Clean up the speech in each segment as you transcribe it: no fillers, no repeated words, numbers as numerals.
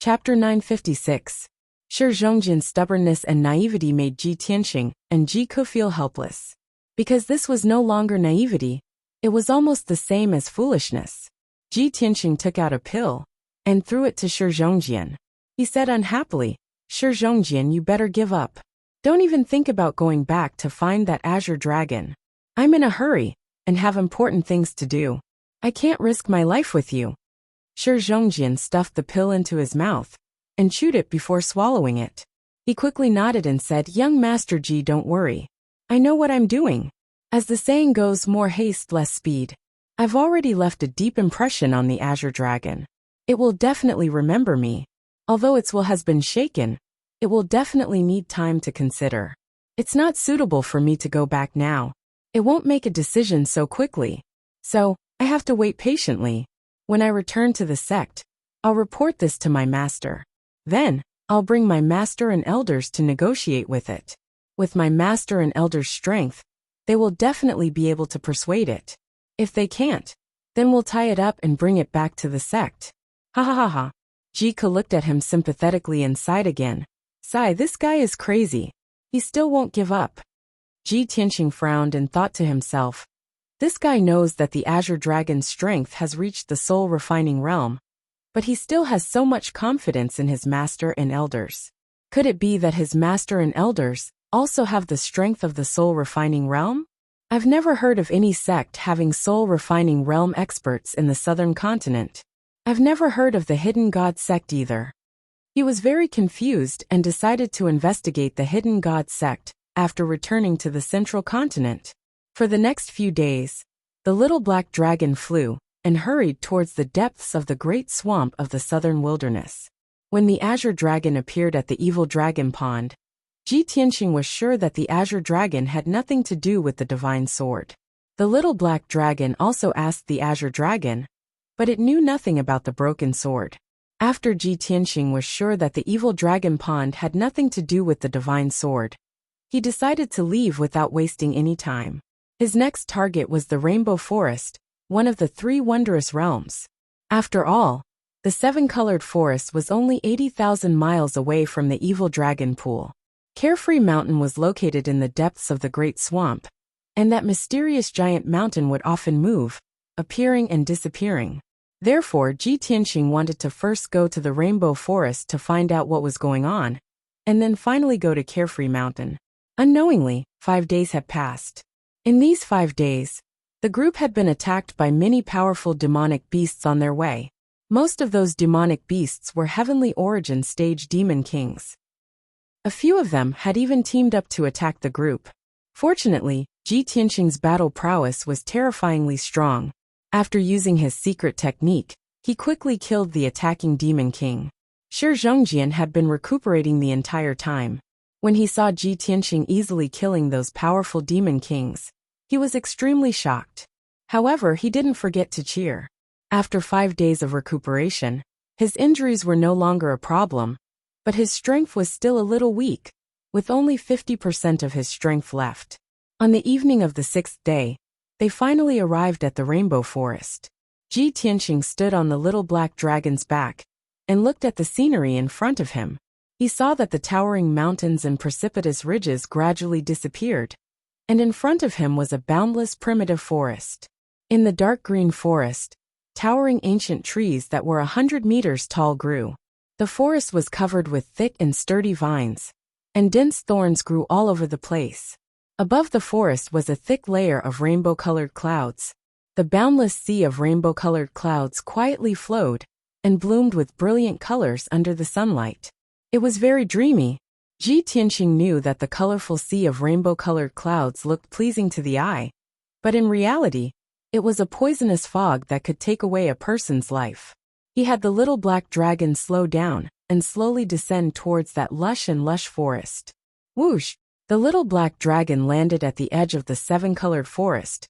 Chapter 956. Shi Zhongjian's stubbornness and naivety made Ji Tianxing and Ji Ke feel helpless. Because this was no longer naivety, it was almost the same as foolishness. Ji Tianxing took out a pill and threw it to Shi Zhongjian. He said unhappily, "Shi Zhongjian, you better give up. Don't even think about going back to find that azure dragon. I'm in a hurry and have important things to do. I can't risk my life with you." Shi Zhongjian stuffed the pill into his mouth and chewed it before swallowing it. He quickly nodded and said, "Young Master Ji, don't worry. I know what I'm doing. As the saying goes, more haste, less speed. I've already left a deep impression on the azure dragon. It will definitely remember me. Although its will has been shaken, it will definitely need time to consider. It's not suitable for me to go back now. It won't make a decision so quickly. So, I have to wait patiently. When I return to the sect, I'll report this to my master. Then, I'll bring my master and elders to negotiate with it. With my master and elders' strength, they will definitely be able to persuade it. If they can't, then we'll tie it up and bring it back to the sect." Ha ha ha ha. Ji Ke looked at him sympathetically and sighed again. Sigh, this guy is crazy. He still won't give up. Ji Tianxing frowned and thought to himself, this guy knows that the azure dragon's strength has reached the soul refining realm, but he still has so much confidence in his master and elders. Could it be that his master and elders also have the strength of the soul refining realm? I've never heard of any sect having soul refining realm experts in the southern continent. I've never heard of the hidden god sect either. He was very confused and decided to investigate the hidden god sect after returning to the central continent. For the next few days, the little black dragon flew and hurried towards the depths of the great swamp of the southern wilderness. When the azure dragon appeared at the evil dragon pond, Ji Tianxing was sure that the azure dragon had nothing to do with the divine sword. The little black dragon also asked the azure dragon, but it knew nothing about the broken sword. After Ji Tianxing was sure that the evil dragon pond had nothing to do with the divine sword, he decided to leave without wasting any time. His next target was the Rainbow Forest, one of the 3 wondrous realms. After all, the 7-colored forest was only 80,000 miles away from the evil dragon pool. Carefree Mountain was located in the depths of the great swamp, and that mysterious giant mountain would often move, appearing and disappearing. Therefore, Ji Tianxing wanted to first go to the Rainbow Forest to find out what was going on, and then finally go to Carefree Mountain. Unknowingly, 5 days had passed. In these 5 days, the group had been attacked by many powerful demonic beasts on their way. Most of those demonic beasts were heavenly origin stage demon kings. A few of them had even teamed up to attack the group. Fortunately, Ji Tianxing's battle prowess was terrifyingly strong. After using his secret technique, he quickly killed the attacking demon king. Shi Zhongjian had been recuperating the entire time. When he saw Ji Tianxing easily killing those powerful demon kings, he was extremely shocked. However, he didn't forget to cheer. After 5 days of recuperation, his injuries were no longer a problem, but his strength was still a little weak, with only 50% of his strength left. On the evening of the 6th day, they finally arrived at the Rainbow Forest. Ji Tianxing stood on the little black dragon's back and looked at the scenery in front of him. He saw that the towering mountains and precipitous ridges gradually disappeared, and in front of him was a boundless primitive forest. In the dark green forest, towering ancient trees that were 100 meters tall grew. The forest was covered with thick and sturdy vines, and dense thorns grew all over the place. Above the forest was a thick layer of rainbow-colored clouds. The boundless sea of rainbow-colored clouds quietly flowed and bloomed with brilliant colors under the sunlight. It was very dreamy. Ji Tianxing knew that the colorful sea of rainbow-colored clouds looked pleasing to the eye, but in reality, it was a poisonous fog that could take away a person's life. He had the little black dragon slow down and slowly descend towards that lush forest. Whoosh! The little black dragon landed at the edge of the 7-colored forest,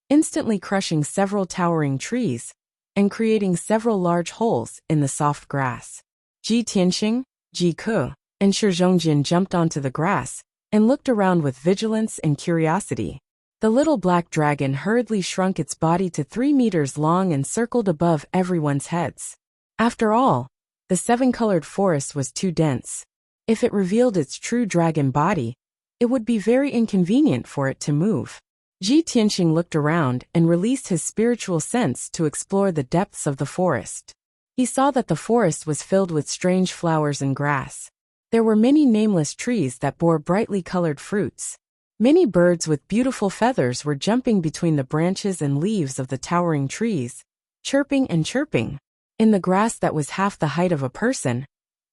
instantly crushing several towering trees and creating several large holes in the soft grass. Ji Tianxing, Ji Ke, and Shi Zhongjian jumped onto the grass and looked around with vigilance and curiosity. The little black dragon hurriedly shrunk its body to 3 meters long and circled above everyone's heads. After all, The seven-colored forest was too dense. If it revealed its true dragon body, it would be very inconvenient for it to move. Ji Tianxing looked around and released his spiritual sense to explore the depths of the forest. He saw that the forest was filled with strange flowers and grass. There were many nameless trees that bore brightly colored fruits. Many birds with beautiful feathers were jumping between the branches and leaves of the towering trees, chirping and chirping. In the grass that was half the height of a person,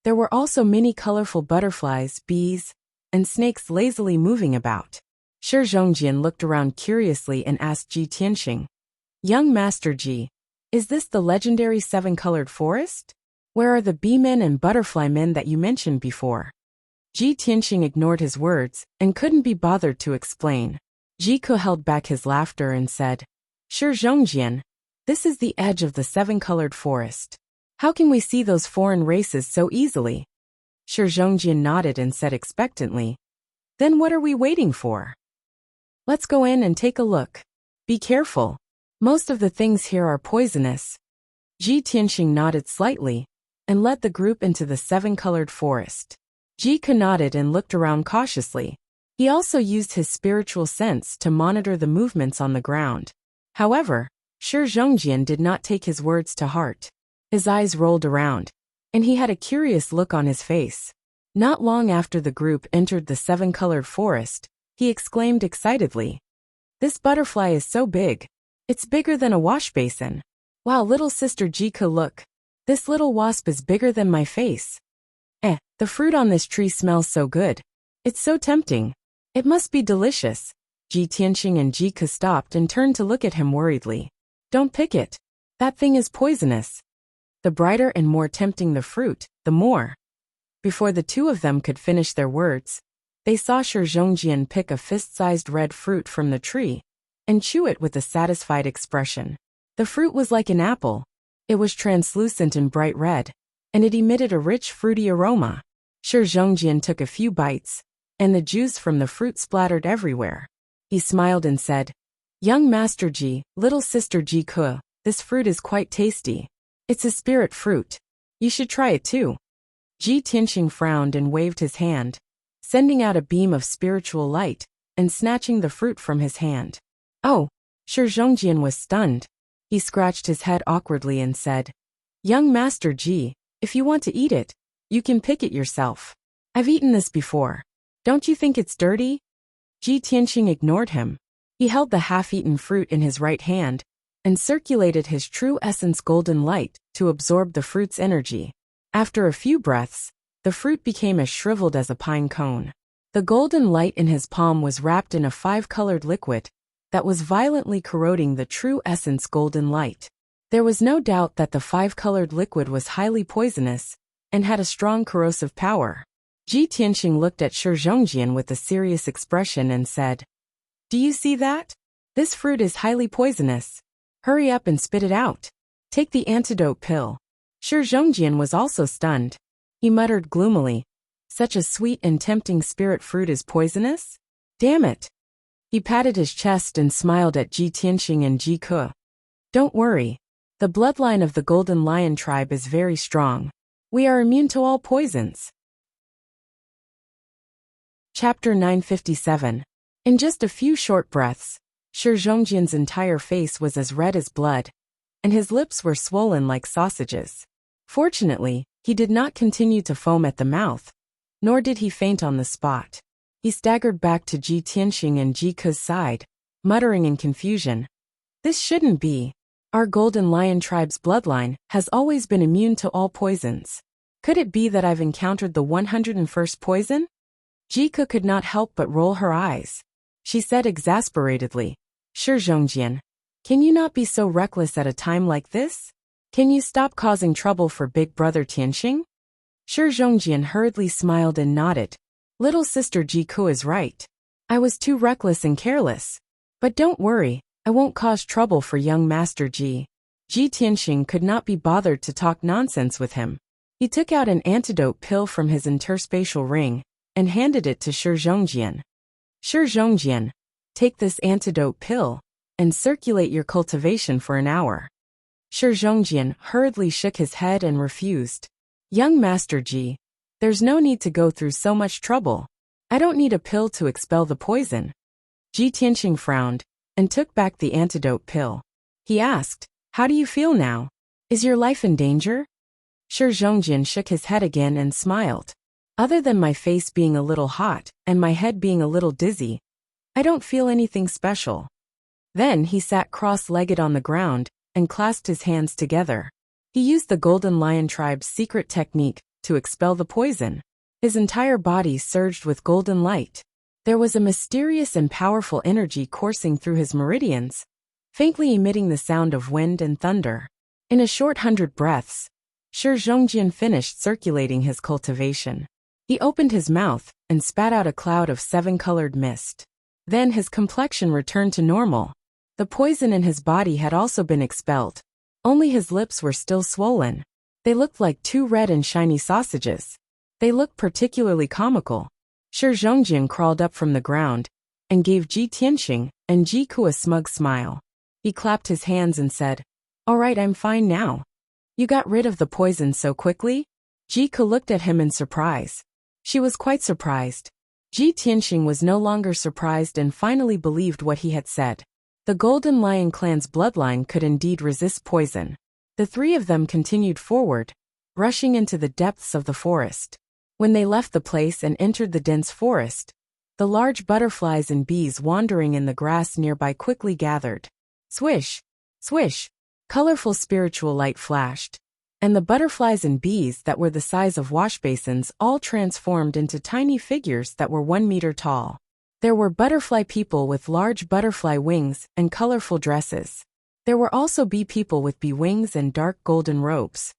there were also many colorful butterflies, bees, and snakes lazily moving about. Shi Zhongjian looked around curiously and asked Ji Tianxing, "Young Master Ji, is this the legendary seven-colored forest? Where are the bee-men and butterfly men that you mentioned before?" Ji Tianxing ignored his words and couldn't be bothered to explain. Ji Ke held back his laughter and said, "Shi Zhongjian, this is the edge of the seven-colored forest. How can we see those foreign races so easily?" Shi Zhongjian nodded and said expectantly, "Then what are we waiting for? Let's go in and take a look. Be careful. Most of the things here are poisonous." Ji Tianxing nodded slightly and led the group into the seven-colored forest. Ji Ke nodded and looked around cautiously. He also used his spiritual sense to monitor the movements on the ground. However, Shi Zhongjian did not take his words to heart. His eyes rolled around, and he had a curious look on his face. Not long after the group entered the seven-colored forest, he exclaimed excitedly, "This butterfly is so big. It's bigger than a wash basin. Wow, little sister Ji Ke, look. This little wasp is bigger than my face. The fruit on this tree smells so good. It's so tempting. It must be delicious." Ji Tianxing and Ji Ke stopped and turned to look at him worriedly. "Don't pick it. That thing is poisonous. The brighter and more tempting the fruit, the more." Before the two of them could finish their words, they saw Shi Zhongjian pick a fist-sized red fruit from the tree and chew it with a satisfied expression. The fruit was like an apple. It was translucent and bright red, and it emitted a rich fruity aroma. Shi Zhongjian took a few bites, and the juice from the fruit splattered everywhere. He smiled and said, "Young Master Ji, little sister Ji Ke, this fruit is quite tasty. It's a spirit fruit. You should try it too." Ji Tianxing frowned and waved his hand, sending out a beam of spiritual light and snatching the fruit from his hand. "Oh!" Shi Zhongjian was stunned. He scratched his head awkwardly and said, "Young Master Ji, if you want to eat it, you can pick it yourself. I've eaten this before. Don't you think it's dirty?" Ji Tianxing ignored him. He held the half-eaten fruit in his right hand and circulated his true essence golden light to absorb the fruit's energy. After a few breaths, the fruit became as shriveled as a pine cone. The golden light in his palm was wrapped in a five-colored liquid that was violently corroding the true essence golden light. There was no doubt that the five-colored liquid was highly poisonous and had a strong corrosive power. Ji Tianxing looked at Shi Zhongjian with a serious expression and said, "Do you see that? This fruit is highly poisonous. Hurry up and spit it out. Take the antidote pill." Shi Zhongjian was also stunned. He muttered gloomily, "Such a sweet and tempting spirit fruit is poisonous? Damn it." He patted his chest and smiled at Ji Tianxing and Ji Ke. "Don't worry. The bloodline of the Golden Lion tribe is very strong. We are immune to all poisons." Chapter 957. In just a few short breaths, Shi Zhongjian's entire face was as red as blood, and his lips were swollen like sausages. Fortunately, he did not continue to foam at the mouth, nor did he faint on the spot. He staggered back to Ji Tianxing and Ji Ke's side, muttering in confusion, "This shouldn't be. Our Golden Lion tribe's bloodline has always been immune to all poisons. Could it be that I've encountered the 101st poison?" Ji Ke could not help but roll her eyes. She said exasperatedly, "Shi Zhongjian, can you not be so reckless at a time like this? Can you stop causing trouble for Big Brother Tianxing?" Shi Zhongjian hurriedly smiled and nodded. "Little sister Ji Ke is right. I was too reckless and careless. But don't worry, I won't cause trouble for young Master Ji." Ji Tianxing could not be bothered to talk nonsense with him. He took out an antidote pill from his interspatial ring and handed it to Shi Zhongjian. "Shi Zhongjian, take this antidote pill and circulate your cultivation for an hour." Shi Zhongjian hurriedly shook his head and refused. Young Master Ji, there's no need to go through so much trouble. I don't need a pill to expel the poison. Ji Tianxing frowned and took back the antidote pill. He asked, how do you feel now? Is your life in danger? Shi Zhongjin shook his head again and smiled. Other than my face being a little hot and my head being a little dizzy, I don't feel anything special. Then he sat cross-legged on the ground and clasped his hands together. He used the Golden Lion tribe's secret technique to expel the poison. His entire body surged with golden light. There was a mysterious and powerful energy coursing through his meridians, faintly emitting the sound of wind and thunder. In a short 100 breaths, Shi Zhongjin finished circulating his cultivation. He opened his mouth and spat out a cloud of 7-colored mist. Then his complexion returned to normal. The poison in his body had also been expelled. Only his lips were still swollen. They looked like 2 red and shiny sausages. They looked particularly comical. Shi Zhongjin crawled up from the ground and gave Ji Tianxing and Ji Ku a smug smile. He clapped his hands and said, all right, I'm fine now. You got rid of the poison so quickly? Ji Ku looked at him in surprise. She was quite surprised. Ji Tianxing was no longer surprised and finally believed what he had said. The Golden Lion clan's bloodline could indeed resist poison. The 3 of them continued forward, rushing into the depths of the forest. When they left the place and entered the dense forest, the large butterflies and bees wandering in the grass nearby quickly gathered. Swish, swish, colorful spiritual light flashed, and the butterflies and bees that were the size of washbasins all transformed into tiny figures that were 1 meter tall. There were butterfly people with large butterfly wings and colorful dresses. There were also bee people with bee wings and dark golden robes.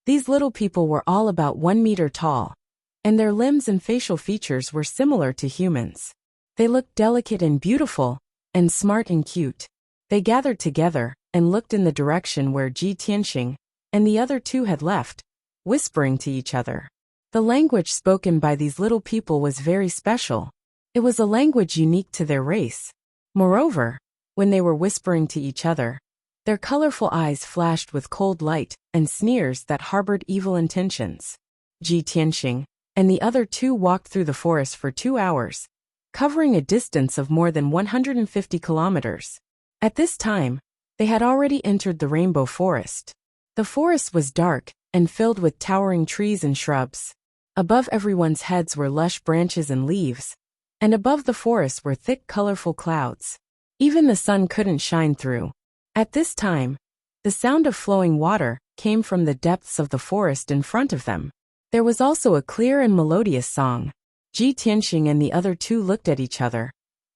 These little people were all about 1 meter tall, and their limbs and facial features were similar to humans. They looked delicate and beautiful, and smart and cute. They gathered together and looked in the direction where Ji Tianxing and the other 2 had left, whispering to each other. The language spoken by these little people was very special. It was a language unique to their race. Moreover, when they were whispering to each other, their colorful eyes flashed with cold light and sneers that harbored evil intentions. Ji Tianxing and the other 2 walked through the forest for 2 hours, covering a distance of more than 150 kilometers. At this time, they had already entered the Rainbow Forest. The forest was dark and filled with towering trees and shrubs. Above everyone's heads were lush branches and leaves, and above the forest were thick colorful clouds. Even the sun couldn't shine through. At this time, the sound of flowing water came from the depths of the forest in front of them. There was also a clear and melodious song. Ji Tianxing and the other 2 looked at each other,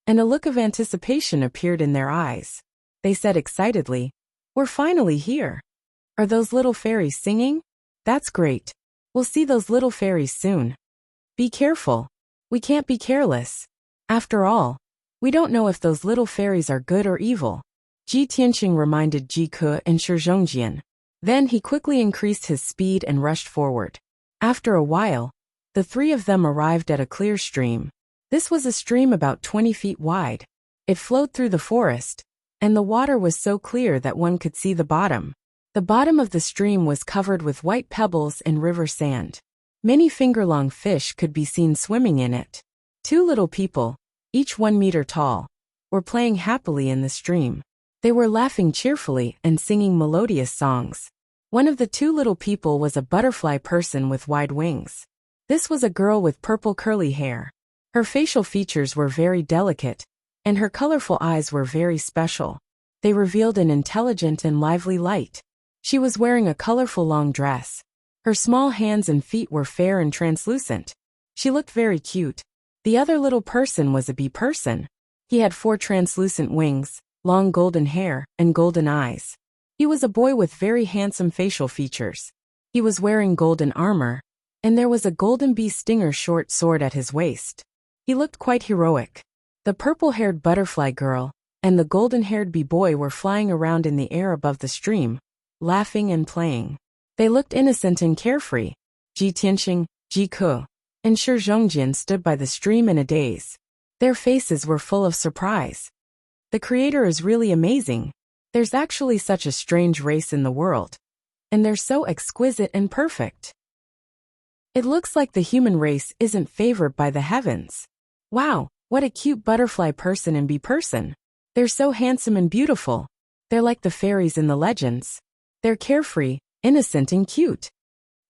and a look of anticipation appeared in their eyes. They said excitedly, we're finally here. Are those little fairies singing? That's great. We'll see those little fairies soon. Be careful. We can't be careless. After all, we don't know if those little fairies are good or evil. Ji Tianxing reminded Ji Ku and Shi Zhongjin. Then he quickly increased his speed and rushed forward. After a while, the 3 of them arrived at a clear stream. This was a stream about 20 feet wide. It flowed through the forest, and the water was so clear that one could see the bottom. The bottom of the stream was covered with white pebbles and river sand. Many finger-long fish could be seen swimming in it. 2 little people, each 1 meter tall, were playing happily in the stream. They were laughing cheerfully and singing melodious songs. One of the 2 little people was a butterfly person with wide wings. This was a girl with purple curly hair. Her facial features were very delicate, and her colorful eyes were very special. They revealed an intelligent and lively light. She was wearing a colorful long dress. Her small hands and feet were fair and translucent. She looked very cute. The other little person was a bee person. He had 4 translucent wings, long golden hair, and golden eyes. He was a boy with very handsome facial features. He was wearing golden armor, and there was a golden bee stinger short sword at his waist. He looked quite heroic. The purple-haired butterfly girl and the golden-haired bee boy were flying around in the air above the stream, laughing and playing. They looked innocent and carefree. Ji Tianxing, Ji Ku, and Shi Zhongjin stood by the stream in a daze. Their faces were full of surprise. The Creator is really amazing. There's actually such a strange race in the world. and they're so exquisite and perfect. It looks like the human race isn't favored by the heavens. Wow, what a cute butterfly person and bee person. They're so handsome and beautiful. They're like the fairies in the legends. They're carefree, innocent and cute.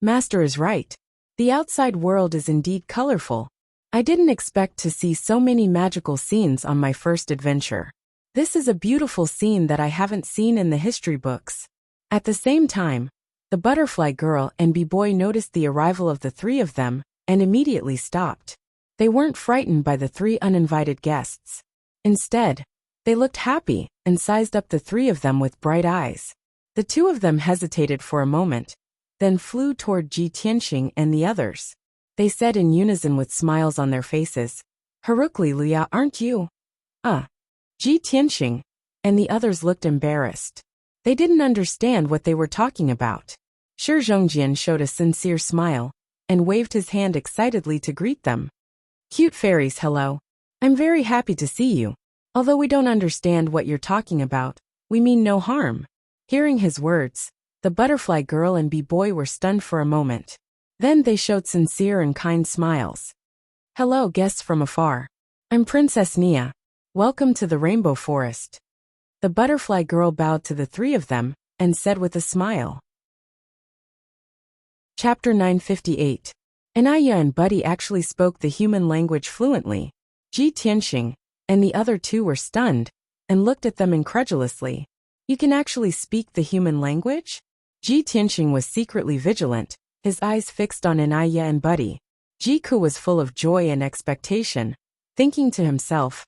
Master is right. The outside world is indeed colorful. I didn't expect to see so many magical scenes on my first adventure. This is a beautiful scene that I haven't seen in the history books. At the same time, the butterfly girl and bee boy noticed the arrival of the three of them and immediately stopped. They weren't frightened by the three uninvited guests. Instead, they looked happy and sized up the three of them with bright eyes. The two of them hesitated for a moment, then flew toward Ji Tianxing and the others. They said in unison with smiles on their faces, "Harukli Luya, aren't you?" Ji Tianxing, and the others looked embarrassed. They didn't understand what they were talking about. Shi Zhongjian showed a sincere smile and waved his hand excitedly to greet them. "Cute fairies, hello. I'm very happy to see you. Although we don't understand what you're talking about, we mean no harm." Hearing his words, the butterfly girl and bee boy were stunned for a moment. Then they showed sincere and kind smiles. "Hello, guests from afar. I'm Princess Nia. Welcome to the Rainbow Forest." The butterfly girl bowed to the three of them and said with a smile. Chapter 958. Anaya and Buddy actually spoke the human language fluently. Ji Tianxing and the other two were stunned and looked at them incredulously. "You can actually speak the human language?" Ji Tianxing was secretly vigilant, his eyes fixed on Anaya and Buddy. Jiku was full of joy and expectation, thinking to himself,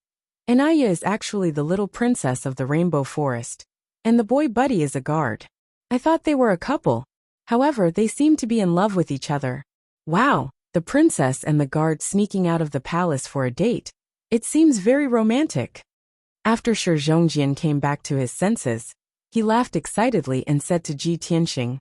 "Anaya is actually the little princess of the Rainbow Forest, and the boy Buddy is a guard. I thought they were a couple. However, they seem to be in love with each other. Wow, the princess and the guard sneaking out of the palace for a date. It seems very romantic." After Shi Zhongjian came back to his senses, he laughed excitedly and said to Ji Tianxing,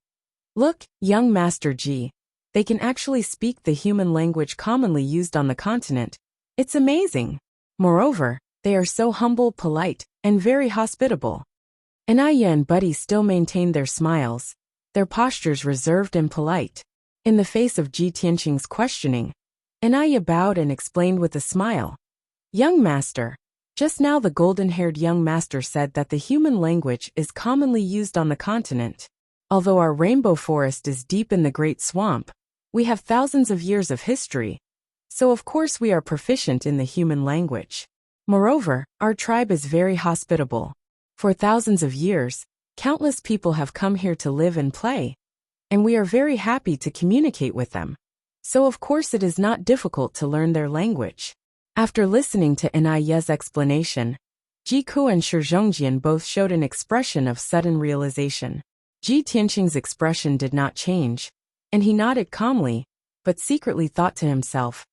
"Look, young Master Ji, they can actually speak the human language commonly used on the continent. It's amazing. Moreover, they are so humble, polite, and very hospitable." Anaya and Buddy still maintained their smiles, their postures reserved and polite. In the face of Ji Tianxing's questioning, Anaya bowed and explained with a smile. "Young Master, just now the golden-haired young master said that the human language is commonly used on the continent. Although our rainbow forest is deep in the great swamp, we have thousands of years of history, so of course we are proficient in the human language. Moreover, our tribe is very hospitable. For thousands of years, countless people have come here to live and play, and we are very happy to communicate with them. So of course it is not difficult to learn their language." After listening to Anaya's explanation, Jiku and Shi Zhongjian both showed an expression of sudden realization. Ji Tianxing's expression did not change, and he nodded calmly, but secretly thought to himself,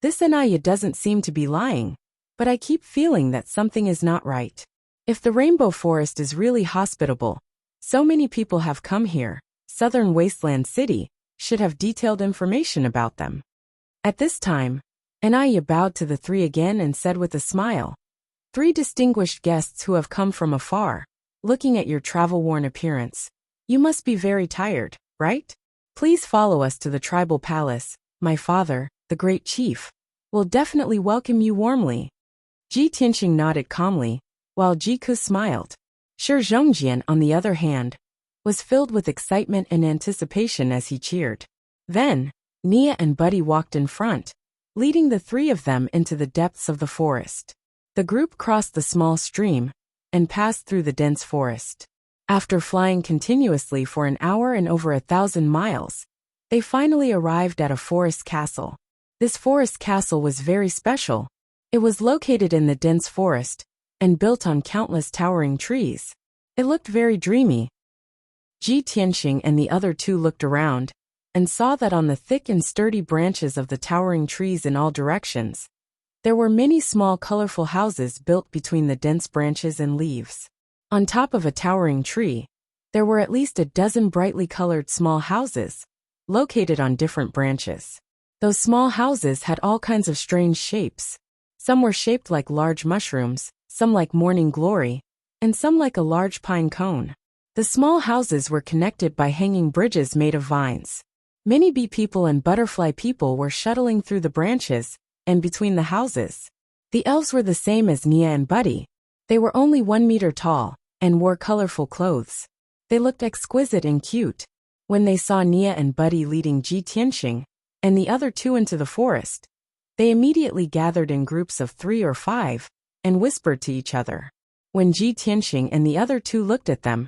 "This Anaya doesn't seem to be lying, but I keep feeling that something is not right. If the Rainbow Forest is really hospitable, so many people have come here, Southern Wasteland City should have detailed information about them." At this time, Anaya bowed to the three again and said with a smile, "Three distinguished guests who have come from afar. Looking at your travel-worn appearance, you must be very tired, right? Please follow us to the tribal palace. My father, the great chief, will definitely welcome you warmly." Ji Tianxing nodded calmly, while Jiku smiled. Shi Zhongjian, on the other hand, was filled with excitement and anticipation as he cheered. Then, Nia and Buddy walked in front, leading the three of them into the depths of the forest. The group crossed the small stream and passed through the dense forest. After flying continuously for an hour and over 1,000 miles, they finally arrived at a forest castle. This forest castle was very special. It was located in the dense forest and built on countless towering trees. It looked very dreamy. Ji Tianxing and the other two looked around and saw that on the thick and sturdy branches of the towering trees in all directions, there were many small colorful houses built between the dense branches and leaves. On top of a towering tree, there were at least a dozen brightly colored small houses, located on different branches. Those small houses had all kinds of strange shapes. Some were shaped like large mushrooms, some like morning glory, and some like a large pine cone. The small houses were connected by hanging bridges made of vines. Many bee people and butterfly people were shuttling through the branches and between the houses. The elves were the same as Nia and Buddy. They were only 1 meter tall and wore colorful clothes. They looked exquisite and cute. When they saw Nia and Buddy leading Ji Tianxing and the other two into the forest, they immediately gathered in groups of 3 or 5 and whispered to each other. When Ji Tianxing and the other two looked at them,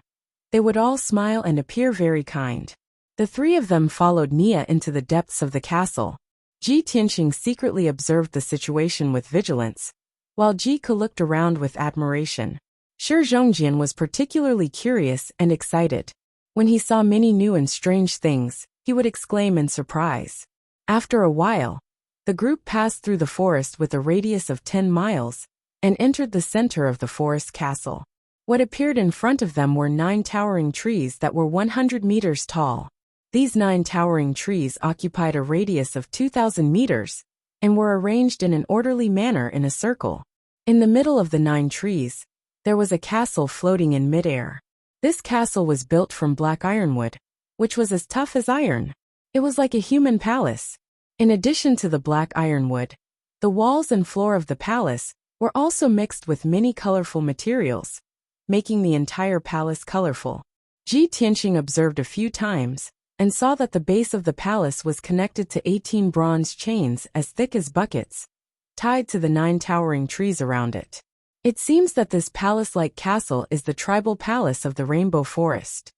they would all smile and appear very kind. The 3 of them followed Nia into the depths of the castle. Ji Tianxing secretly observed the situation with vigilance, while Ji Ke looked around with admiration. Shi Zhongjian was particularly curious and excited. When he saw many new and strange things, he would exclaim in surprise. After a while, the group passed through the forest with a radius of 10 miles and entered the center of the forest castle. What appeared in front of them were 9 towering trees that were 100 meters tall. These 9 towering trees occupied a radius of 2,000 meters and were arranged in an orderly manner in a circle. In the middle of the 9 trees, there was a castle floating in midair. This castle was built from black ironwood, which was as tough as iron. It was like a human palace. In addition to the black ironwood, the walls and floor of the palace were also mixed with many colorful materials, making the entire palace colorful. Ji Tianxing observed a few times and saw that the base of the palace was connected to 18 bronze chains as thick as buckets, tied to the 9 towering trees around it. It seems that this palace-like castle is the tribal palace of the Rainbow Forest.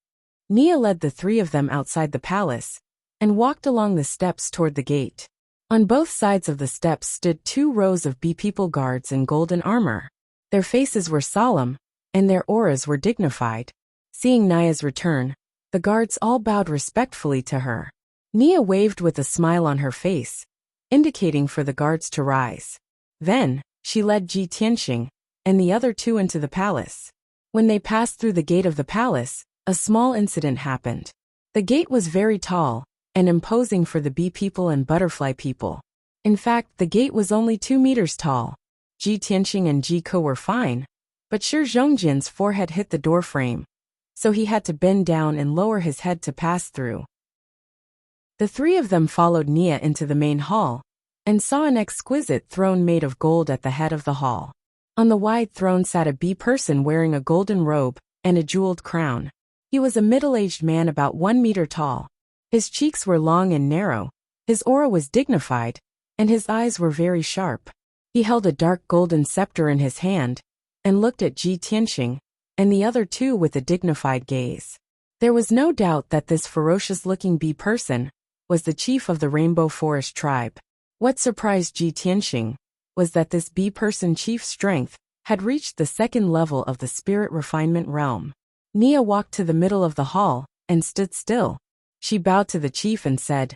Nia led the 3 of them outside the palace and walked along the steps toward the gate. On both sides of the steps stood 2 rows of bee people guards in golden armor. Their faces were solemn, and their auras were dignified. Seeing Nia's return, the guards all bowed respectfully to her. Nia waved with a smile on her face, indicating for the guards to rise. Then, she led Ji Tianxing and the other 2 into the palace. When they passed through the gate of the palace, a small incident happened. The gate was very tall and imposing for the bee people and butterfly people. In fact, the gate was only 2 meters tall. Ji Tianxing and Ji Ke were fine, but Shi Zhongjian's forehead hit the door frame, so he had to bend down and lower his head to pass through. The 3 of them followed Nia into the main hall and saw an exquisite throne made of gold at the head of the hall. On the wide throne sat a bee person wearing a golden robe and a jeweled crown. He was a middle-aged man about 1 meter tall. His cheeks were long and narrow, his aura was dignified, and his eyes were very sharp. He held a dark golden scepter in his hand and looked at Ji Tianxing and the other 2 with a dignified gaze. There was no doubt that this ferocious-looking bee person was the chief of the Rainbow Forest tribe. What surprised Ji Tianxing was that this bee person chief's strength had reached the 2nd level of the spirit refinement realm. Nia walked to the middle of the hall and stood still. She bowed to the chief and said,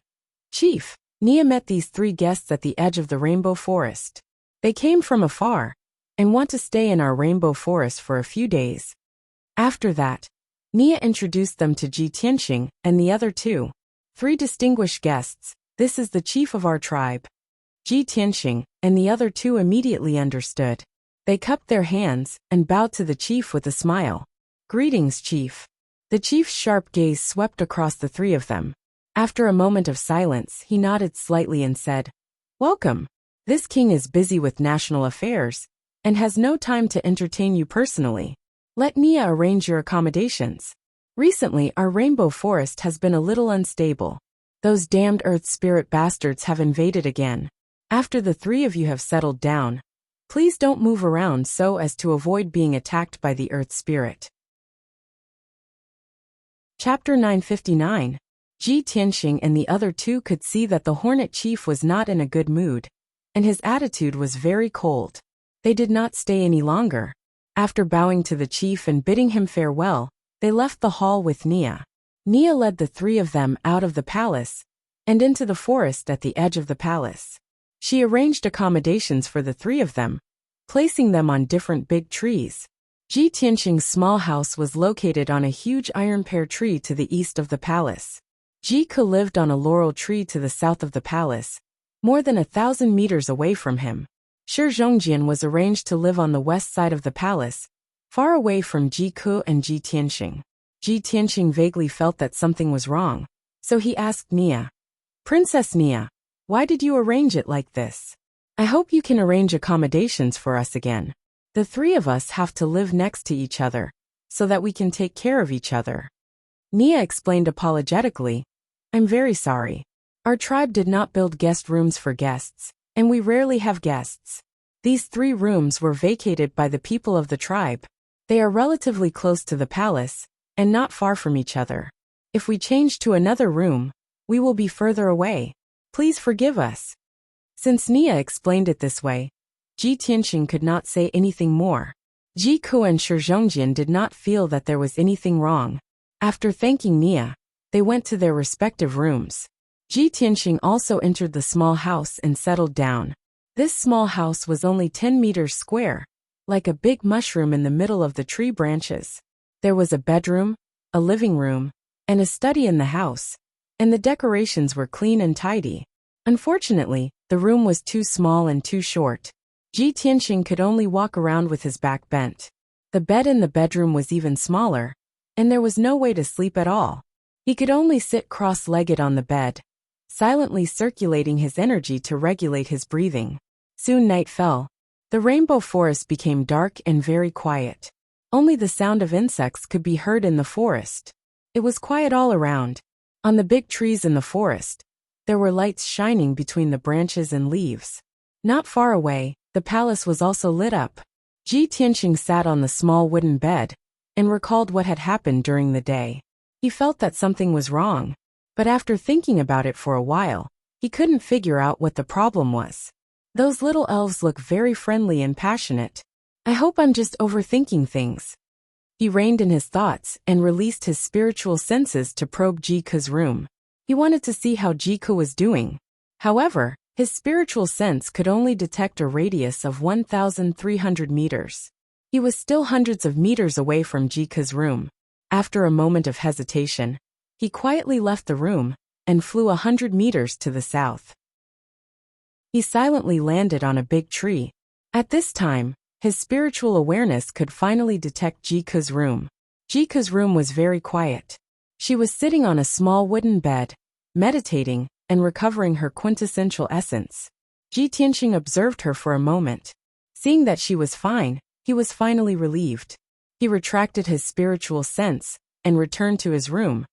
"Chief." Nia met these 3 guests at the edge of the Rainbow Forest. They came from afar and want to stay in our Rainbow Forest for a few days. After that, Nia introduced them to Ji Tianxing and the other 2. 3 distinguished guests, this is the chief of our tribe. Ji Tianxing and the other 2 immediately understood. They cupped their hands and bowed to the chief with a smile. "Greetings, chief." The chief's sharp gaze swept across the 3 of them. After a moment of silence, he nodded slightly and said, "Welcome. This king is busy with national affairs and has no time to entertain you personally. Let Nia arrange your accommodations. Recently, our Rainbow Forest has been a little unstable. Those damned Earth Spirit bastards have invaded again. After the 3 of you have settled down, please don't move around so as to avoid being attacked by the Earth Spirit." Chapter 959. Ji Tianxing and the other 2 could see that the Hornet Chief was not in a good mood, and his attitude was very cold. They did not stay any longer. After bowing to the chief and bidding him farewell, they left the hall with Nia. Nia led the 3 of them out of the palace and into the forest at the edge of the palace. She arranged accommodations for the 3 of them, placing them on different big trees. Ji Tianxing's small house was located on a huge iron pear tree to the east of the palace. Ji Ke lived on a laurel tree to the south of the palace, more than 1,000 meters away from him. Shi Zhongjian was arranged to live on the west side of the palace, far away from Ji Ke and Ji Tianxing. Ji Tianqing vaguely felt that something was wrong, so he asked Nia. Princess Nia, why did you arrange it like this? I hope you can arrange accommodations for us again. The three of us have to live next to each other, so that we can take care of each other. Nia explained apologetically, I'm very sorry. Our tribe did not build guest rooms for guests, and we rarely have guests. These 3 rooms were vacated by the people of the tribe. They are relatively close to the palace, and not far from each other. If we change to another room, we will be further away. Please forgive us. Since Nia explained it this way, Ji Tianqing could not say anything more. Ji Ku and Shi Zhongjin did not feel that there was anything wrong. After thanking Nia, they went to their respective rooms. Ji Tianqing also entered the small house and settled down. This small house was only 10 meters square, like a big mushroom in the middle of the tree branches. There was a bedroom, a living room, and a study in the house, and the decorations were clean and tidy. Unfortunately, the room was too small and too short. Ji Tianqing could only walk around with his back bent. The bed in the bedroom was even smaller, and there was no way to sleep at all. He could only sit cross-legged on the bed, silently circulating his energy to regulate his breathing. Soon night fell. The rainbow forest became dark and very quiet. Only the sound of insects could be heard in the forest. It was quiet all around. On the big trees in the forest, there were lights shining between the branches and leaves. Not far away, the palace was also lit up. Ji Tianqing sat on the small wooden bed and recalled what had happened during the day. He felt that something was wrong, but after thinking about it for a while, he couldn't figure out what the problem was. Those little elves look very friendly and passionate. I hope I'm just overthinking things. He reined in his thoughts and released his spiritual senses to probe Jiku's room. He wanted to see how Jiku was doing. However, his spiritual sense could only detect a radius of 1,300 meters. He was still hundreds of meters away from Jiku's room. After a moment of hesitation, he quietly left the room and flew 100 meters to the south. He silently landed on a big tree. At this time, his spiritual awareness could finally detect Jiku's room. Jiku's room was very quiet. She was sitting on a small wooden bed, meditating and recovering her quintessential essence. Ji Tianqing observed her for a moment. Seeing that she was fine, he was finally relieved. He retracted his spiritual sense and returned to his room,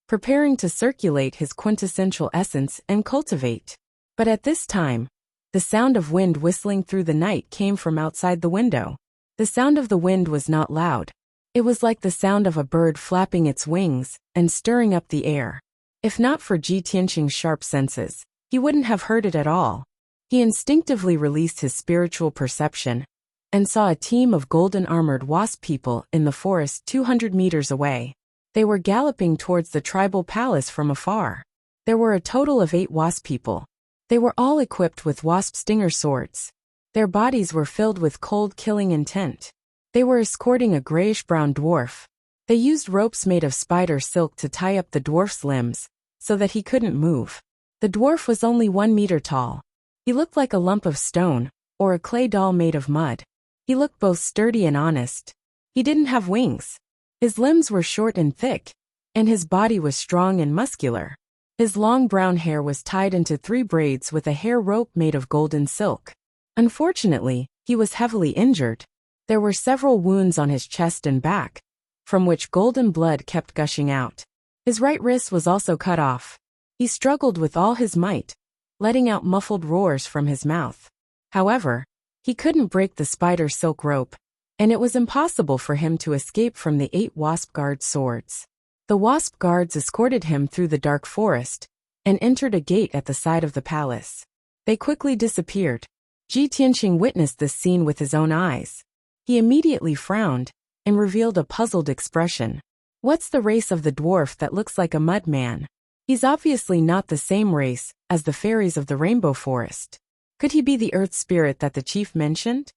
preparing to circulate his quintessential essence and cultivate. But at this time, the sound of wind whistling through the night came from outside the window. The sound of the wind was not loud. It was like the sound of a bird flapping its wings and stirring up the air. If not for Ji Tianqing's sharp senses, he wouldn't have heard it at all. He instinctively released his spiritual perception and saw a team of golden-armored wasp people in the forest 200 meters away. They were galloping towards the tribal palace from afar. There were a total of 8 wasp people. They were all equipped with wasp stinger swords. Their bodies were filled with cold killing intent. They were escorting a grayish-brown dwarf. They used ropes made of spider silk to tie up the dwarf's limbs, so that he couldn't move. The dwarf was only 1 meter tall. He looked like a lump of stone, or a clay doll made of mud. He looked both sturdy and honest. He didn't have wings. His limbs were short and thick, and his body was strong and muscular. His long brown hair was tied into 3 braids with a hair rope made of golden silk. Unfortunately, he was heavily injured. There were several wounds on his chest and back, from which golden blood kept gushing out. His right wrist was also cut off. He struggled with all his might, letting out muffled roars from his mouth. However, he couldn't break the spider silk rope, and it was impossible for him to escape from the 8 wasp guard swords. The wasp guards escorted him through the dark forest and entered a gate at the side of the palace. They quickly disappeared. Ji Tianqing witnessed this scene with his own eyes. He immediately frowned and revealed a puzzled expression. What's the race of the dwarf that looks like a mud man? He's obviously not the same race as the fairies of the rainbow forest. Could he be the earth spirit that the chief mentioned?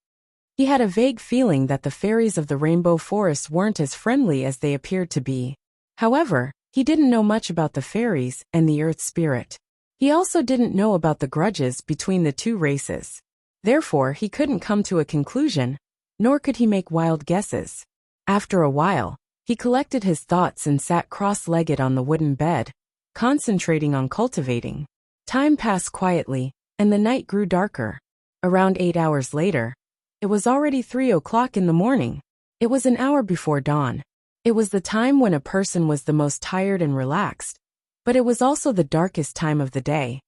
He had a vague feeling that the fairies of the rainbow forest weren't as friendly as they appeared to be. However, he didn't know much about the fairies and the earth spirit. He also didn't know about the grudges between the 2 races. Therefore, he couldn't come to a conclusion, nor could he make wild guesses. After a while, He collected his thoughts and sat cross-legged on the wooden bed, concentrating on cultivating. Time passed quietly, and the night grew darker. Around 8 hours later, it was already 3 o'clock in the morning. It was an hour before dawn. It was the time when a person was the most tired and relaxed, but it was also the darkest time of the day.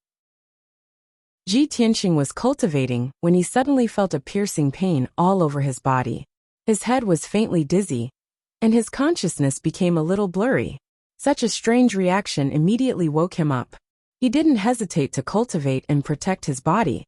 Ji Tianxing was cultivating when he suddenly felt a piercing pain all over his body. His head was faintly dizzy, and his consciousness became a little blurry. Such a strange reaction immediately woke him up. He didn't hesitate to cultivate and protect his body,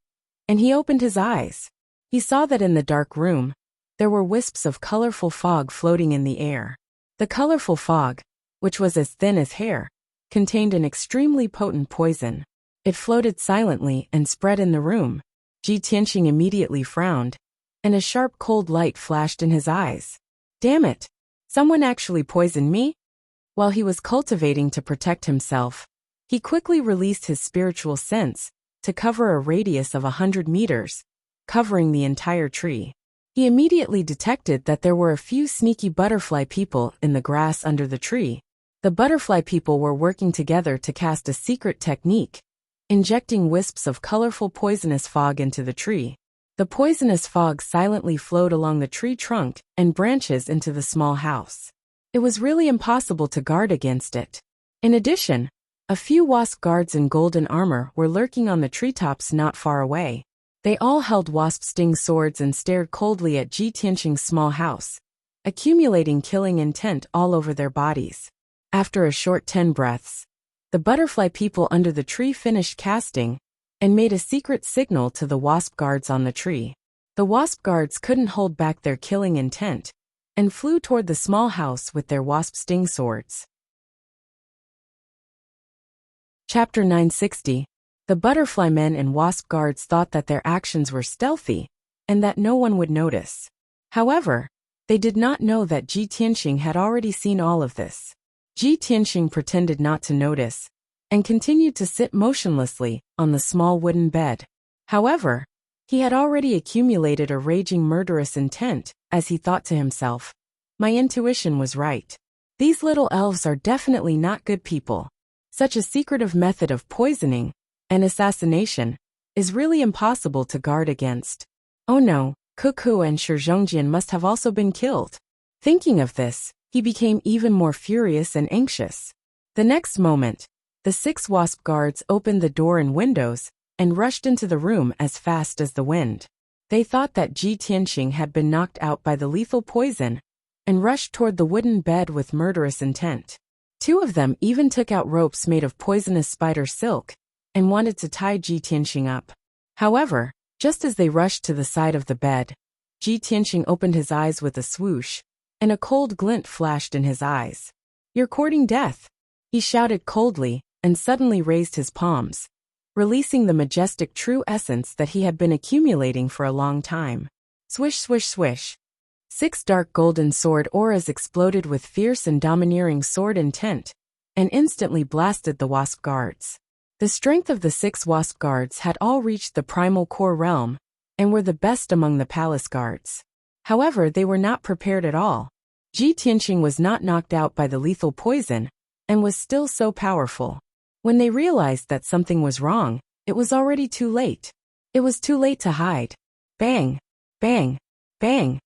and he opened his eyes. He saw that in the dark room, there were wisps of colorful fog floating in the air. The colorful fog, which was as thin as hair, contained an extremely potent poison. It floated silently and spread in the room. Ji Tianxing immediately frowned, and a sharp cold light flashed in his eyes. Damn it! Someone actually poisoned me? While he was cultivating to protect himself, he quickly released his spiritual sense to cover a radius of 100 meters, covering the entire tree. He immediately detected that there were a few sneaky butterfly people in the grass under the tree. The butterfly people were working together to cast a secret technique, injecting wisps of colorful poisonous fog into the tree. The poisonous fog silently flowed along the tree trunk and branches into the small house. It was really impossible to guard against it. In addition, a few wasp guards in golden armor were lurking on the treetops not far away. They all held wasp sting swords and stared coldly at Ji Tianxing's small house, accumulating killing intent all over their bodies. After a short 10 breaths, the butterfly people under the tree finished casting and made a secret signal to the wasp guards on the tree. The wasp guards couldn't hold back their killing intent and flew toward the small house with their wasp sting swords. Chapter 960. The butterfly men and wasp guards thought that their actions were stealthy and that no one would notice. However, they did not know that Ji Tianxing had already seen all of this. Ji Tianxing pretended not to notice and continued to sit motionlessly on the small wooden bed. However, he had already accumulated a raging murderous intent as he thought to himself, "My intuition was right. These little elves are definitely not good people. Such a secretive method of poisoning and assassination is really impossible to guard against. Oh no, Cuckoo and Shizhongjian must have also been killed." Thinking of this, he became even more furious and anxious. The next moment, the 6 wasp guards opened the door and windows and rushed into the room as fast as the wind. They thought that Ji Tianxing had been knocked out by the lethal poison and rushed toward the wooden bed with murderous intent. 2 of them even took out ropes made of poisonous spider silk and wanted to tie Ji Tianxing up. However, just as they rushed to the side of the bed, Ji Tianxing opened his eyes with a swoosh, and a cold glint flashed in his eyes. "You're courting death," he shouted coldly, and suddenly raised his palms, releasing the majestic true essence that he had been accumulating for a long time. Swish, swish, swish. 6 dark golden sword auras exploded with fierce and domineering sword intent, and instantly blasted the wasp guards. The strength of the 6 wasp guards had all reached the primal core realm, and were the best among the palace guards. However, they were not prepared at all. Ji Tianxing was not knocked out by the lethal poison, and was still so powerful. When they realized that something was wrong, it was already too late. It was too late to hide. Bang! Bang! Bang!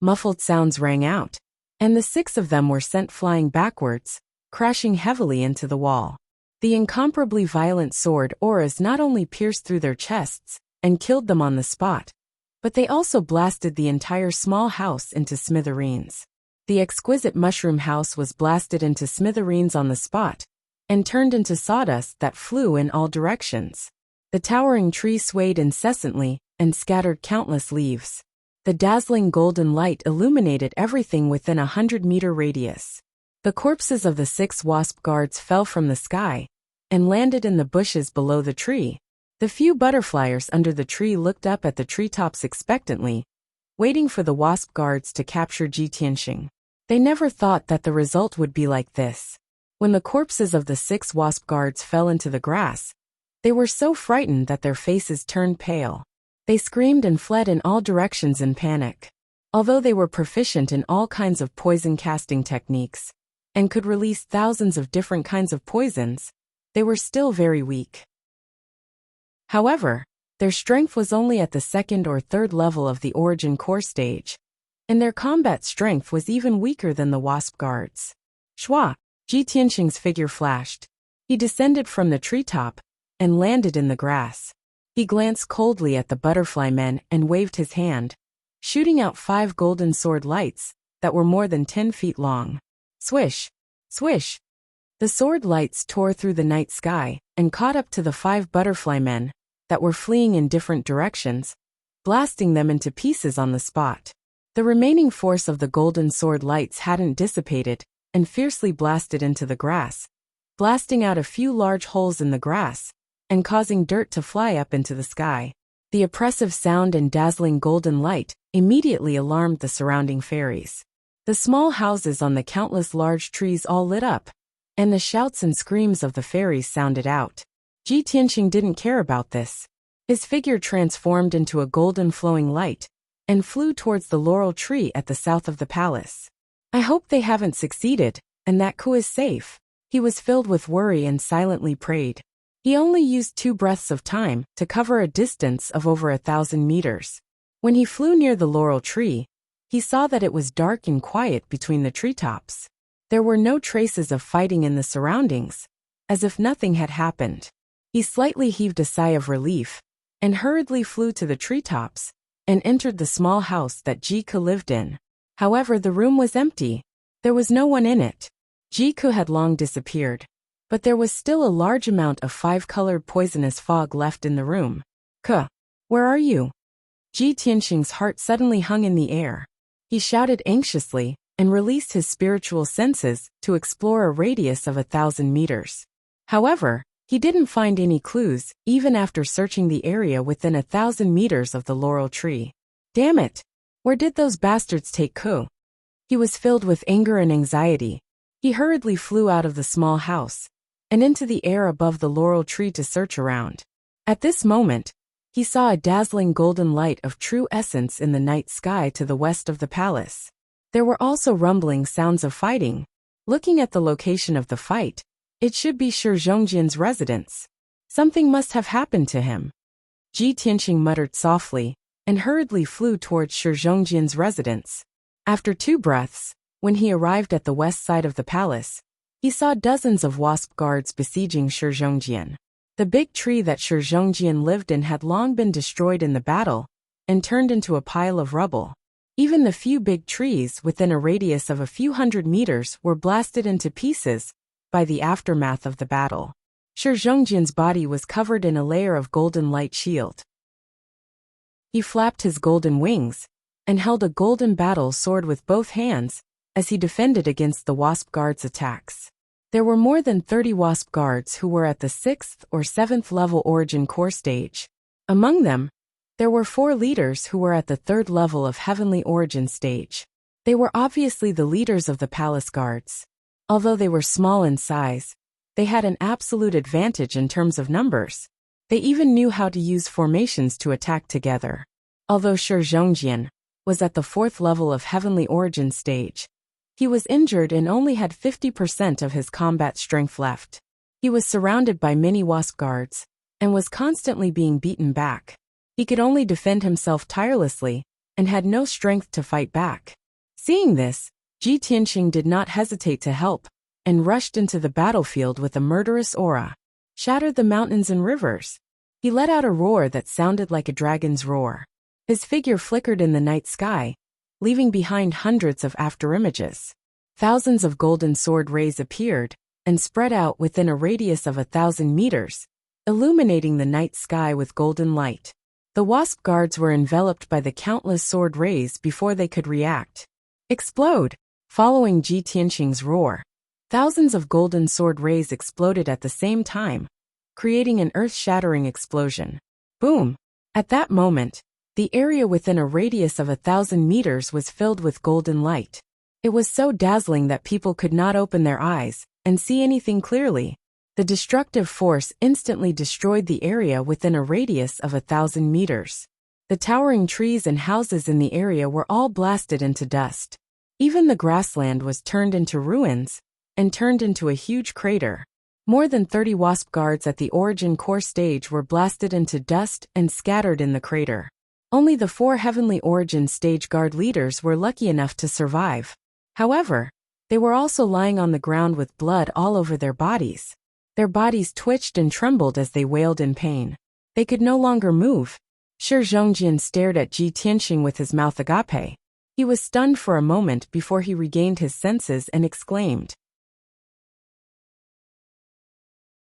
Muffled sounds rang out, and the 6 of them were sent flying backwards, crashing heavily into the wall. The incomparably violent sword auras not only pierced through their chests and killed them on the spot, but they also blasted the entire small house into smithereens. The exquisite mushroom house was blasted into smithereens on the spot, and turned into sawdust that flew in all directions. The towering tree swayed incessantly and scattered countless leaves. The dazzling golden light illuminated everything within a 100-meter radius. The corpses of the 6 wasp guards fell from the sky and landed in the bushes below the tree. The few butterflies under the tree looked up at the treetops expectantly, waiting for the wasp guards to capture Ji Tianxing. They never thought that the result would be like this. When the corpses of the 6 wasp guards fell into the grass, they were so frightened that their faces turned pale. They screamed and fled in all directions in panic. Although they were proficient in all kinds of poison casting techniques and could release thousands of different kinds of poisons, they were still very weak. However, their strength was only at the second or third level of the origin core stage, and their combat strength was even weaker than the wasp guards. Shua, Ji Tianxing's figure flashed. He descended from the treetop and landed in the grass. He glanced coldly at the butterfly men and waved his hand, shooting out 5 golden sword lights that were more than 10 feet long. Swish! Swish! The sword lights tore through the night sky and caught up to the 5 butterfly men that were fleeing in different directions, blasting them into pieces on the spot. The remaining force of the golden sword lights hadn't dissipated and fiercely blasted into the grass, blasting out a few large holes in the grass and causing dirt to fly up into the sky. The oppressive sound and dazzling golden light immediately alarmed the surrounding fairies. The small houses on the countless large trees all lit up, and the shouts and screams of the fairies sounded out. Ji Tianxing didn't care about this. His figure transformed into a golden flowing light and flew towards the laurel tree at the south of the palace. I hope they haven't succeeded, and that Ku is safe. He was filled with worry and silently prayed. He only used 2 breaths of time to cover a distance of over 1,000 meters. When he flew near the laurel tree, he saw that it was dark and quiet between the treetops. There were no traces of fighting in the surroundings, as if nothing had happened. He slightly heaved a sigh of relief and hurriedly flew to the treetops and entered the small house that Jiku lived in. However, the room was empty. There was no one in it. Jiku had long disappeared, but there was still a large amount of 5-colored poisonous fog left in the room. Where are you? Ji Tianxing's heart suddenly hung in the air. He shouted anxiously and released his spiritual senses to explore a radius of 1,000 meters. However, he didn't find any clues, even after searching the area within 1,000 meters of the laurel tree. Damn it! Where did those bastards take Ku? He was filled with anger and anxiety. He hurriedly flew out of the small house and into the air above the laurel tree to search around. At this moment, he saw a dazzling golden light of true essence in the night sky to the west of the palace. There were also rumbling sounds of fighting. Looking at the location of the fight, it should be Shi Zhongjian's residence. Something must have happened to him. Ji Tianxing muttered softly and hurriedly flew towards Shi Zhongjian's residence. After 2 breaths, when he arrived at the west side of the palace, he saw dozens of wasp guards besieging Shi Zhongjian. The big tree that Shi Zhongjian lived in had long been destroyed in the battle and turned into a pile of rubble. Even the few big trees within a radius of a few hundred meters were blasted into pieces by the aftermath of the battle. Shi Zhongjian's body was covered in a layer of golden light shield. He flapped his golden wings and held a golden battle sword with both hands as he defended against the wasp guards' attacks. There were more than 30 wasp guards who were at the 6th or 7th level origin core stage. Among them, there were 4 leaders who were at the 3rd level of heavenly origin stage. They were obviously the leaders of the palace guards. Although they were small in size, they had an absolute advantage in terms of numbers. They even knew how to use formations to attack together. Although Shi Zhongjian was at the 4th level of heavenly origin stage, he was injured and only had 50% of his combat strength left. He was surrounded by many wasp guards and was constantly being beaten back. He could only defend himself tirelessly and had no strength to fight back. Seeing this, Ji Tianxing did not hesitate to help and rushed into the battlefield with a murderous aura. Shattered the mountains and rivers. He let out a roar that sounded like a dragon's roar. His figure flickered in the night sky, leaving behind hundreds of afterimages. Thousands of golden sword rays appeared and spread out within a radius of 1,000 meters, illuminating the night sky with golden light. The wasp guards were enveloped by the countless sword rays before they could react. Explode! Following Ji Tianxing's roar, thousands of golden sword rays exploded at the same time, creating an earth-shattering explosion. Boom! At that moment, the area within a radius of 1,000 meters was filled with golden light. It was so dazzling that people could not open their eyes and see anything clearly. The destructive force instantly destroyed the area within a radius of 1,000 meters. The towering trees and houses in the area were all blasted into dust. Even the grassland was turned into ruins and turned into a huge crater. More than 30 wasp guards at the origin core stage were blasted into dust and scattered in the crater. Only the 4 heavenly origin stage guard leaders were lucky enough to survive. However, they were also lying on the ground with blood all over their bodies. Their bodies twitched and trembled as they wailed in pain. They could no longer move. Shi Zhongjian stared at Ji Tianxing with his mouth agape. He was stunned for a moment before he regained his senses and exclaimed.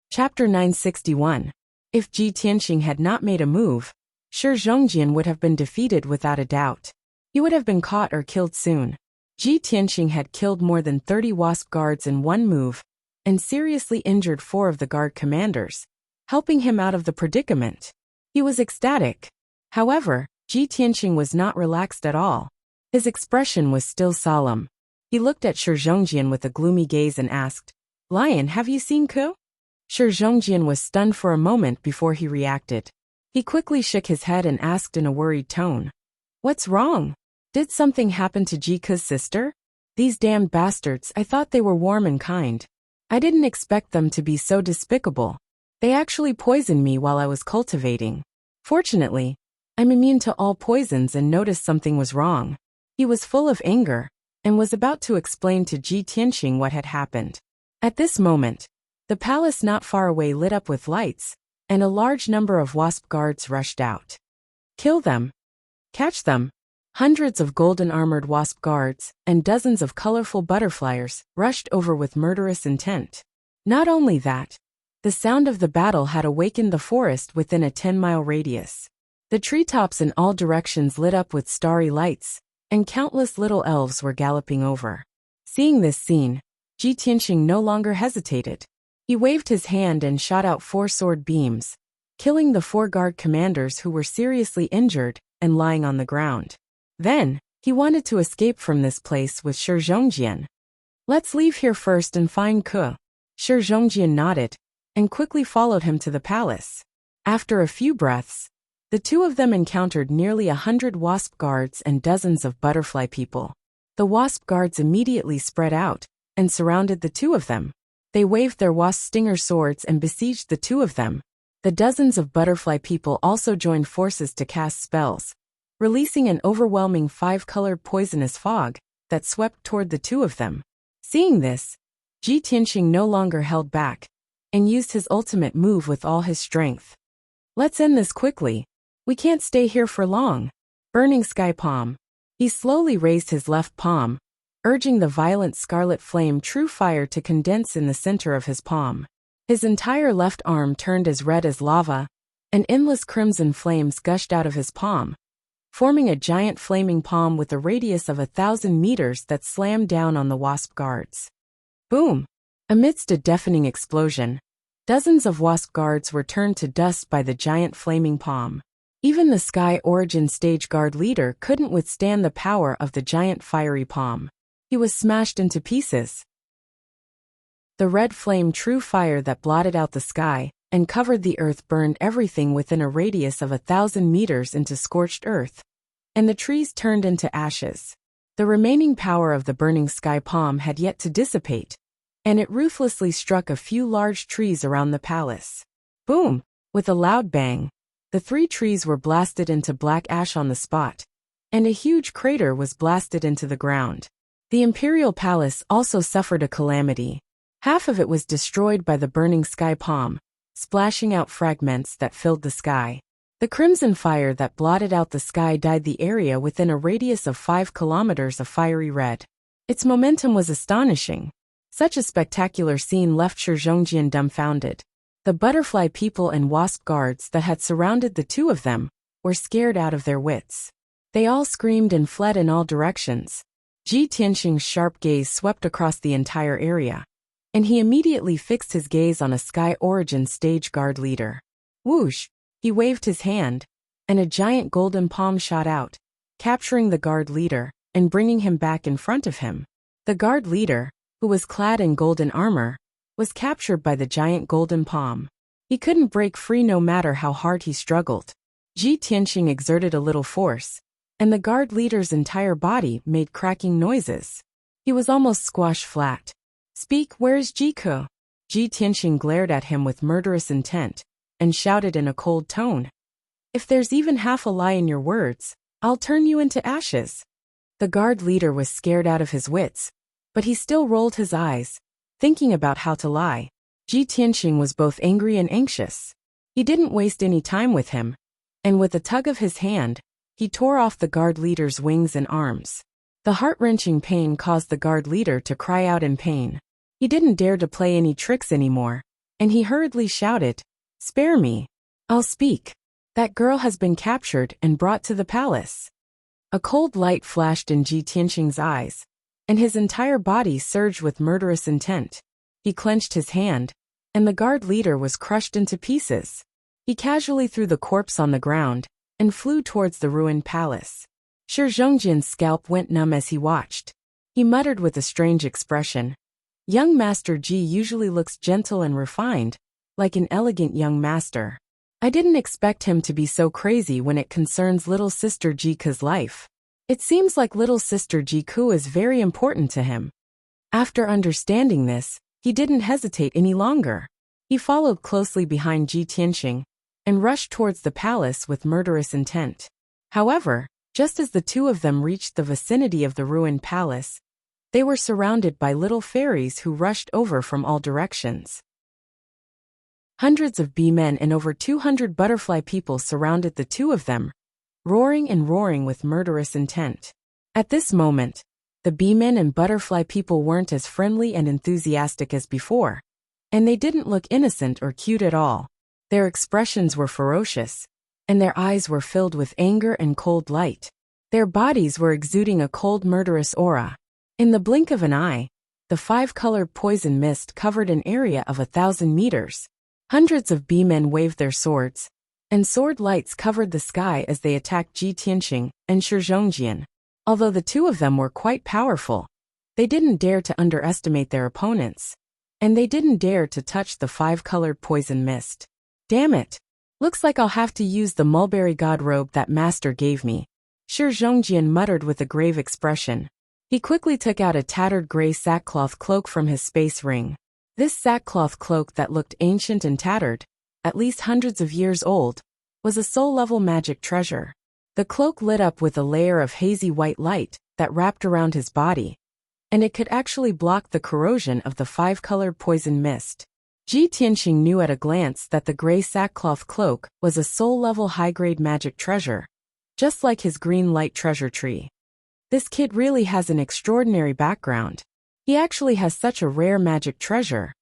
Chapter 961. If Ji Tianxing had not made a move, Shi Zhongjian would have been defeated without a doubt. He would have been caught or killed soon. Ji Tianxing had killed more than 30 wasp guards in one move and seriously injured 4 of the guard commanders, helping him out of the predicament. He was ecstatic. However, Ji Tianxing was not relaxed at all. His expression was still solemn. He looked at Shi Zhongjian with a gloomy gaze and asked, "Lion, have you seen Ku?" Shi Zhongjian was stunned for a moment before he reacted. He quickly shook his head and asked in a worried tone, "What's wrong? Did something happen to Ji Ku's sister? These damned bastards, I thought they were warm and kind. I didn't expect them to be so despicable. They actually poisoned me while I was cultivating. Fortunately, I'm immune to all poisons and noticed something was wrong." He was full of anger and was about to explain to Ji Tianxing what had happened. At this moment, the palace not far away lit up with lights, and a large number of wasp guards rushed out. "Kill them! Catch them!" Hundreds of golden-armored wasp guards and dozens of colorful butterflies rushed over with murderous intent. Not only that, the sound of the battle had awakened the forest within a 10-mile radius. The treetops in all directions lit up with starry lights, and countless little elves were galloping over. Seeing this scene, Ji Tianxing no longer hesitated. He waved his hand and shot out 4 sword beams, killing the 4 guard commanders who were seriously injured and lying on the ground. Then, he wanted to escape from this place with Shi Zhongjian. "Let's leave here first and find Ku." Shi Zhongjian nodded and quickly followed him to the palace. After a few breaths, the two of them encountered nearly 100 wasp guards and dozens of butterfly people. The wasp guards immediately spread out and surrounded the two of them. They waved their wasp stinger swords and besieged the two of them. The dozens of butterfly people also joined forces to cast spells, releasing an overwhelming 5-colored poisonous fog that swept toward the two of them. Seeing this, Ji Tianxing no longer held back and used his ultimate move with all his strength. "Let's end this quickly. We can't stay here for long." Burning Sky Palm. He slowly raised his left palm, urging the violent scarlet flame true fire to condense in the center of his palm. His entire left arm turned as red as lava, and endless crimson flames gushed out of his palm, forming a giant flaming palm with a radius of 1,000 meters that slammed down on the wasp guards. Boom! Amidst a deafening explosion, dozens of wasp guards were turned to dust by the giant flaming palm. Even the Sky Origin Stage Guard leader couldn't withstand the power of the giant fiery palm. He was smashed into pieces. The red flame true fire that blotted out the sky and covered the earth burned everything within a radius of 1,000 meters into scorched earth, and the trees turned into ashes. The remaining power of the burning sky palm had yet to dissipate, and it ruthlessly struck a few large trees around the palace. Boom! With a loud bang, the 3 trees were blasted into black ash on the spot, and a huge crater was blasted into the ground. The imperial palace also suffered a calamity. Half of it was destroyed by the burning sky palm, splashing out fragments that filled the sky. The crimson fire that blotted out the sky dyed the area within a radius of 5 kilometers of fiery red. Its momentum was astonishing. Such a spectacular scene left Shi Zhongjian dumbfounded. The butterfly people and wasp guards that had surrounded the two of them were scared out of their wits. They all screamed and fled in all directions. Ji Tianxing's sharp gaze swept across the entire area, and he immediately fixed his gaze on a Sky Origin Stage Guard leader. Whoosh! He waved his hand, and a giant golden palm shot out, capturing the guard leader and bringing him back in front of him. The guard leader, who was clad in golden armor, was captured by the giant golden palm. He couldn't break free no matter how hard he struggled. Ji Tianqing exerted a little force, and the guard leader's entire body made cracking noises. He was almost squashed flat. "Speak, where is Jiku?" Ji Tianqing glared at him with murderous intent, and shouted in a cold tone. "If there's even half a lie in your words, I'll turn you into ashes." The guard leader was scared out of his wits, but he still rolled his eyes, thinking about how to lie. Ji Tianqing was both angry and anxious. He didn't waste any time with him, and with a tug of his hand, he tore off the guard leader's wings and arms. The heart-wrenching pain caused the guard leader to cry out in pain. He didn't dare to play any tricks anymore, and he hurriedly shouted, "Spare me. I'll speak. That girl has been captured and brought to the palace." A cold light flashed in Ji Tianqing's eyes, and his entire body surged with murderous intent. He clenched his hand, and the guard leader was crushed into pieces. He casually threw the corpse on the ground and flew towards the ruined palace. Shi Zhongjian's scalp went numb as he watched. He muttered with a strange expression. Young Master Ji usually looks gentle and refined, like an elegant young master. I didn't expect him to be so crazy when it concerns little sister Jiku's life. It seems like little sister Jiku is very important to him. After understanding this, he didn't hesitate any longer. He followed closely behind Ji Tianqing and rushed towards the palace with murderous intent. However, just as the two of them reached the vicinity of the ruined palace, they were surrounded by little fairies who rushed over from all directions. Hundreds of bee-men and over 200 butterfly people surrounded the two of them, roaring and roaring with murderous intent. At this moment, the bee-men and butterfly people weren't as friendly and enthusiastic as before, and they didn't look innocent or cute at all. Their expressions were ferocious, and their eyes were filled with anger and cold light. Their bodies were exuding a cold, murderous aura. In the blink of an eye, the five-colored poison mist covered an area of 1,000 meters. Hundreds of bee-men waved their swords, and sword lights covered the sky as they attacked Ji Tianqing and Shi Zhongjian. Although the two of them were quite powerful, they didn't dare to underestimate their opponents, and they didn't dare to touch the five-colored poison mist. Damn it! Looks like I'll have to use the mulberry god robe that master gave me, Shi Zhongjian muttered with a grave expression. He quickly took out a tattered gray sackcloth cloak from his space ring. This sackcloth cloak that looked ancient and tattered, at least hundreds of years old, was a soul-level magic treasure. The cloak lit up with a layer of hazy white light that wrapped around his body, and it could actually block the corrosion of the five-colored poison mist. Ji Tianqing knew at a glance that the gray sackcloth cloak was a soul-level high-grade magic treasure, just like his green light treasure tree. This kid really has an extraordinary background. He actually has such a rare magic treasure.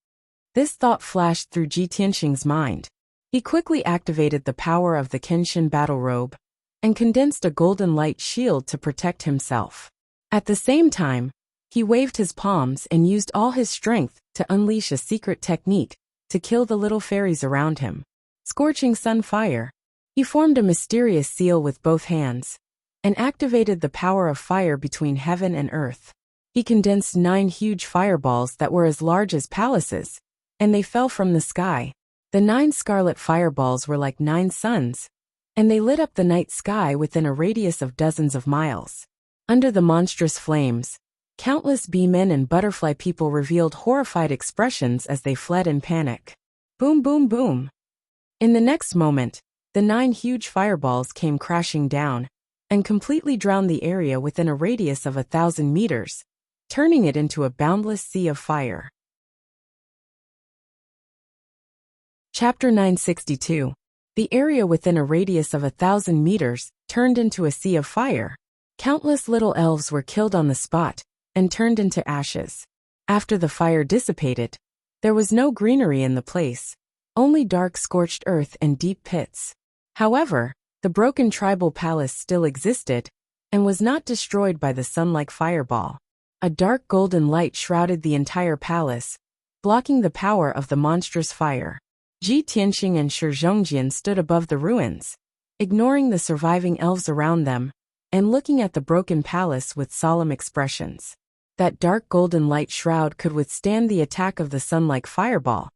This thought flashed through Ji Tianqing's mind. He quickly activated the power of the Kenshin battle robe and condensed a golden light shield to protect himself. At the same time, he waved his palms and used all his strength to unleash a secret technique to kill the little fairies around him. Scorching sun fire. He formed a mysterious seal with both hands and activated the power of fire between heaven and earth. He condensed 9 huge fireballs that were as large as palaces, and they fell from the sky. The 9 scarlet fireballs were like 9 suns, and they lit up the night sky within a radius of dozens of miles. Under the monstrous flames, countless bee-men and butterfly people revealed horrified expressions as they fled in panic. Boom, boom, boom. In the next moment, the 9 huge fireballs came crashing down and completely drowned the area within a radius of 1,000 meters, turning it into a boundless sea of fire. Chapter 962. The area within a radius of 1,000 meters turned into a sea of fire. Countless little elves were killed on the spot and turned into ashes. After the fire dissipated, there was no greenery in the place, only dark scorched earth and deep pits. However, the broken tribal palace still existed and was not destroyed by the sun-like fireball. A dark golden light shrouded the entire palace, blocking the power of the monstrous fire. Ji Tianqing and Shi Zhongjian stood above the ruins, ignoring the surviving elves around them, and looking at the broken palace with solemn expressions. That dark golden light shroud could withstand the attack of the sun-like fireball,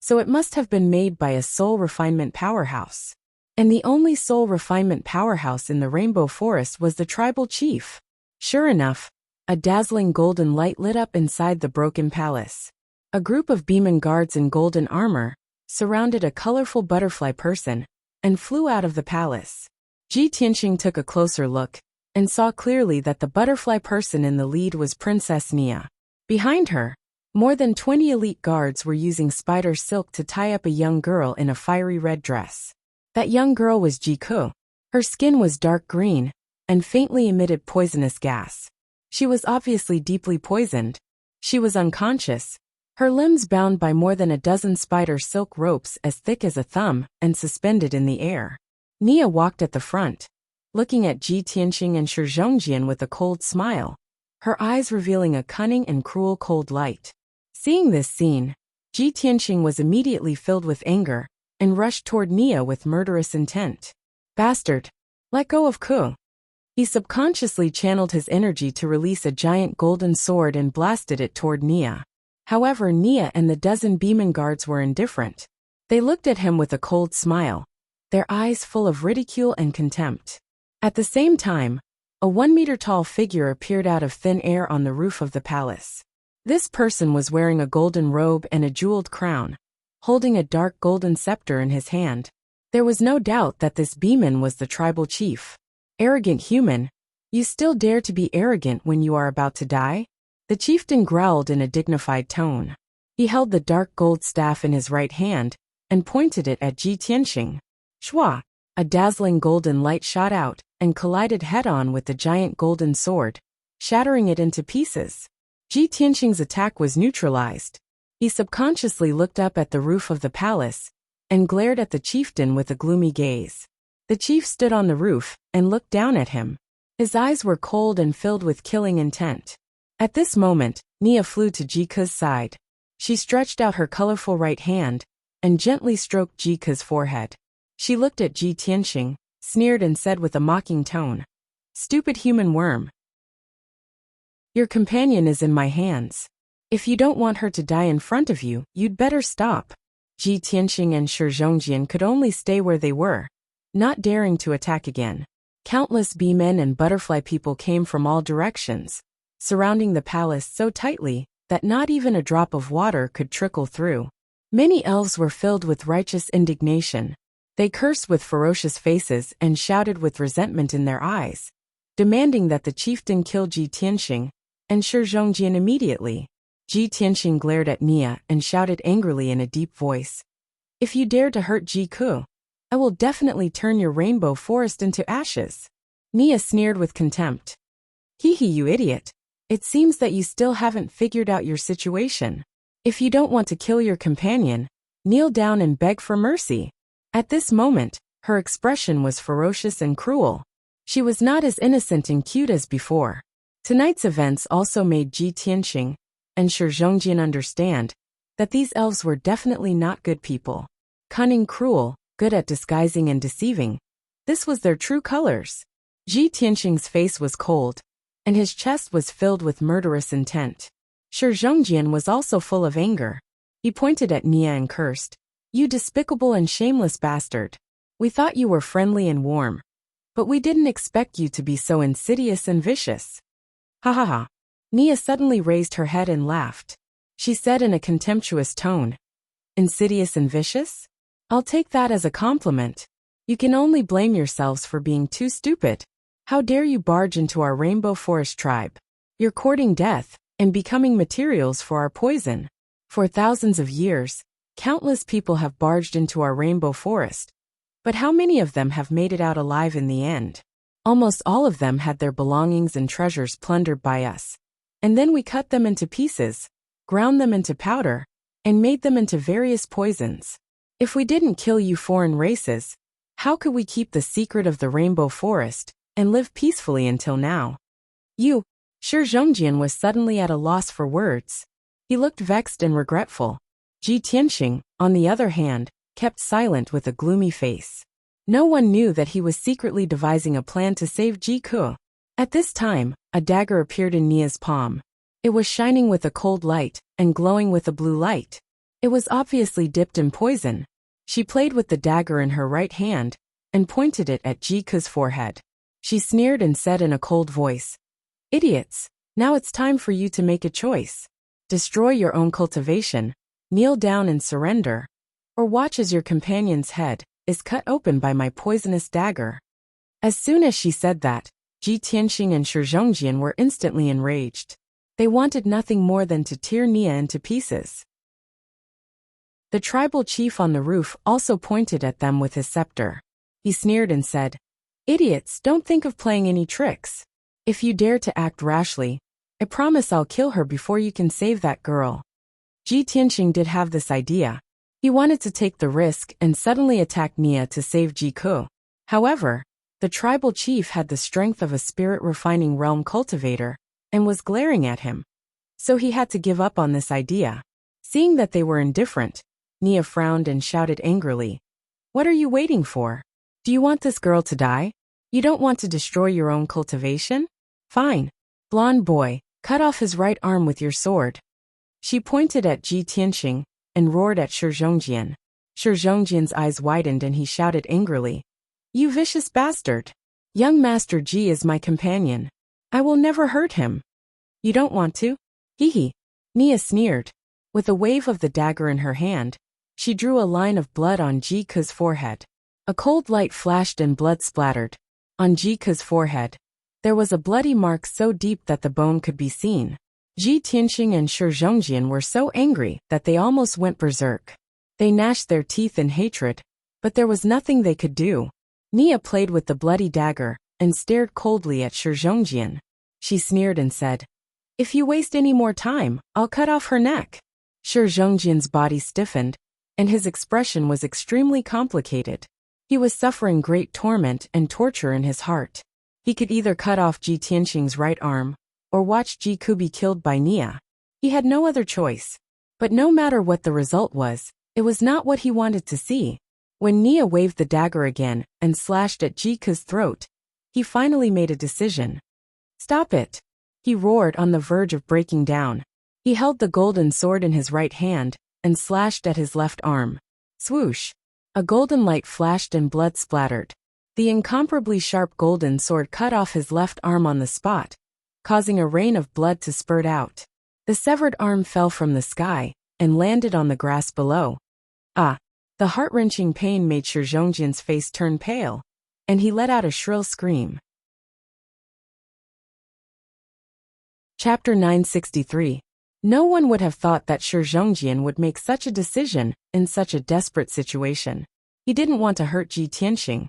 so it must have been made by a soul refinement powerhouse. And the only soul refinement powerhouse in the Rainbow Forest was the tribal chief. Sure enough, a dazzling golden light lit up inside the broken palace. A group of Beeman guards in golden armor surrounded a colorful butterfly person and flew out of the palace. Ji Tianxing took a closer look and saw clearly that the butterfly person in the lead was Princess Nia. Behind her, more than 20 elite guards were using spider silk to tie up a young girl in a fiery red dress. That young girl was Ji Ku. Her skin was dark green and faintly emitted poisonous gas. She was obviously deeply poisoned. She was unconscious, her limbs bound by more than a dozen spider silk ropes as thick as a thumb and suspended in the air. Nia walked at the front, looking at Ji Tianxing and Shi Zhongjian with a cold smile, her eyes revealing a cunning and cruel cold light. Seeing this scene, Ji Tianxing was immediately filled with anger and rushed toward Nia with murderous intent. Bastard! Let go of Ku. He subconsciously channeled his energy to release a giant golden sword and blasted it toward Nia. However, Nia and the dozen Beeman guards were indifferent. They looked at him with a cold smile, their eyes full of ridicule and contempt. At the same time, a 1-meter-tall figure appeared out of thin air on the roof of the palace. This person was wearing a golden robe and a jeweled crown, holding a dark golden scepter in his hand. There was no doubt that this Beeman was the tribal chief. Arrogant human, you still dare to be arrogant when you are about to die? The chieftain growled in a dignified tone. He held the dark gold staff in his right hand and pointed it at Ji Tianxing. Shwa! A dazzling golden light shot out and collided head-on with the giant golden sword, shattering it into pieces. Ji Tianxing's attack was neutralized. He subconsciously looked up at the roof of the palace and glared at the chieftain with a gloomy gaze. The chief stood on the roof and looked down at him. His eyes were cold and filled with killing intent. At this moment, Nia flew to Ji Ku's side. She stretched out her colorful right hand and gently stroked Ji Ku's forehead. She looked at Ji Tianxing, sneered and said with a mocking tone, "Stupid human worm. Your companion is in my hands. If you don't want her to die in front of you, you'd better stop." Ji Tianxing and Shi Zhongjian could only stay where they were, not daring to attack again. Countless bee-men and butterfly people came from all directions, surrounding the palace so tightly that not even a drop of water could trickle through. Many elves were filled with righteous indignation. They cursed with ferocious faces and shouted with resentment in their eyes, demanding that the chieftain kill Ji Tianxing and Shi Zhongjian immediately. Ji Tianxing glared at Nia and shouted angrily in a deep voice, "If you dare to hurt Ji Ku, I will definitely turn your rainbow forest into ashes." Nia sneered with contempt. "Hee hee, you idiot. It seems that you still haven't figured out your situation. If you don't want to kill your companion, kneel down and beg for mercy." At this moment, her expression was ferocious and cruel. She was not as innocent and cute as before. Tonight's events also made Ji Tianxing and Shi Zhongjian understand that these elves were definitely not good people. Cunning, cruel, good at disguising and deceiving. This was their true colors. Ji Tianxing's face was cold, and his chest was filled with murderous intent. Shi Zhongjian was also full of anger. He pointed at Nia and cursed, "You despicable and shameless bastard. We thought you were friendly and warm, but we didn't expect you to be so insidious and vicious." Ha ha ha. Nia suddenly raised her head and laughed. She said in a contemptuous tone, "Insidious and vicious? I'll take that as a compliment. You can only blame yourselves for being too stupid. How dare you barge into our Rainbow Forest tribe? You're courting death and becoming materials for our poison. For thousands of years, countless people have barged into our Rainbow Forest. But how many of them have made it out alive in the end? Almost all of them had their belongings and treasures plundered by us. And then we cut them into pieces, ground them into powder, and made them into various poisons. If we didn't kill you foreign races, how could we keep the secret of the Rainbow Forest and live peacefully until now?" Shi Zhongjian was suddenly at a loss for words. He looked vexed and regretful. Ji Tianxing, on the other hand, kept silent with a gloomy face. No one knew that he was secretly devising a plan to save Ji Ku. At this time, a dagger appeared in Nia's palm. It was shining with a cold light and glowing with a blue light. It was obviously dipped in poison. She played with the dagger in her right hand and pointed it at Jiku's forehead. She sneered and said in a cold voice, "Idiots, now it's time for you to make a choice. Destroy your own cultivation, kneel down and surrender, or watch as your companion's head is cut open by my poisonous dagger." As soon as she said that, Ji Tianxing and Shi Zhongjian were instantly enraged. They wanted nothing more than to tear Nia into pieces. The tribal chief on the roof also pointed at them with his scepter. He sneered and said, "Idiots, don't think of playing any tricks. If you dare to act rashly, I promise I'll kill her before you can save that girl." Ji Tianxing did have this idea. He wanted to take the risk and suddenly attack Nia to save Jiku. However, the tribal chief had the strength of a spirit-refining realm cultivator and was glaring at him. So he had to give up on this idea. Seeing that they were indifferent, Nia frowned and shouted angrily, "What are you waiting for? Do you want this girl to die? You don't want to destroy your own cultivation? Fine. Blonde boy, cut off his right arm with your sword." She pointed at Ji Tianxing and roared at Shi Zhongjian. Shi Zhongjian's eyes widened and he shouted angrily, "You vicious bastard! Young Master Ji is my companion. I will never hurt him." "You don't want to? Hee hee." Nia sneered. With a wave of the dagger in her hand, she drew a line of blood on Jiku's forehead. A cold light flashed and blood splattered. On Jiku's forehead, there was a bloody mark so deep that the bone could be seen. Ji Tianxing and Shi Zhongjian were so angry that they almost went berserk. They gnashed their teeth in hatred, but there was nothing they could do. Nia played with the bloody dagger and stared coldly at Shi Zhongjian. She sneered and said, "If you waste any more time, I'll cut off her neck." Shi Zhongjian's body stiffened, and his expression was extremely complicated. He was suffering great torment and torture in his heart. He could either cut off Ji Tianxing's right arm, or watch Jiku be killed by Nia. He had no other choice. But no matter what the result was, it was not what he wanted to see. When Nia waved the dagger again and slashed at Jiku's throat, he finally made a decision. "Stop it!" he roared on the verge of breaking down. He held the golden sword in his right hand and slashed at his left arm. Swoosh! A golden light flashed and blood splattered. The incomparably sharp golden sword cut off his left arm on the spot, causing a rain of blood to spurt out. The severed arm fell from the sky and landed on the grass below. Ah! The heart-wrenching pain made Shi Zhongjian's face turn pale, and he let out a shrill scream. Chapter 963. No one would have thought that Shi Zhongjian would make such a decision in such a desperate situation. He didn't want to hurt Ji Tianxing,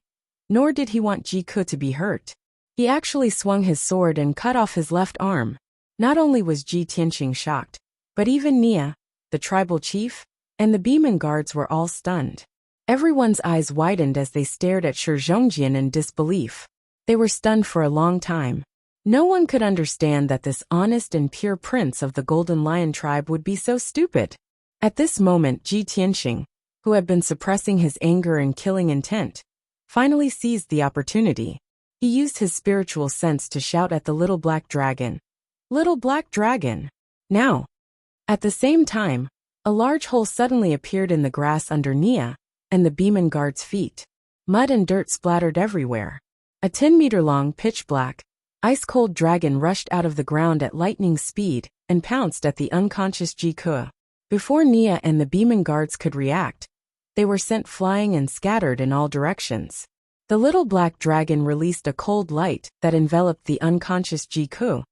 nor did he want Jiku to be hurt. He actually swung his sword and cut off his left arm. Not only was Ji Tianxing shocked, but even Nia, the tribal chief, and the Beeman guards were all stunned. Everyone's eyes widened as they stared at Shi Zhongjian in disbelief. They were stunned for a long time. No one could understand that this honest and pure prince of the Golden Lion tribe would be so stupid. At this moment, Ji Tianxing, who had been suppressing his anger and killing intent, finally seized the opportunity. He used his spiritual sense to shout at the little black dragon, "Little black dragon, now!" At the same time, a large hole suddenly appeared in the grass under Nia and the Beeman guard's feet. Mud and dirt splattered everywhere. A 10-meter-long pitch-black, ice-cold dragon rushed out of the ground at lightning speed and pounced at the unconscious Jiku. Before Nia and the Beeman guards could react, they were sent flying and scattered in all directions. The little black dragon released a cold light that enveloped the unconscious Jiku,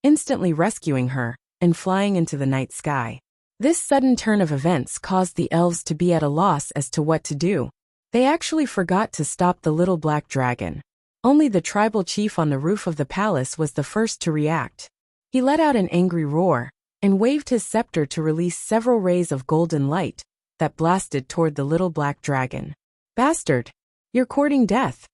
instantly rescuing her and flying into the night sky. This sudden turn of events caused the elves to be at a loss as to what to do. They actually forgot to stop the little black dragon. Only the tribal chief on the roof of the palace was the first to react. He let out an angry roar and waved his scepter to release several rays of golden light that blasted toward the little black dragon. "Bastard! You're courting death!"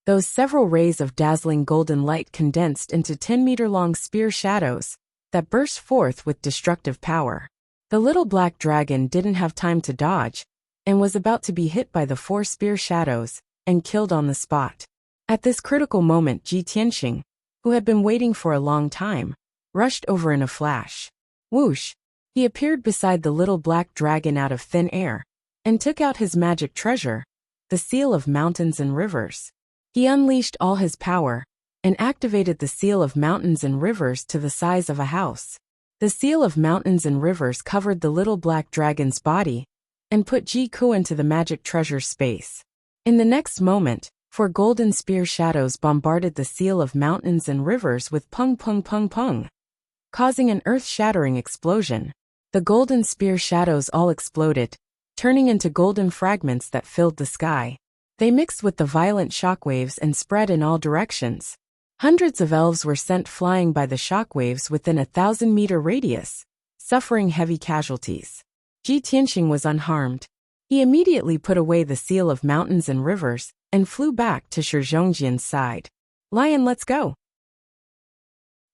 Those several rays of dazzling golden light condensed into 10-meter-long spear shadows that burst forth with destructive power. The little black dragon didn't have time to dodge and was about to be hit by the 4 spear shadows and killed on the spot. At this critical moment, Ji Tianxing, who had been waiting for a long time, rushed over in a flash. Whoosh! He appeared beside the little black dragon out of thin air and took out his magic treasure, the seal of mountains and rivers. He unleashed all his power and activated the seal of mountains and rivers to the size of a house. The seal of mountains and rivers covered the little black dragon's body and put Ji-Ku into the magic treasure space. In the next moment, 4 golden spear shadows bombarded the seal of mountains and rivers with pung pung pung pung, causing an earth-shattering explosion. The golden spear shadows all exploded, turning into golden fragments that filled the sky. They mixed with the violent shockwaves and spread in all directions. Hundreds of elves were sent flying by the shockwaves within a 1,000-meter radius, suffering heavy casualties. Ji Tianxing was unharmed. He immediately put away the seal of mountains and rivers and flew back to Shi Zhongjian's side. "Lion, let's go."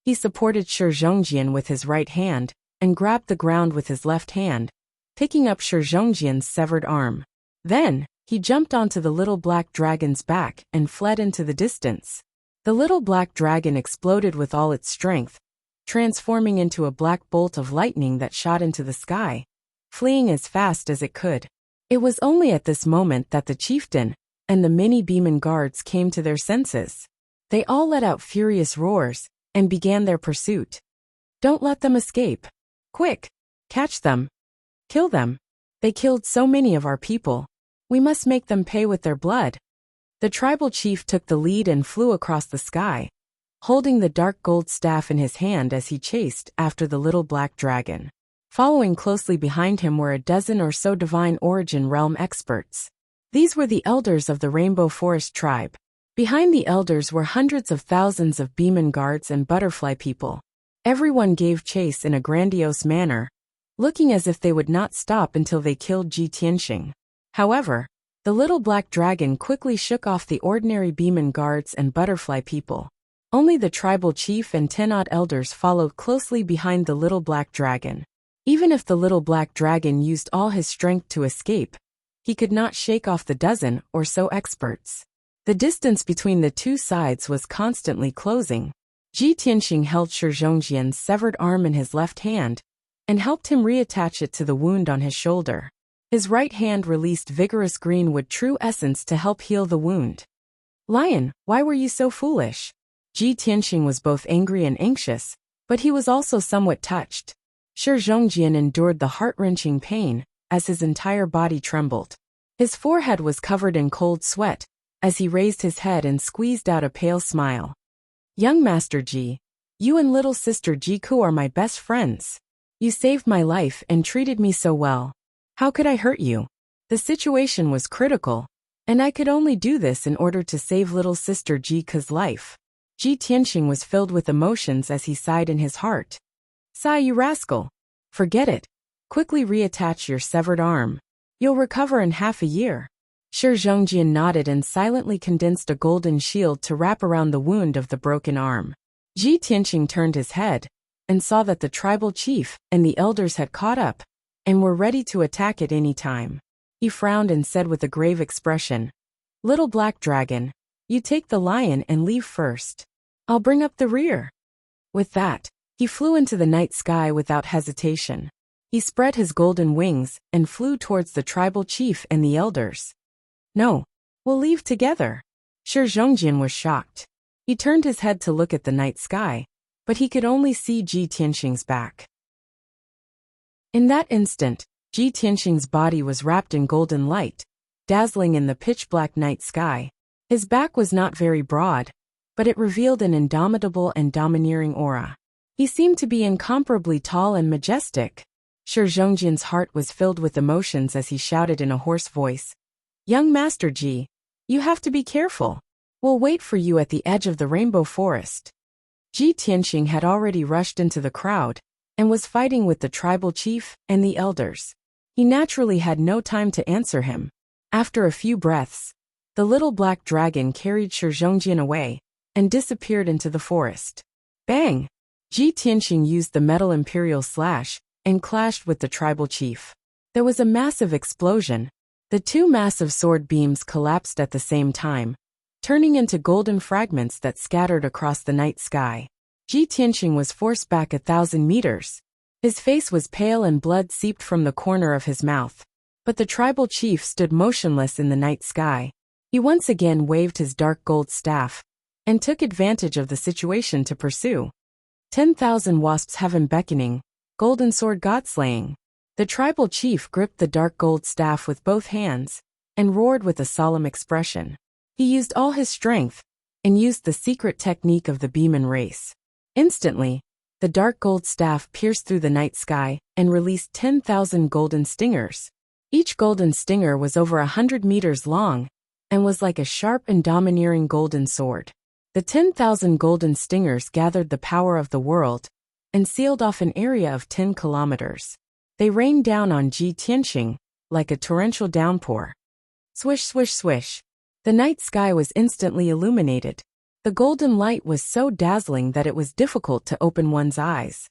He supported Shi Zhongjian with his right hand and grabbed the ground with his left hand, picking up Shi Zhongjian's severed arm. Then, he jumped onto the little black dragon's back and fled into the distance. The little black dragon exploded with all its strength, transforming into a black bolt of lightning that shot into the sky, fleeing as fast as it could. It was only at this moment that the chieftain and the many demon guards came to their senses. They all let out furious roars and began their pursuit. "Don't let them escape. Quick! Catch them! Kill them! They killed so many of our people. We must make them pay with their blood." The tribal chief took the lead and flew across the sky, holding the dark gold staff in his hand as he chased after the little black dragon. Following closely behind him were a dozen or so divine origin realm experts. These were the elders of the Rainbow Forest tribe. Behind the elders were hundreds of thousands of demon guards and butterfly people. Everyone gave chase in a grandiose manner, looking as if they would not stop until they killed Ji Tianxing. However, the little black dragon quickly shook off the ordinary demon guards and butterfly people. Only the tribal chief and 10 odd elders followed closely behind the little black dragon. Even if the little black dragon used all his strength to escape, he could not shake off the dozen or so experts. The distance between the two sides was constantly closing. Ji Tianxing held Shi Zhongjian's severed arm in his left hand and helped him reattach it to the wound on his shoulder. His right hand released vigorous greenwood true essence to help heal the wound. "Lion, why were you so foolish?" Ji Tianxing was both angry and anxious, but he was also somewhat touched. Shi Zhongjian endured the heart-wrenching pain as his entire body trembled. His forehead was covered in cold sweat as he raised his head and squeezed out a pale smile. "Young Master Ji, you and little sister Ji-Ku are my best friends. You saved my life and treated me so well. How could I hurt you? The situation was critical, and I could only do this in order to save little sister Ji-Ku's life." Ji Tianxing was filled with emotions as he sighed in his heart. "Sigh, you rascal. Forget it. Quickly reattach your severed arm. You'll recover in half a year." Shi Zhongjian nodded and silently condensed a golden shield to wrap around the wound of the broken arm. Ji Tianxing turned his head and saw that the tribal chief and the elders had caught up and were ready to attack at any time. He frowned and said with a grave expression, "Little black dragon, you take the lion and leave first. I'll bring up the rear." With that, he flew into the night sky without hesitation. He spread his golden wings and flew towards the tribal chief and the elders. "No, we'll leave together." Shi Zhongjian was shocked. He turned his head to look at the night sky, but he could only see Ji Tianxing's back. In that instant, Ji Tianxing's body was wrapped in golden light, dazzling in the pitch-black night sky. His back was not very broad, but it revealed an indomitable and domineering aura. He seemed to be incomparably tall and majestic. Shi Zhongjian's heart was filled with emotions as he shouted in a hoarse voice, "Young Master Ji, you have to be careful. We'll wait for you at the edge of the Rainbow Forest." Ji Tianxing had already rushed into the crowd and was fighting with the tribal chief and the elders. He naturally had no time to answer him. After a few breaths, the little black dragon carried Shi Zhongjian away and disappeared into the forest. Bang! Ji Tianxing used the metal imperial slash and clashed with the tribal chief. There was a massive explosion. The two massive sword beams collapsed at the same time, turning into golden fragments that scattered across the night sky. Ji Tianxing was forced back 1,000 meters. His face was pale and blood seeped from the corner of his mouth. But the tribal chief stood motionless in the night sky. He once again waved his dark gold staff and took advantage of the situation to pursue. 10,000 wasps heaven beckoning, golden sword god slaying. The tribal chief gripped the dark gold staff with both hands and roared with a solemn expression. He used all his strength and used the secret technique of the Beeman race. Instantly, the dark gold staff pierced through the night sky and released 10,000 golden stingers. Each golden stinger was over 100 meters long and was like a sharp and domineering golden sword. The 10,000 golden stingers gathered the power of the world and sealed off an area of 10 kilometers. They rained down on Ji Tianxing like a torrential downpour. Swish, swish, swish. The night sky was instantly illuminated. The golden light was so dazzling that it was difficult to open one's eyes.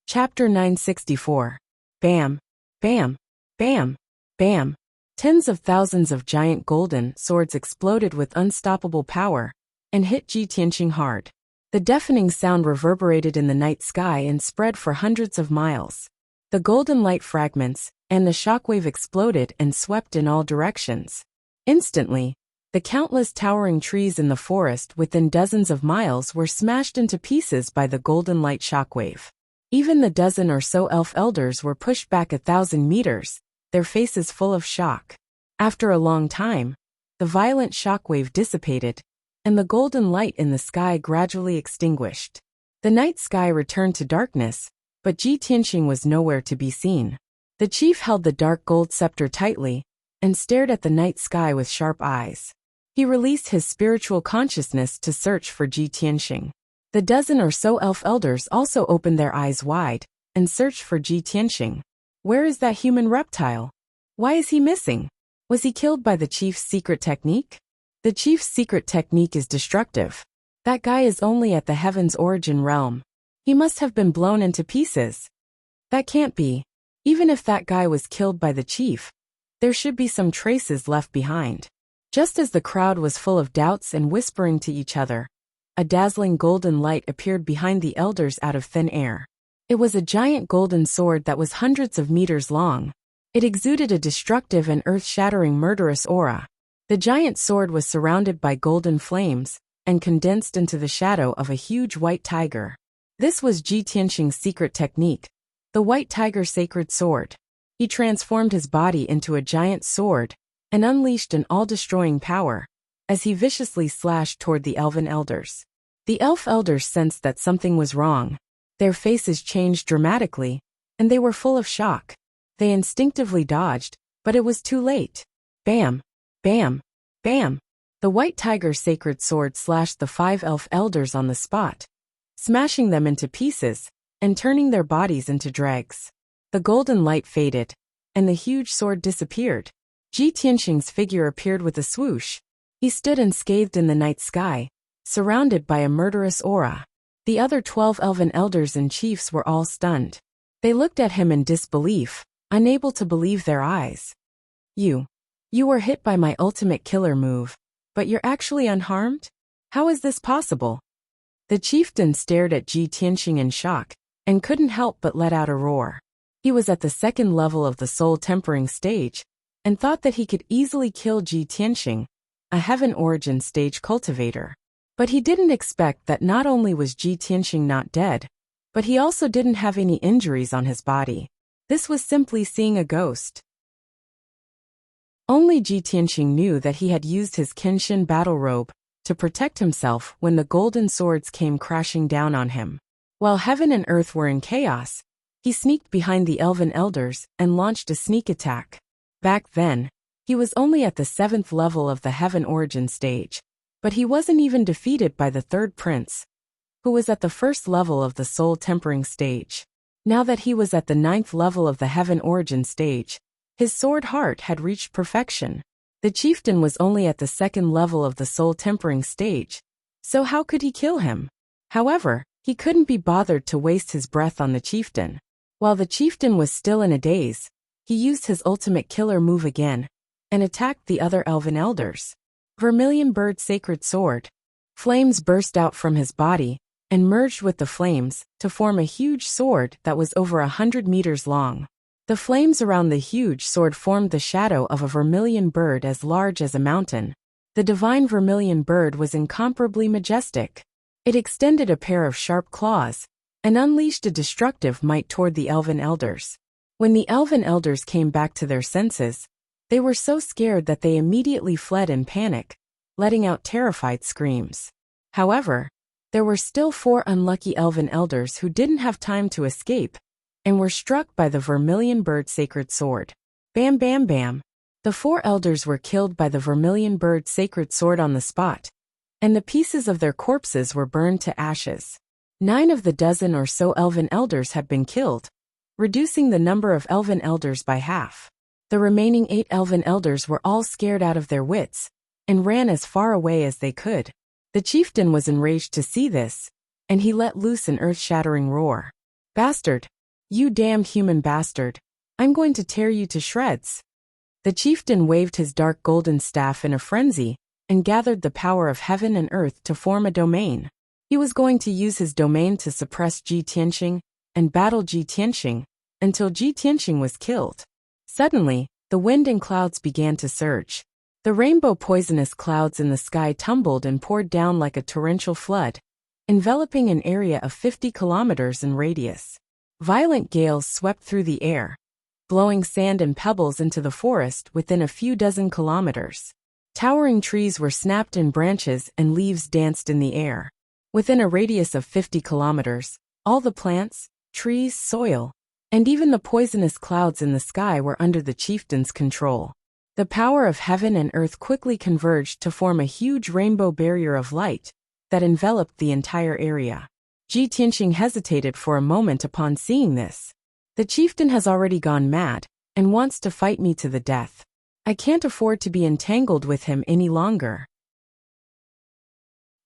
Chapter 964. Bam, bam, bam, bam. Tens of thousands of giant golden swords exploded with unstoppable power and hit Ji Tianxing hard. The deafening sound reverberated in the night sky and spread for hundreds of miles. The golden light fragments and the shockwave exploded and swept in all directions. Instantly, the countless towering trees in the forest within dozens of miles were smashed into pieces by the golden light shockwave. Even the dozen or so elf elders were pushed back 1,000 meters, their faces full of shock. After a long time, the violent shockwave dissipated, and the golden light in the sky gradually extinguished. The night sky returned to darkness, but Ji Tianxing was nowhere to be seen. The chief held the dark gold scepter tightly and stared at the night sky with sharp eyes. He released his spiritual consciousness to search for Ji Tianxing. The dozen or so elf elders also opened their eyes wide and searched for Ji Tianxing. Where is that human reptile? Why is he missing? Was he killed by the chief's secret technique? The chief's secret technique is destructive. That guy is only at the heaven's origin realm. He must have been blown into pieces. That can't be. Even if that guy was killed by the chief, there should be some traces left behind. Just as the crowd was full of doubts and whispering to each other, a dazzling golden light appeared behind the elders out of thin air. It was a giant golden sword that was hundreds of meters long. It exuded a destructive and earth-shattering murderous aura. The giant sword was surrounded by golden flames and condensed into the shadow of a huge white tiger. This was Ji Tianxing's secret technique, the white tiger sacred sword. He transformed his body into a giant sword and unleashed an all-destroying power as he viciously slashed toward the elven elders. The elf elders sensed that something was wrong. Their faces changed dramatically, and they were full of shock. They instinctively dodged, but it was too late. Bam, bam, bam. The white tiger sacred sword slashed the 5 elf elders on the spot, smashing them into pieces and turning their bodies into dregs. The golden light faded, and the huge sword disappeared. Ji Tianxing's figure appeared with a swoosh. He stood unscathed in the night sky, surrounded by a murderous aura. The other 12 elven elders and chiefs were all stunned. They looked at him in disbelief, unable to believe their eyes. You were hit by my ultimate killer move, but you're actually unharmed? How is this possible? The chieftain stared at Ji Tianxing in shock, and couldn't help but let out a roar. He was at the second level of the soul tempering stage, and thought that he could easily kill Ji Tianxing, a heaven origin stage cultivator. But he didn't expect that not only was Ji Tianxing not dead, but he also didn't have any injuries on his body. This was simply seeing a ghost. Only Ji Tianxing knew that he had used his Kenshin battle robe to protect himself when the golden swords came crashing down on him. While heaven and earth were in chaos, he sneaked behind the elven elders and launched a sneak attack. Back then, he was only at the 7th level of the heaven origin stage, but he wasn't even defeated by the 3rd prince, who was at the 1st level of the soul tempering stage. Now that he was at the 9th level of the heaven origin stage, his sword heart had reached perfection. The chieftain was only at the 2nd level of the soul tempering stage, so how could he kill him? However, he couldn't be bothered to waste his breath on the chieftain. While the chieftain was still in a daze, he used his ultimate killer move again, and attacked the other elven elders. Vermilion Bird Sacred Sword. Flames burst out from his body, and merged with the flames to form a huge sword that was over 100 meters long. The flames around the huge sword formed the shadow of a vermilion bird as large as a mountain. The divine vermilion bird was incomparably majestic. It extended a pair of sharp claws and unleashed a destructive might toward the elven elders. When the elven elders came back to their senses, they were so scared that they immediately fled in panic, letting out terrified screams. However, there were still 4 unlucky elven elders who didn't have time to escape and were struck by the vermilion bird's sacred sword. Bam bam bam. The 4 elders were killed by the vermilion bird's sacred sword on the spot, and the pieces of their corpses were burned to ashes. 9 of the dozen or so elven elders had been killed, reducing the number of elven elders by half. The remaining 8 elven elders were all scared out of their wits and ran as far away as they could. The chieftain was enraged to see this, and he let loose an earth-shattering roar. "Bastard! You damned human bastard! I'm going to tear you to shreds!" The chieftain waved his dark golden staff in a frenzy and gathered the power of heaven and earth to form a domain. He was going to use his domain to suppress Ji Tianxing and battle Ji Tianxing until Ji Tianxing was killed. Suddenly, the wind and clouds began to surge. The rainbow poisonous clouds in the sky tumbled and poured down like a torrential flood, enveloping an area of 50 kilometers in radius. Violent gales swept through the air, blowing sand and pebbles into the forest within a few dozen kilometers. Towering trees were snapped in branches and leaves danced in the air. Within a radius of 50 kilometers, all the plants, trees, soil, and even the poisonous clouds in the sky were under the chieftain's control. The power of heaven and earth quickly converged to form a huge rainbow barrier of light that enveloped the entire area. Ji Tianxing hesitated for a moment upon seeing this. The chieftain has already gone mad and wants to fight me to the death. I can't afford to be entangled with him any longer.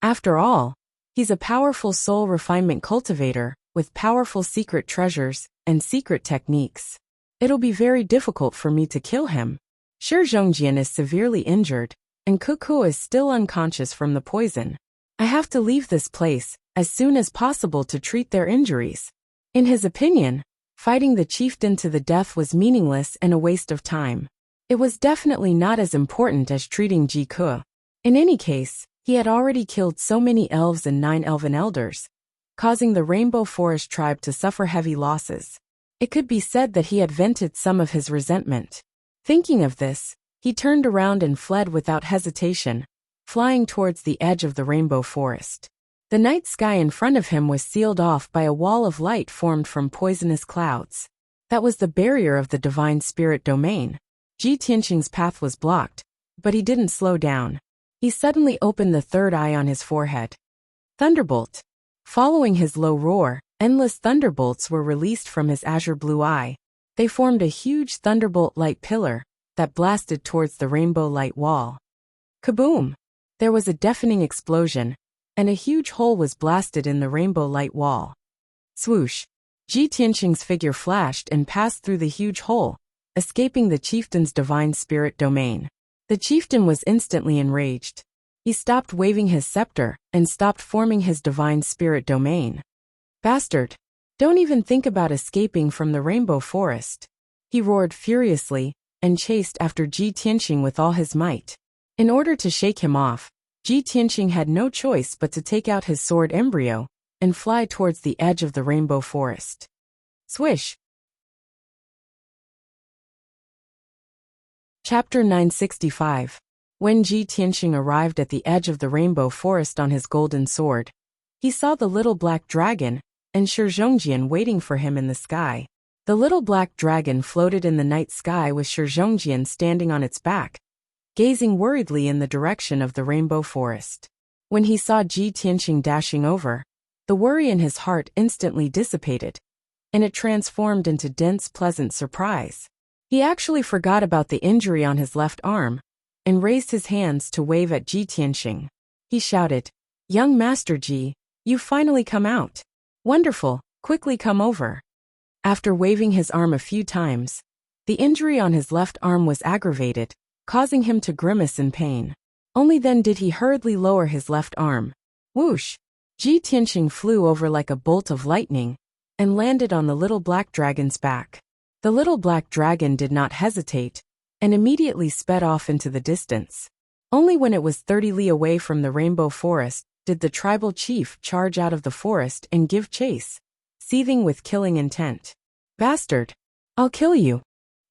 After all, he's a powerful soul refinement cultivator with powerful secret treasures and secret techniques. It'll be very difficult for me to kill him. Shi Zhongjian is severely injured, and Cuckoo is still unconscious from the poison. I have to leave this place as soon as possible to treat their injuries. In his opinion, fighting the chieftain to the death was meaningless and a waste of time. It was definitely not as important as treating Ji Ke. In any case, he had already killed so many elves and 9 elven elders, causing the Rainbow Forest tribe to suffer heavy losses. It could be said that he had vented some of his resentment. Thinking of this, he turned around and fled without hesitation, flying towards the edge of the Rainbow Forest. The night sky in front of him was sealed off by a wall of light formed from poisonous clouds. That was the barrier of the divine spirit domain. Ji Tianxing's path was blocked, but he didn't slow down. He suddenly opened the third eye on his forehead. Thunderbolt. Following his low roar, endless thunderbolts were released from his azure blue eye. They formed a huge thunderbolt-like pillar that blasted towards the rainbow light wall. Kaboom! There was a deafening explosion, and a huge hole was blasted in the rainbow light wall. Swoosh! Ji Tianxing's figure flashed and passed through the huge hole, escaping the chieftain's divine spirit domain. The chieftain was instantly enraged. He stopped waving his scepter and stopped forming his divine spirit domain. "Bastard! Don't even think about escaping from the Rainbow Forest." He roared furiously and chased after Ji Tianxing with all his might. In order to shake him off, Ji Tianxing had no choice but to take out his sword embryo and fly towards the edge of the Rainbow Forest. Swish! Chapter 965. When Ji Tianxing arrived at the edge of the Rainbow Forest on his golden sword, he saw the little black dragon and Shi Zhongjian waiting for him in the sky. The little black dragon floated in the night sky with Shi Zhongjian standing on its back, gazing worriedly in the direction of the Rainbow Forest. When he saw Ji Tianxing dashing over, the worry in his heart instantly dissipated, and it transformed into dense, pleasant surprise. He actually forgot about the injury on his left arm and raised his hands to wave at Ji Tianxing. He shouted, "Young Master Ji, you've finally come out. Wonderful, quickly come over." After waving his arm a few times, the injury on his left arm was aggravated, causing him to grimace in pain. Only then did he hurriedly lower his left arm. Whoosh! Ji Tianqing flew over like a bolt of lightning and landed on the little black dragon's back. The little black dragon did not hesitate and immediately sped off into the distance. Only when it was 30 li away from the rainbow forest did the tribal chief charge out of the forest and give chase, seething with killing intent. "Bastard! I'll kill you!"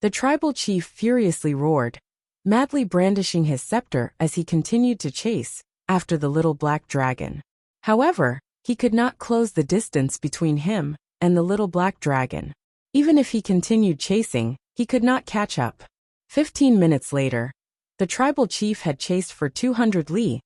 The tribal chief furiously roared, madly brandishing his scepter as he continued to chase after the little black dragon. However, he could not close the distance between him and the little black dragon. Even if he continued chasing, he could not catch up. 15 minutes later, the tribal chief had chased for 200 li,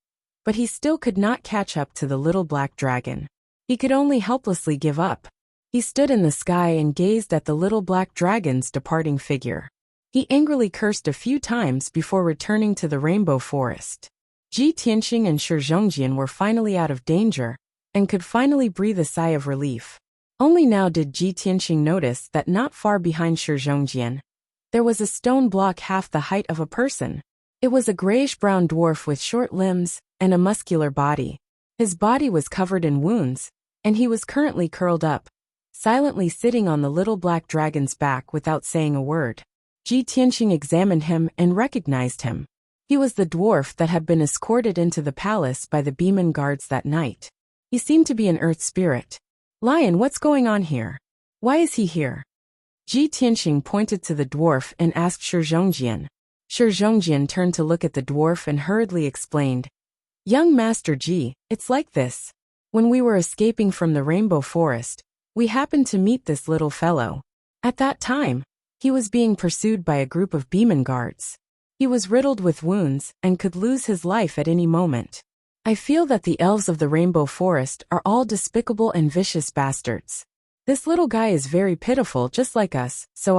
but he still could not catch up to the little black dragon. He could only helplessly give up. He stood in the sky and gazed at the little black dragon's departing figure. He angrily cursed a few times before returning to the rainbow forest. Ji Tianqing and Shi Zhongjian were finally out of danger and could finally breathe a sigh of relief. Only now did Ji Tianqing notice that not far behind Shi Zhongjian, there was a stone block half the height of a person. It was a grayish-brown dwarf with short limbs and a muscular body. His body was covered in wounds, and he was currently curled up, silently sitting on the little black dragon's back without saying a word. Ji Tianqing examined him and recognized him. He was the dwarf that had been escorted into the palace by the Beeman guards that night. He seemed to be an earth spirit. "Lion, what's going on here? Why is he here?" Ji Tianqing pointed to the dwarf and asked Shi Zhongjian. Shi Zhongjian turned to look at the dwarf and hurriedly explained, "Young Master Ji, it's like this. When we were escaping from the rainbow forest, we happened to meet this little fellow. At that time, he was being pursued by a group of Beeman guards. He was riddled with wounds and could lose his life at any moment. I feel that the elves of the rainbow forest are all despicable and vicious bastards. This little guy is very pitiful just like us, so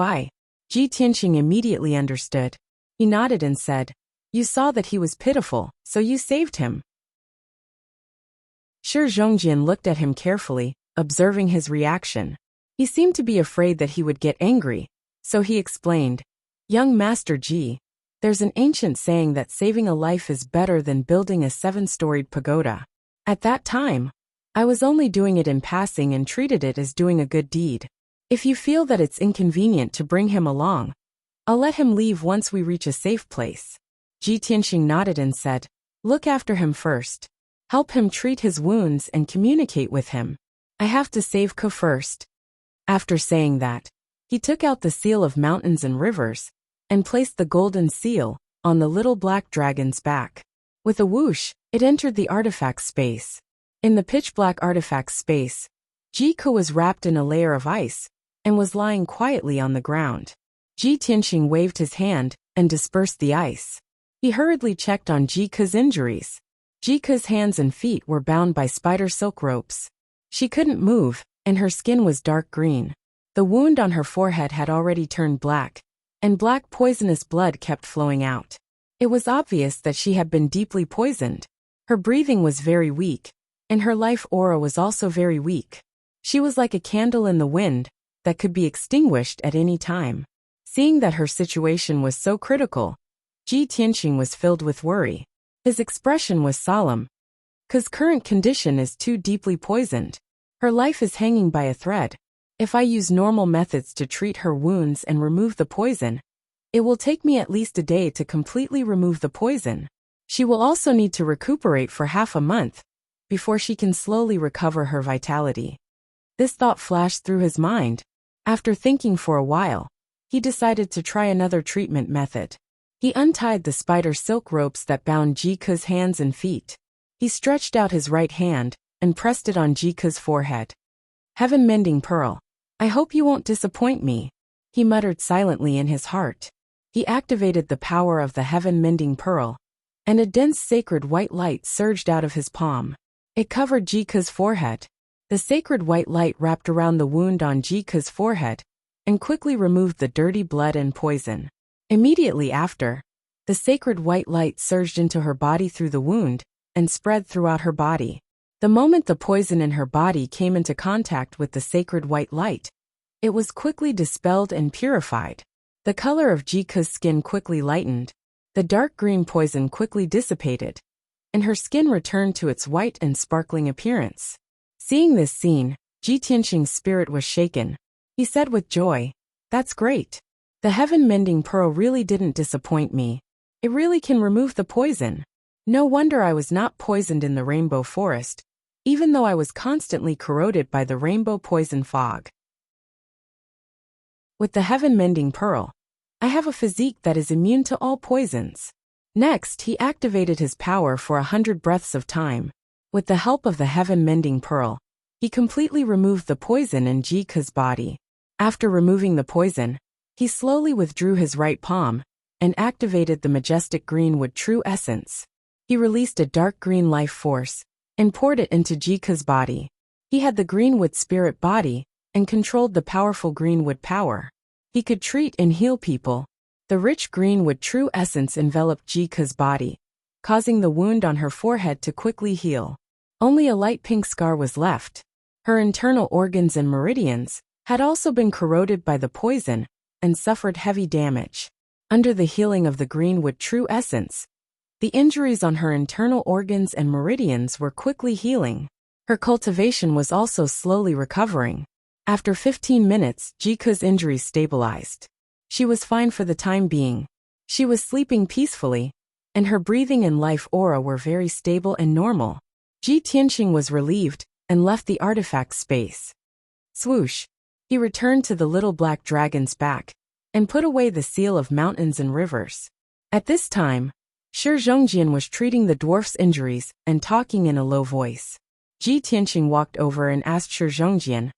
Ji Tianqing immediately understood. He nodded and said, "You saw that he was pitiful, so you saved him." Shi Zhongjian looked at him carefully, observing his reaction. He seemed to be afraid that he would get angry, so he explained, "Young Master Ji, there's an ancient saying that saving a life is better than building a 7-storied pagoda. At that time, I was only doing it in passing and treated it as doing a good deed. If you feel that it's inconvenient to bring him along, I'll let him leave once we reach a safe place." Ji Tianqing nodded and said, "Look after him first. Help him treat his wounds and communicate with him. I have to save Ke first." After saying that, he took out the seal of mountains and rivers and placed the golden seal on the little black dragon's back. With a whoosh, it entered the artifact space. In the pitch-black artifact space, Ji Ke was wrapped in a layer of ice and was lying quietly on the ground. Ji Tianqing waved his hand and dispersed the ice. He hurriedly checked on Ji Ke's injuries. Ji Ke's hands and feet were bound by spider silk ropes. She couldn't move, and her skin was dark green. The wound on her forehead had already turned black, and black poisonous blood kept flowing out. It was obvious that she had been deeply poisoned. Her breathing was very weak, and her life aura was also very weak. She was like a candle in the wind that could be extinguished at any time. Seeing that her situation was so critical, Ji Tianqing was filled with worry. His expression was solemn. Ke's current condition is too deeply poisoned. Her life is hanging by a thread. If I use normal methods to treat her wounds and remove the poison, it will take me at least a day to completely remove the poison. She will also need to recuperate for half a month before she can slowly recover her vitality. This thought flashed through his mind. After thinking for a while, he decided to try another treatment method. He untied the spider silk ropes that bound Ji Ke's hands and feet. He stretched out his right hand and pressed it on Ji Ke's forehead. "Heaven mending pearl. I hope you won't disappoint me," he muttered silently in his heart. He activated the power of the heaven mending pearl, and a dense sacred white light surged out of his palm. It covered Ji Ke's forehead. The sacred white light wrapped around the wound on Ji Ke's forehead and quickly removed the dirty blood and poison. Immediately after, the sacred white light surged into her body through the wound and spread throughout her body. The moment the poison in her body came into contact with the sacred white light, it was quickly dispelled and purified. The color of Ji Ke's skin quickly lightened. The dark green poison quickly dissipated, and her skin returned to its white and sparkling appearance. Seeing this scene, Ji Tianxing's spirit was shaken. He said with joy, "That's great. The heaven-mending pearl really didn't disappoint me. It really can remove the poison. No wonder I was not poisoned in the rainbow forest, even though I was constantly corroded by the rainbow poison fog. With the heaven-mending pearl, I have a physique that is immune to all poisons." Next, he activated his power for 100 breaths of time. With the help of the heaven-mending pearl, he completely removed the poison in Ji Ke's body. After removing the poison, he slowly withdrew his right palm and activated the majestic greenwood true essence. He released a dark green life force and poured it into Ji Ke's body. He had the greenwood spirit body and controlled the powerful greenwood power. He could treat and heal people. The rich greenwood true essence enveloped Ji Ke's body, causing the wound on her forehead to quickly heal. Only a light pink scar was left. Her internal organs and meridians had also been corroded by the poison and suffered heavy damage. Under the healing of the greenwood true essence, the injuries on her internal organs and meridians were quickly healing. Her cultivation was also slowly recovering. After 15 minutes, Ji Ke's injuries stabilized. She was fine for the time being. She was sleeping peacefully, and her breathing and life aura were very stable and normal. Ji Tianxing was relieved and left the artifact space. Swoosh! He returned to the little black dragon's back and put away the seal of mountains and rivers. At this time, Shi Zhongjian was treating the dwarf's injuries and talking in a low voice. Ji Tianxing walked over and asked Shi Zhongjian,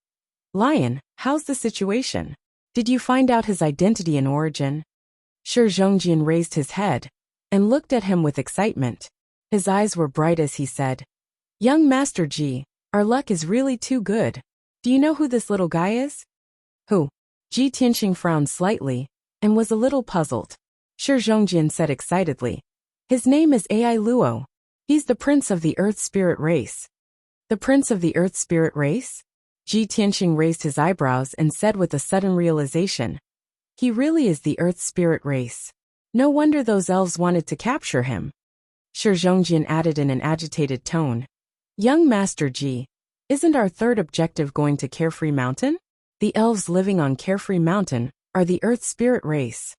"Lion, how's the situation? Did you find out his identity and origin?" Shi Zhongjian raised his head and looked at him with excitement. His eyes were bright as he said, "Young Master Ji, our luck is really too good. Do you know who this little guy is?" "Who?" Ji Tianxing frowned slightly and was a little puzzled. Shi Zhongjian said excitedly, "His name is Ai Luo. He's the prince of the Earth Spirit race." "The prince of the Earth Spirit race?" Ji Tianxing raised his eyebrows and said with a sudden realization, "He really is the Earth Spirit race. No wonder those elves wanted to capture him." Shi Zhongjian added in an agitated tone, "Young Master Ji, isn't our third objective going to Carefree Mountain? The elves living on Carefree Mountain are the Earth Spirit race."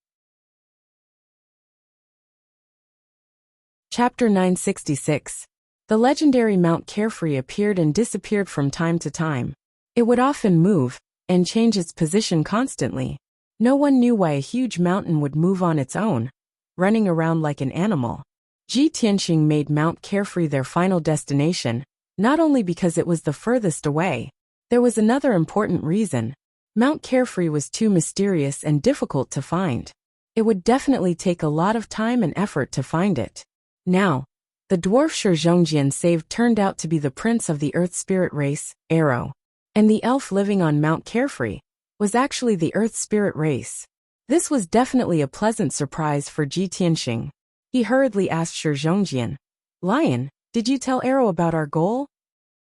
Chapter 966. The legendary Mount Carefree appeared and disappeared from time to time. It would often move and change its position constantly. No one knew why a huge mountain would move on its own, running around like an animal. Ji Tianxing made Mount Carefree their final destination, not only because it was the furthest away. There was another important reason. Mount Carefree was too mysterious and difficult to find. It would definitely take a lot of time and effort to find it. Now, the dwarf Shi Zhongjian saved turned out to be the prince of the Earth Spirit race, Arrow. And the elf living on Mount Carefree was actually the Earth Spirit race. This was definitely a pleasant surprise for Ji Tianxing. He hurriedly asked Shi Zhongjian, "Lion, did you tell Arrow about our goal?"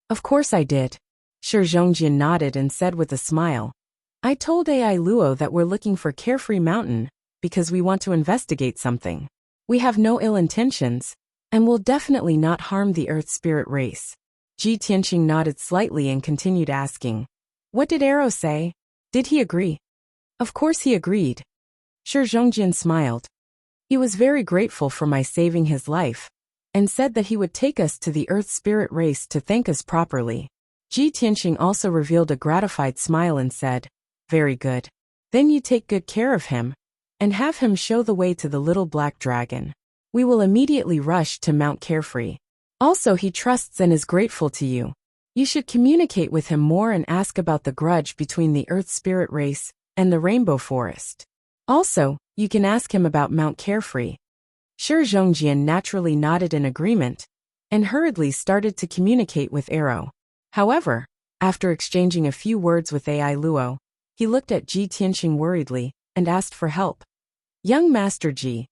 "Of course I did." Shi Zhongjian nodded and said with a smile, "I told Ai Luo that we're looking for Carefree Mountain because we want to investigate something. We have no ill intentions, and will definitely not harm the Earth Spirit race." Ji Tianxing nodded slightly and continued asking, "What did Arrow say? Did he agree?" "Of course he agreed." Shi Zhongjian smiled. "He was very grateful for my saving his life, and said that he would take us to the Earth Spirit race to thank us properly." Ji Tianxing also revealed a gratified smile and said, "Very good. Then you take good care of him, and have him show the way to the little black dragon. We will immediately rush to Mount Carefree. Also, he trusts and is grateful to you. You should communicate with him more and ask about the grudge between the Earth Spirit race and the Rainbow Forest. Also, you can ask him about Mount Carefree." Shi Zhongjian naturally nodded in agreement and hurriedly started to communicate with Arrow. However, after exchanging a few words with Ai Luo, he looked at Ji Tianxing worriedly and asked for help. "Young Master Ji,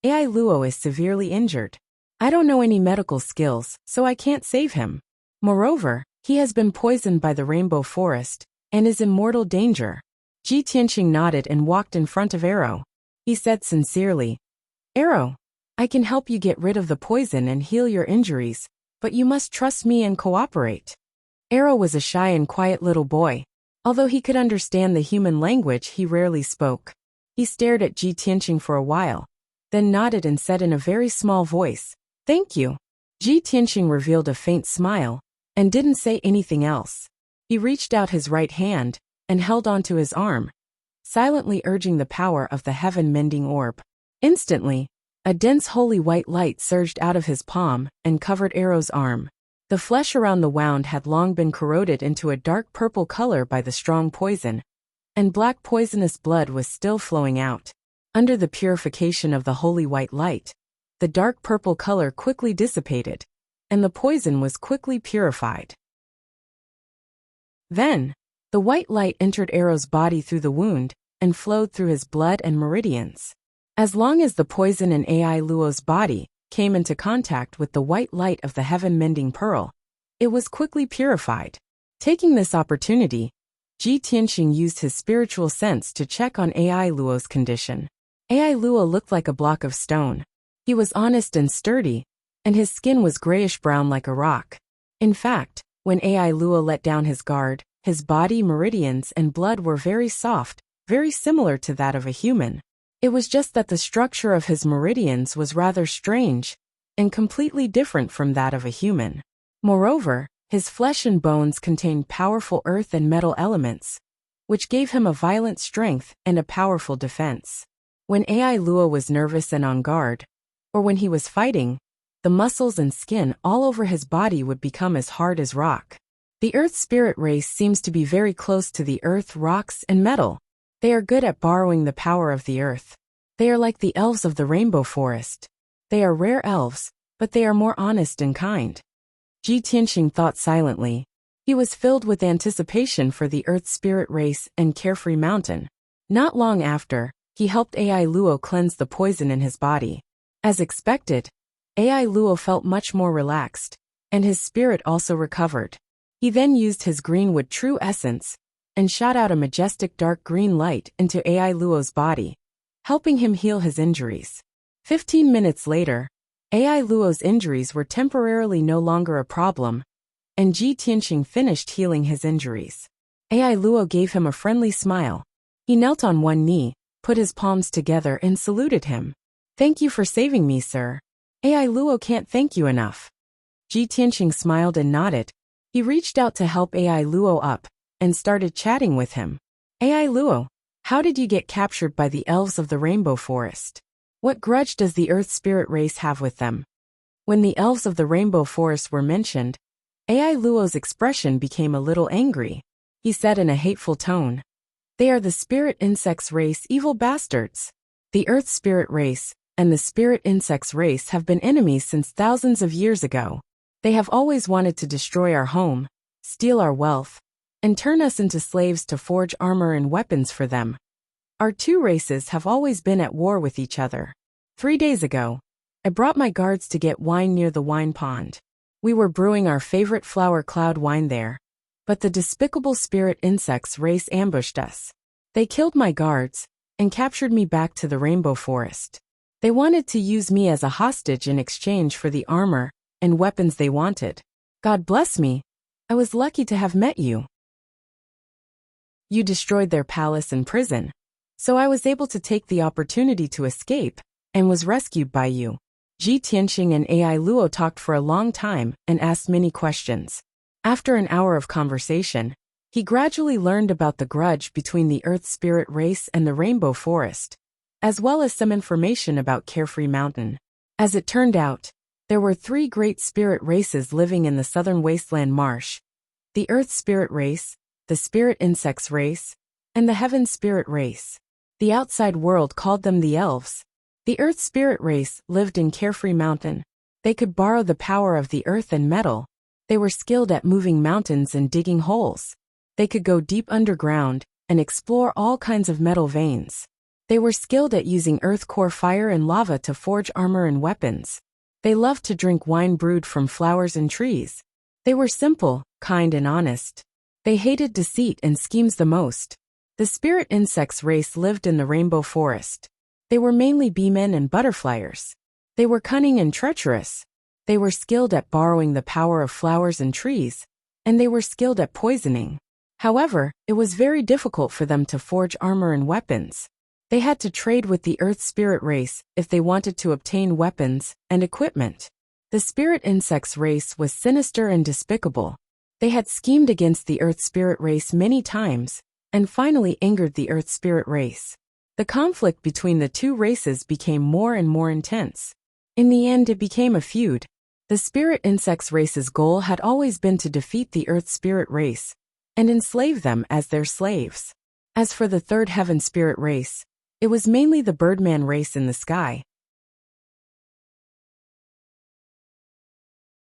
Ai Luo is severely injured. I don't know any medical skills, so I can't save him. Moreover, he has been poisoned by the Rainbow Forest and is in mortal danger." Ji Tianxing nodded and walked in front of Arrow. He said sincerely, "Arrow, I can help you get rid of the poison and heal your injuries, but you must trust me and cooperate. Arrow was a shy and quiet little boy. Although he could understand the human language, he rarely spoke. He stared at Ji Tianqing for a while, then nodded and said in a very small voice, "Thank you." Ji Tianqing revealed a faint smile, and didn't say anything else. He reached out his right hand, and held onto his arm, silently urging the power of the heaven-mending orb. Instantly, a dense holy white light surged out of his palm, and covered Arrow's arm. The flesh around the wound had long been corroded into a dark purple color by the strong poison, and black poisonous blood was still flowing out. Under the purification of the holy white light, the dark purple color quickly dissipated, and the poison was quickly purified. Then, the white light entered Arrow's body through the wound, and flowed through his blood and meridians. As long as the poison in Ai Luo's body came into contact with the white light of the heaven-mending pearl, it was quickly purified. Taking this opportunity, Ji Tianqing used his spiritual sense to check on Ai Luo's condition. Ai Luo looked like a block of stone. He was honest and sturdy, and his skin was grayish-brown like a rock. In fact, when Ai Luo let down his guard, his body, meridians, and blood were very soft, very similar to that of a human. It was just that the structure of his meridians was rather strange, and completely different from that of a human. Moreover, his flesh and bones contained powerful earth and metal elements, which gave him a violent strength and a powerful defense. When Ai Luo was nervous and on guard, or when he was fighting, the muscles and skin all over his body would become as hard as rock. The Earth Spirit race seems to be very close to the earth, rocks, and metal. They are good at borrowing the power of the earth. They are like the elves of the rainbow forest. They are rare elves, but they are more honest and kind. Ji Tianqing thought silently. He was filled with anticipation for the Earth Spirit race and Carefree Mountain. Not long after, he helped Ai Luo cleanse the poison in his body. As expected, Ai Luo felt much more relaxed, and his spirit also recovered. He then used his greenwood true essence, and shot out a majestic dark green light into Ai Luo's body, helping him heal his injuries. 15 minutes later, Ai Luo's injuries were temporarily no longer a problem, and Ji Tianqing finished healing his injuries. Ai Luo gave him a friendly smile. He knelt on one knee, put his palms together and saluted him. "Thank you for saving me, sir. Ai Luo can't thank you enough." Ji Tianqing smiled and nodded. He reached out to help Ai Luo up, and started chatting with him. "Ai Luo, how did you get captured by the elves of the rainbow forest? What grudge does the Earth Spirit race have with them?" When the elves of the rainbow forest were mentioned, Ai Luo's expression became a little angry. He said in a hateful tone, "They are the spirit insects race, evil bastards. The Earth Spirit race and the spirit insects race have been enemies since thousands of years ago. They have always wanted to destroy our home, steal our wealth, and turn us into slaves to forge armor and weapons for them. Our two races have always been at war with each other. 3 days ago, I brought my guards to get wine near the wine pond. We were brewing our favorite flower cloud wine there, but the despicable spirit insects race ambushed us. They killed my guards, and captured me back to the rainbow forest. They wanted to use me as a hostage in exchange for the armor and weapons they wanted. God bless me, I was lucky to have met you. You destroyed their palace and prison, so I was able to take the opportunity to escape, and was rescued by you." Ji Tianqing and Ai Luo talked for a long time and asked many questions. After an hour of conversation, he gradually learned about the grudge between the Earth Spirit race and the Rainbow Forest, as well as some information about Carefree Mountain. As it turned out, there were 3 great spirit races living in the southern wasteland marsh: the Earth Spirit race, the Spirit Insects race, and the Heaven Spirit race. The outside world called them the elves. The Earth Spirit race lived in Carefree Mountain. They could borrow the power of the earth and metal. They were skilled at moving mountains and digging holes. They could go deep underground and explore all kinds of metal veins. They were skilled at using earth core fire and lava to forge armor and weapons. They loved to drink wine brewed from flowers and trees. They were simple, kind, and honest. They hated deceit and schemes the most. The Spirit Insects race lived in the Rainbow Forest. They were mainly beemen and butterfliers. They were cunning and treacherous. They were skilled at borrowing the power of flowers and trees, and they were skilled at poisoning. However, it was very difficult for them to forge armor and weapons. They had to trade with the Earth Spirit race if they wanted to obtain weapons and equipment. The Spirit Insects race was sinister and despicable. They had schemed against the Earth Spirit race many times, and finally angered the Earth Spirit race. The conflict between the two races became more and more intense. In the end, it became a feud. The Spirit Insects race's goal had always been to defeat the Earth Spirit race and enslave them as their slaves. As for the Third Heaven Spirit race, it was mainly the Birdman race in the sky.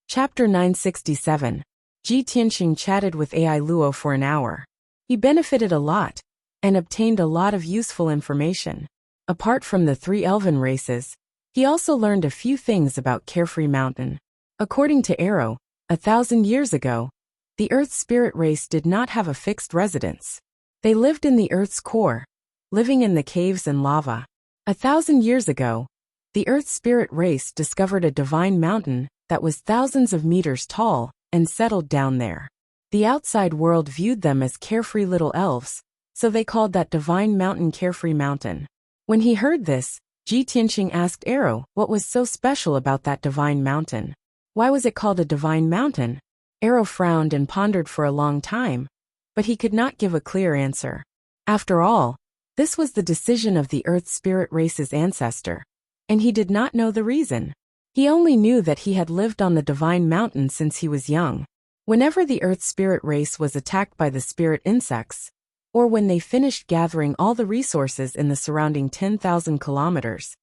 Chapter 967. Ji Tianqing chatted with Ai Luo for an hour. He benefited a lot and obtained a lot of useful information. Apart from the three elven races, he also learned a few things about Carefree Mountain. According to Arrow, 1,000 years ago, the Earth Spirit race did not have a fixed residence. They lived in the Earth's core, living in the caves and lava. 1,000 years ago, the Earth Spirit race discovered a divine mountain that was thousands of meters tall and settled down there. The outside world viewed them as carefree little elves, so they called that divine mountain Carefree Mountain. When he heard this, Ji Tianqing asked Arrow what was so special about that divine mountain. Why was it called a divine mountain? Arrow frowned and pondered for a long time, but he could not give a clear answer. After all, this was the decision of the Earth Spirit race's ancestor, and he did not know the reason. He only knew that he had lived on the divine mountain since he was young. Whenever the Earth Spirit race was attacked by the Spirit Insects, or when they finished gathering all the resources in the surrounding 10,000 kilometers,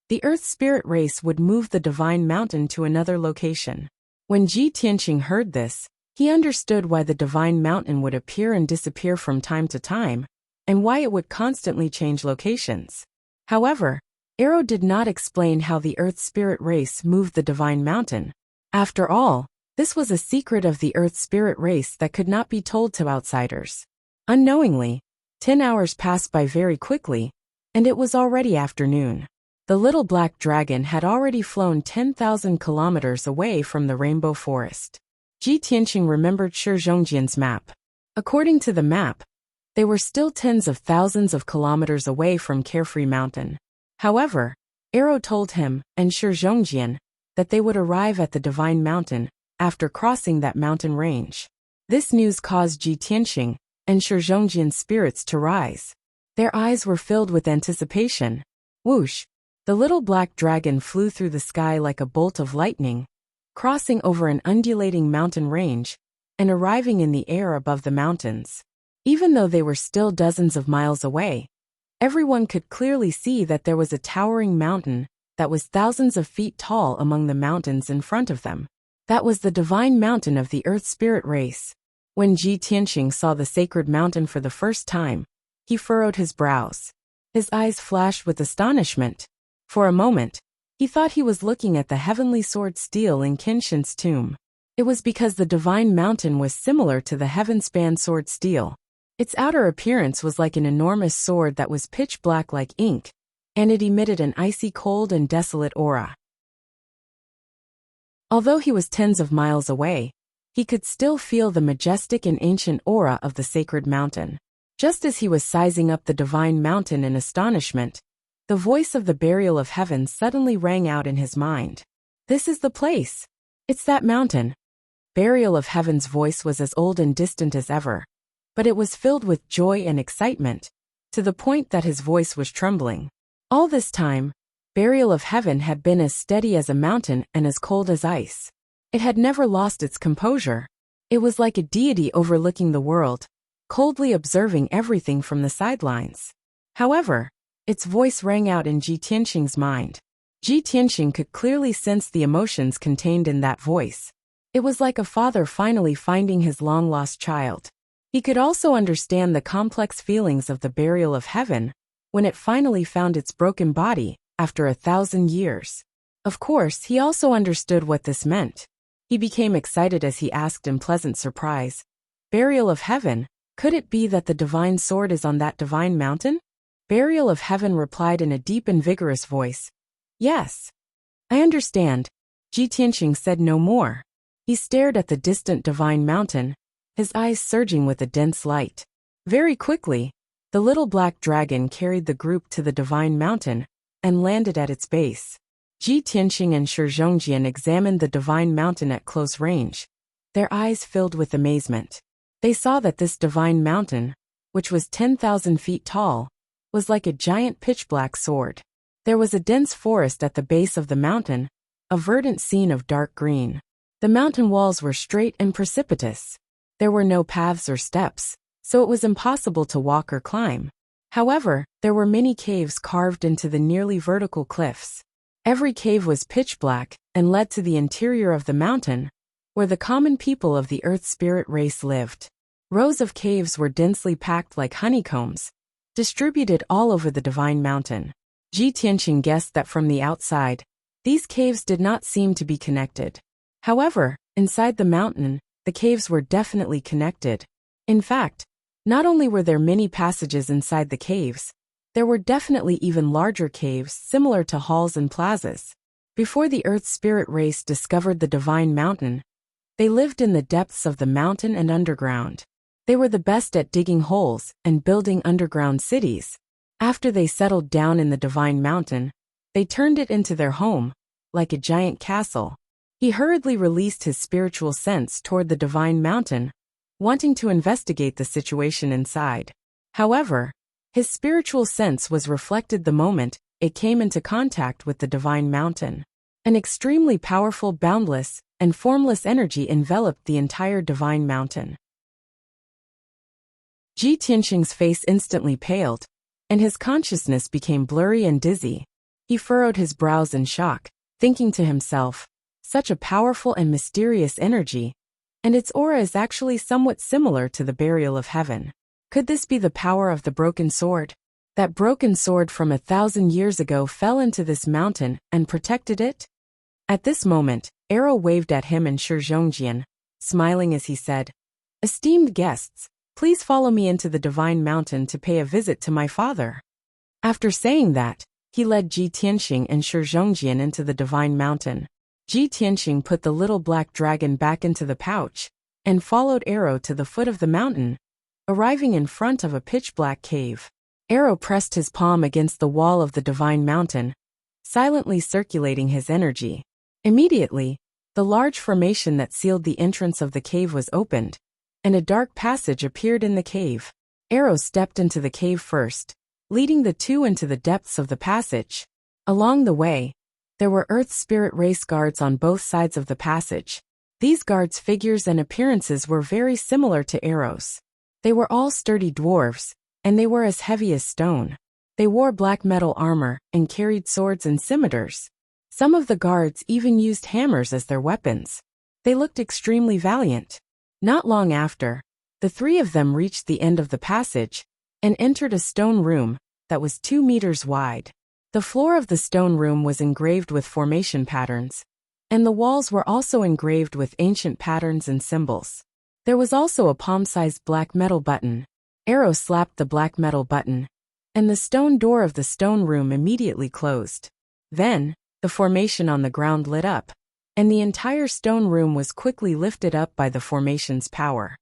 the Earth Spirit race would move the divine mountain to another location. When Ji Tianqing heard this, he understood why the divine mountain would appear and disappear from time to time, and why it would constantly change locations. However, Arrow did not explain how the Earth Spirit race moved the divine mountain. After all, this was a secret of the Earth Spirit race that could not be told to outsiders. Unknowingly, 10 hours passed by very quickly, and it was already afternoon. The little black dragon had already flown 10,000 kilometers away from the rainbow forest. Ji Tianqing remembered Shi Zhongjian's map. According to the map, they were still tens of thousands of kilometers away from Carefree Mountain. However, Arrow told him and Shi Zhongjian that they would arrive at the divine mountain after crossing that mountain range. This news caused Ji Tianqing and Shi Zhongjian's spirits to rise. Their eyes were filled with anticipation. Whoosh! The little black dragon flew through the sky like a bolt of lightning, crossing over an undulating mountain range and arriving in the air above the mountains. Even though they were still dozens of miles away, everyone could clearly see that there was a towering mountain that was thousands of feet tall among the mountains in front of them. That was the divine mountain of the Earth Spirit race. When Ji Tianqing saw the sacred mountain for the first time, he furrowed his brows. His eyes flashed with astonishment. For a moment, he thought he was looking at the heavenly sword steel in Kenshin's tomb. It was because the divine mountain was similar to the heaven-span sword steel. Its outer appearance was like an enormous sword that was pitch black like ink, and it emitted an icy cold and desolate aura. Although he was tens of miles away, he could still feel the majestic and ancient aura of the sacred mountain. Just as he was sizing up the divine mountain in astonishment, the voice of the Burial of Heaven suddenly rang out in his mind. This is the place. It's that mountain. Burial of Heaven's voice was as old and distant as ever, but it was filled with joy and excitement, to the point that his voice was trembling. All this time, Burial of Heaven had been as steady as a mountain and as cold as ice. It had never lost its composure. It was like a deity overlooking the world, coldly observing everything from the sidelines. However, its voice rang out in Ji Tianqing's mind. Ji Tianqing could clearly sense the emotions contained in that voice. It was like a father finally finding his long-lost child. He could also understand the complex feelings of the Burial of Heaven when it finally found its broken body after 1,000 years. Of course, he also understood what this meant. He became excited as he asked in pleasant surprise, "Burial of Heaven, could it be that the divine sword is on that divine mountain?" Burial of Heaven replied in a deep and vigorous voice, "Yes. I understand. Ji Tianqing said no more. He stared at the distant divine mountain, his eyes surging with a dense light. Very quickly, the little black dragon carried the group to the divine mountain and landed at its base. Ji Tianqing and Shi Zhongjian examined the divine mountain at close range, their eyes filled with amazement. They saw that this divine mountain, which was 10,000 feet tall, was like a giant pitch-black sword. There was a dense forest at the base of the mountain, a verdant scene of dark green. The mountain walls were straight and precipitous. There were no paths or steps, so it was impossible to walk or climb. However, there were many caves carved into the nearly vertical cliffs. Every cave was pitch-black and led to the interior of the mountain, where the common people of the Earth Spirit race lived. Rows of caves were densely packed like honeycombs, distributed all over the divine mountain. Ji Tianqing guessed that from the outside, these caves did not seem to be connected. However, inside the mountain, the caves were definitely connected. In fact, not only were there many passages inside the caves, there were definitely even larger caves similar to halls and plazas. Before the Earth Spirit race discovered the divine mountain, they lived in the depths of the mountain and underground. They were the best at digging holes and building underground cities. After they settled down in the divine mountain, they turned it into their home, like a giant castle. He hurriedly released his spiritual sense toward the divine mountain, wanting to investigate the situation inside. However, his spiritual sense was reflected the moment it came into contact with the divine mountain. An extremely powerful, boundless, and formless energy enveloped the entire divine mountain. Ji Tianqing's face instantly paled, and his consciousness became blurry and dizzy. He furrowed his brows in shock, thinking to himself, such a powerful and mysterious energy, and its aura is actually somewhat similar to the burial of heaven. Could this be the power of the broken sword? That broken sword from 1,000 years ago fell into this mountain and protected it? At this moment, Arrow waved at him and Shi Zhongjian, smiling as he said, "Esteemed guests, please follow me into the divine mountain to pay a visit to my father." After saying that, he led Ji Tianqing and Shi Zhongjian into the divine mountain. Ji Tianqing put the little black dragon back into the pouch and followed Arrow to the foot of the mountain, arriving in front of a pitch-black cave. Arrow pressed his palm against the wall of the divine mountain, silently circulating his energy. Immediately, the large formation that sealed the entrance of the cave was opened, and a dark passage appeared in the cave. Arrow stepped into the cave first, leading the two into the depths of the passage. Along the way, there were Earth Spirit race guards on both sides of the passage. These guards' figures and appearances were very similar to Arrow's. They were all sturdy dwarves, and they were as heavy as stone. They wore black metal armor and carried swords and scimitars. Some of the guards even used hammers as their weapons. They looked extremely valiant. Not long after, the three of them reached the end of the passage and entered a stone room that was 2 meters wide. The floor of the stone room was engraved with formation patterns, and the walls were also engraved with ancient patterns and symbols. There was also a palm-sized black metal button. Arrow slapped the black metal button, and the stone door of the stone room immediately closed. Then, the formation on the ground lit up, and the entire stone room was quickly lifted up by the formation's power.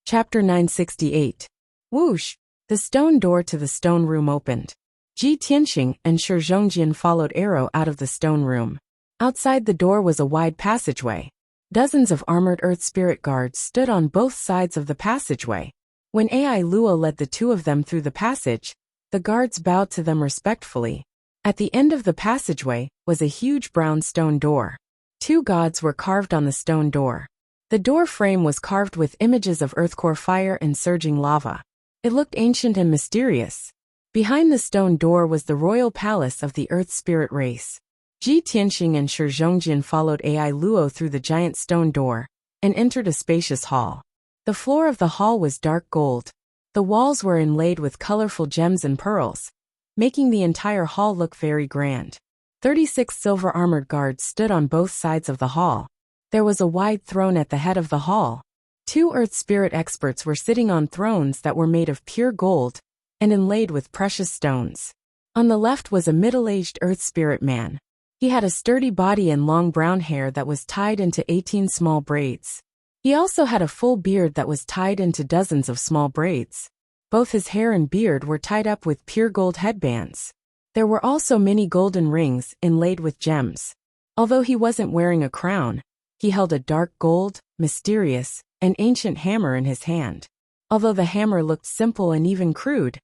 Chapter 968. Whoosh! The stone door to the stone room opened. Ji Tianqing and Shi Zhongjian followed Arrow out of the stone room. Outside the door was a wide passageway. Dozens of armored Earth Spirit guards stood on both sides of the passageway. When Ai Luo led the two of them through the passage, the guards bowed to them respectfully. At the end of the passageway was a huge brown stone door. 2 gods were carved on the stone door. The door frame was carved with images of earthcore fire and surging lava. It looked ancient and mysterious. Behind the stone door was the royal palace of the Earth Spirit race. Ji Tianqing and Shi Zhongjian followed Ai Luo through the giant stone door and entered a spacious hall. The floor of the hall was dark gold. The walls were inlaid with colorful gems and pearls, making the entire hall look very grand. 36 silver-armored guards stood on both sides of the hall. There was a wide throne at the head of the hall. 2 Earth Spirit experts were sitting on thrones that were made of pure gold and inlaid with precious stones. On the left was a middle-aged earth spirit man. He had a sturdy body and long brown hair that was tied into 18 small braids. He also had a full beard that was tied into dozens of small braids. Both his hair and beard were tied up with pure gold headbands. There were also many golden rings inlaid with gems. Although he wasn't wearing a crown, he held a dark gold, mysterious, and ancient hammer in his hand. Although the hammer looked simple and even crude,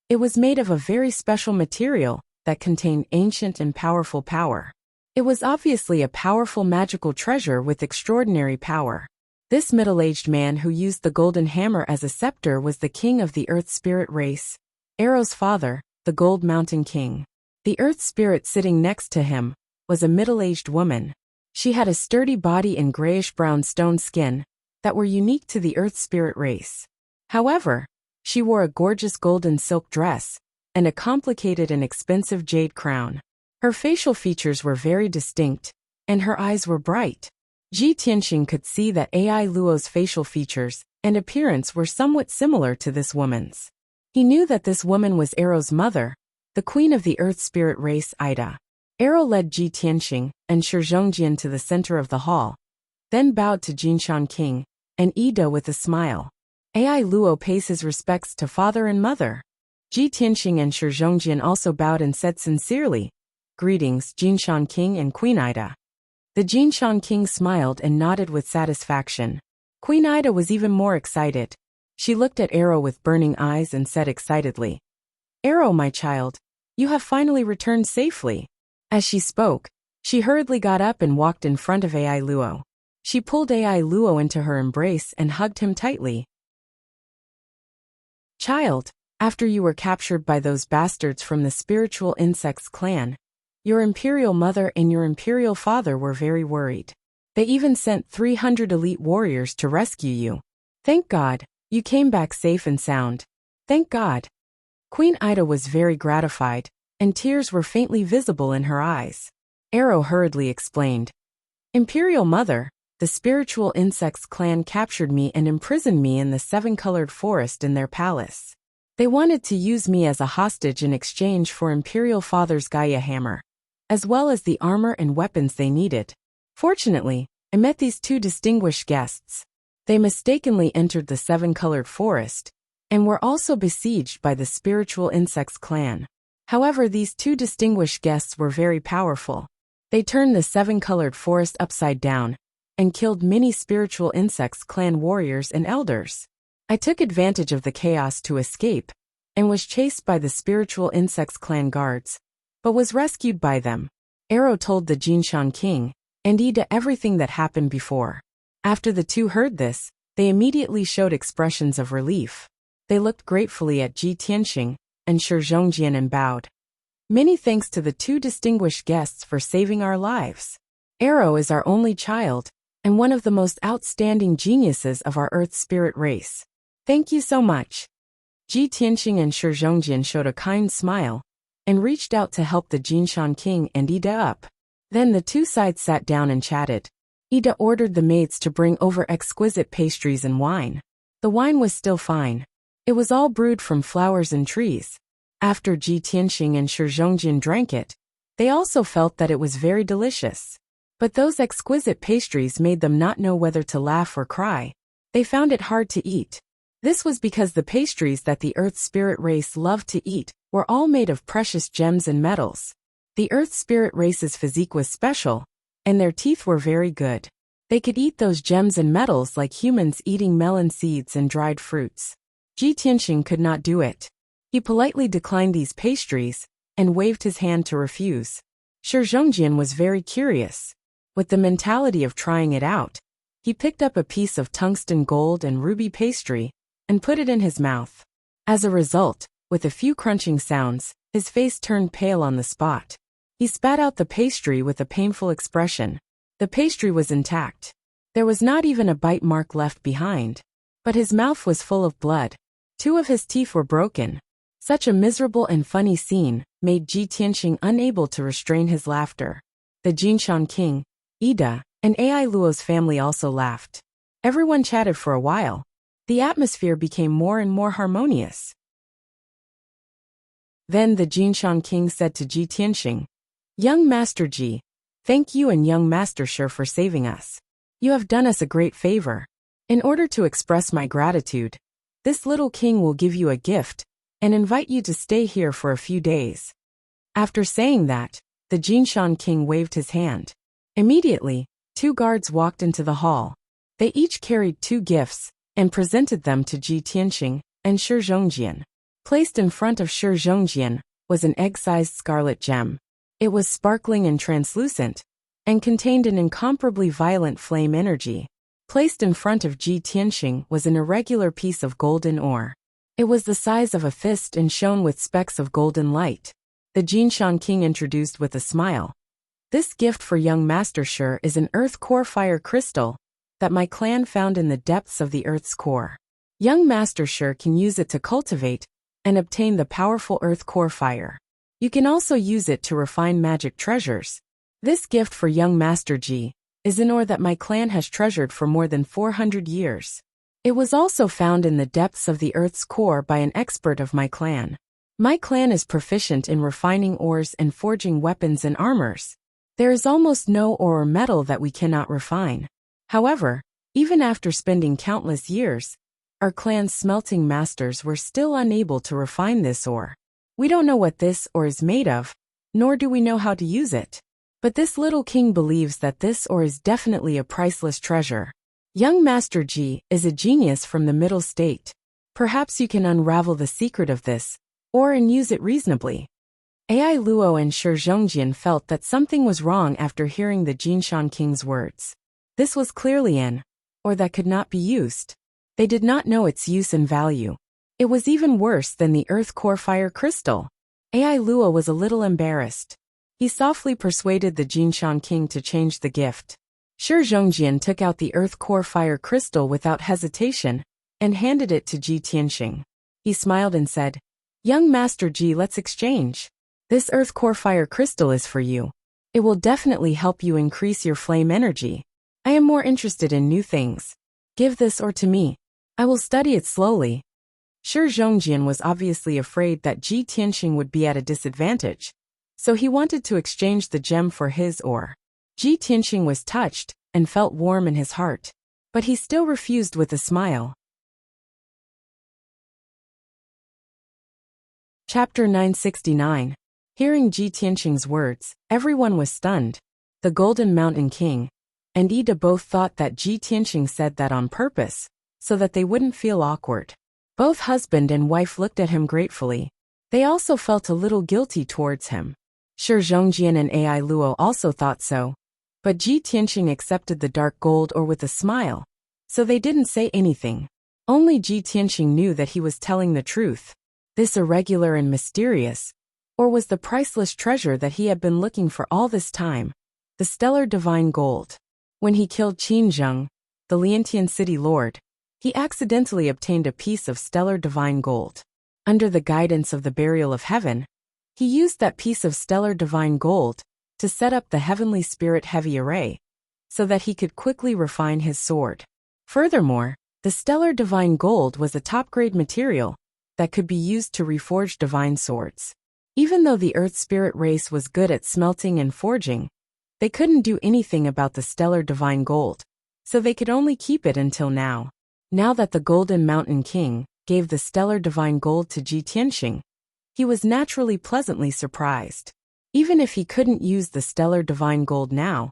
it was made of a very special material that contained ancient and powerful power. It was obviously a powerful magical treasure with extraordinary power. This middle-aged man who used the golden hammer as a scepter was the king of the earth spirit race, Arrow's father, the Gold Mountain King. The earth spirit sitting next to him was a middle-aged woman. She had a sturdy body and grayish-brown stone skin that were unique to the earth spirit race. However, she wore a gorgeous golden silk dress and a complicated and expensive jade crown. Her facial features were very distinct, and her eyes were bright. Ji Tianxing could see that Ai Luo's facial features and appearance were somewhat similar to this woman's. He knew that this woman was Arrow's mother, the queen of the earth spirit race Ida. Arrow led Ji Tianxing and Shi Zhongjian to the center of the hall, then bowed to Jinshan King and Ida with a smile. Ai Luo pays his respects to father and mother. Ji Tianxing and Shi Zhongjian also bowed and said sincerely, "Greetings, Jinshan King and Queen Ida." The Jinshan King smiled and nodded with satisfaction. Queen Ida was even more excited. She looked at Arrow with burning eyes and said excitedly, "Arrow, my child, you have finally returned safely." As she spoke, she hurriedly got up and walked in front of Ai Luo. She pulled Ai Luo into her embrace and hugged him tightly. "Child, after you were captured by those bastards from the spiritual insects clan, your imperial mother and your imperial father were very worried. They even sent 300 elite warriors to rescue you. Thank God, you came back safe and sound. Thank God." Queen Ida was very gratified, and tears were faintly visible in her eyes. Arrow hurriedly explained, "Imperial Mother, the spiritual insects clan captured me and imprisoned me in the seven-colored forest in their palace. They wanted to use me as a hostage in exchange for Imperial Father's Gaia hammer, as well as the armor and weapons they needed. Fortunately, I met these two distinguished guests. They mistakenly entered the seven-colored forest, and were also besieged by the spiritual insects clan. However, these two distinguished guests were very powerful. They turned the seven-colored forest upside down, and killed many spiritual insects clan warriors and elders. I took advantage of the chaos to escape, and was chased by the spiritual insects clan guards, but was rescued by them." Arrow told the Jinshan King and Ida everything that happened before. After the two heard this, they immediately showed expressions of relief. They looked gratefully at Ji Tianxing and Shi Zhongjian and bowed. "Many thanks to the two distinguished guests for saving our lives. Arrow is our only child, and one of the most outstanding geniuses of our earth spirit race. Thank you so much." Ji Tianxing and Shi Zhongjian showed a kind smile, and reached out to help the Jinshan King and Ida up. Then the two sides sat down and chatted. Ida ordered the maids to bring over exquisite pastries and wine. The wine was still fine. It was all brewed from flowers and trees. After Ji Tianxing and Shi Zhongjian drank it, they also felt that it was very delicious. But those exquisite pastries made them not know whether to laugh or cry. They found it hard to eat. This was because the pastries that the earth spirit race loved to eat were all made of precious gems and metals. The earth spirit race's physique was special, and their teeth were very good. They could eat those gems and metals like humans eating melon seeds and dried fruits. Ji Tianxing could not do it. He politely declined these pastries, and waved his hand to refuse. Shi Zhongjian was very curious. With the mentality of trying it out, he picked up a piece of tungsten gold and ruby pastry, and put it in his mouth. As a result, with a few crunching sounds, his face turned pale on the spot. He spat out the pastry with a painful expression. The pastry was intact. There was not even a bite mark left behind. But his mouth was full of blood. Two of his teeth were broken. Such a miserable and funny scene made Ji Tianxing unable to restrain his laughter. The Jinshan King, Ida, and Ai Luo's family also laughed. Everyone chatted for a while. The atmosphere became more and more harmonious. Then the Jinshan king said to Ji Tianxing, "Young Master Ji, thank you and young Master Shi for saving us. You have done us a great favor. In order to express my gratitude, this little king will give you a gift and invite you to stay here for a few days." After saying that, the Jinshan king waved his hand. Immediately, 2 guards walked into the hall. They each carried 2 gifts and presented them to Ji Tianxing and Shi Zhongjian. Placed in front of Shi Zhongjian was an egg-sized scarlet gem. It was sparkling and translucent, and contained an incomparably violent flame energy. Placed in front of Ji Tianxing was an irregular piece of golden ore. It was the size of a fist and shone with specks of golden light. The Jinshan king introduced with a smile, "This gift for young Master Shi is an earth core fire crystal that my clan found in the depths of the earth's core. Young Master Shi can use it to cultivate and obtain the powerful earth core fire. You can also use it to refine magic treasures. This gift for young Master Ji is an ore that my clan has treasured for more than 400 years. It was also found in the depths of the earth's core by an expert of my clan. My clan is proficient in refining ores and forging weapons and armors. There is almost no ore or metal that we cannot refine. However, even after spending countless years, our clan's smelting masters were still unable to refine this ore. We don't know what this ore is made of, nor do we know how to use it. But this little king believes that this ore is definitely a priceless treasure. Young Master Ji is a genius from the middle state. Perhaps you can unravel the secret of this ore and use it reasonably." Ai Luo and Shi Zhongjian felt that something was wrong after hearing the Jinshan king's words. This was clearly an ore that could not be used. They did not know its use and value. It was even worse than the earth core fire crystal. Ai Luo was a little embarrassed. He softly persuaded the Jinshan king to change the gift. Shi Zhongjian took out the earth core fire crystal without hesitation and handed it to Ji Tianxing. He smiled and said, "Young Master Ji, let's exchange. This earth core fire crystal is for you. It will definitely help you increase your flame energy. I am more interested in new things. Give this ore to me. I will study it slowly." Shi Zhongjian was obviously afraid that Ji Tianxing would be at a disadvantage, so he wanted to exchange the gem for his ore. Ji Tianxing was touched and felt warm in his heart, but he still refused with a smile. Chapter 969. Hearing Ji Tianxing's words, everyone was stunned. The Golden Mountain King and Ida both thought that Ji Tianxing said that on purpose, so that they wouldn't feel awkward. Both husband and wife looked at him gratefully. They also felt a little guilty towards him. Shi Zhongjian and Ai Luo also thought so. But Ji Tianxing accepted the dark gold ore with a smile, so they didn't say anything. Only Ji Tianxing knew that he was telling the truth. This irregular and mysterious ore was the priceless treasure that he had been looking for all this time, the stellar divine gold. When he killed Qin Zheng, the Liantian city lord, he accidentally obtained a piece of stellar divine gold. Under the guidance of the burial of heaven, he used that piece of stellar divine gold to set up the heavenly spirit heavy array, so that he could quickly refine his sword. Furthermore, the stellar divine gold was a top-grade material that could be used to reforge divine swords. Even though the earth spirit race was good at smelting and forging, they couldn't do anything about the stellar divine gold, so they could only keep it until now. Now that the Golden Mountain King gave the stellar divine gold to Ji Tianxing, he was naturally pleasantly surprised. Even if he couldn't use the stellar divine gold now,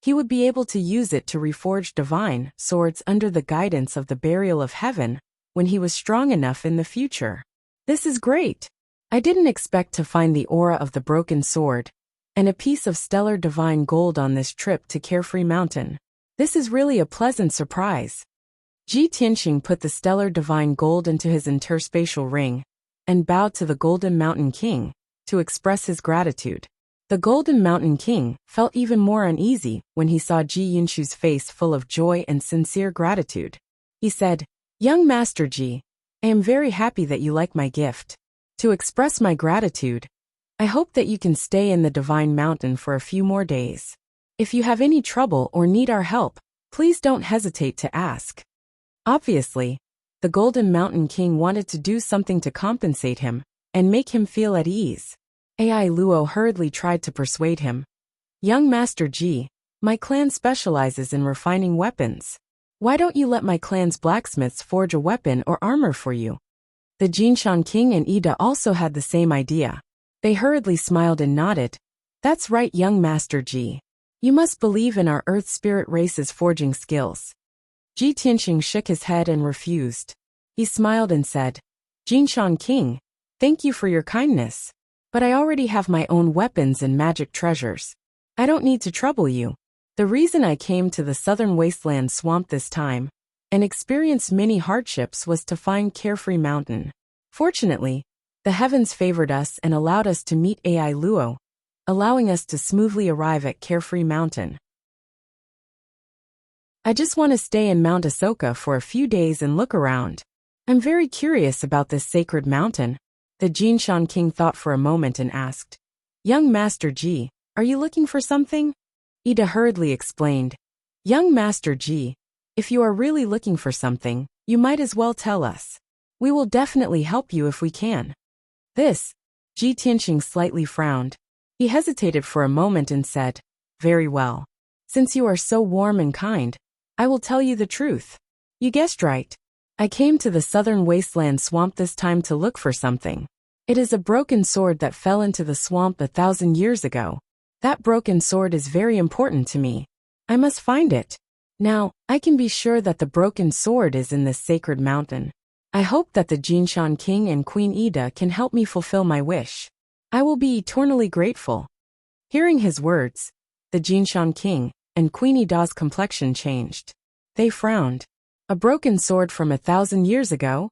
he would be able to use it to reforge divine swords under the guidance of the burial of heaven when he was strong enough in the future. This is great. I didn't expect to find the aura of the broken sword and a piece of stellar divine gold on this trip to Carefree Mountain. This is really a pleasant surprise. Ji Tianxing put the stellar divine gold into his interspatial ring and bowed to the Golden Mountain King to express his gratitude. The Golden Mountain King felt even more uneasy when he saw Ji Yunshu's face full of joy and sincere gratitude. He said, "Young Master Ji, I am very happy that you like my gift. To express my gratitude, I hope that you can stay in the Divine Mountain for a few more days. If you have any trouble or need our help, please don't hesitate to ask." Obviously, the Golden Mountain King wanted to do something to compensate him and make him feel at ease. AI Luo hurriedly tried to persuade him. Young Master Ji, my clan specializes in refining weapons. Why don't you let my clan's blacksmiths forge a weapon or armor for you? The Jinshan King and Ida also had the same idea. They hurriedly smiled and nodded. That's right, young Master Ji. You must believe in our Earth Spirit race's forging skills. Ji Tianxing shook his head and refused. He smiled and said, Jinshan King, thank you for your kindness. But I already have my own weapons and magic treasures. I don't need to trouble you. The reason I came to the southern wasteland swamp this time and experienced many hardships was to find Carefree Mountain. Fortunately, the heavens favored us and allowed us to meet AI Luo, allowing us to smoothly arrive at Carefree Mountain. I just want to stay in Mount Ahsoka for a few days and look around. I'm very curious about this sacred mountain. The Jinshan King thought for a moment and asked, Young Master Ji, are you looking for something? Ida hurriedly explained, Young Master Ji, if you are really looking for something, you might as well tell us. We will definitely help you if we can. This, Ji Tianxing slightly frowned. He hesitated for a moment and said, Very well. Since you are so warm and kind, I will tell you the truth. You guessed right. I came to the southern wasteland swamp this time to look for something. It is a broken sword that fell into the swamp 1,000 years ago. That broken sword is very important to me. I must find it. Now, I can be sure that the broken sword is in this sacred mountain. I hope that the Jinshan King and Queen Ida can help me fulfill my wish. I will be eternally grateful. Hearing his words, the Jinshan King and Queen Ida's complexion changed. They frowned. A broken sword from 1,000 years ago?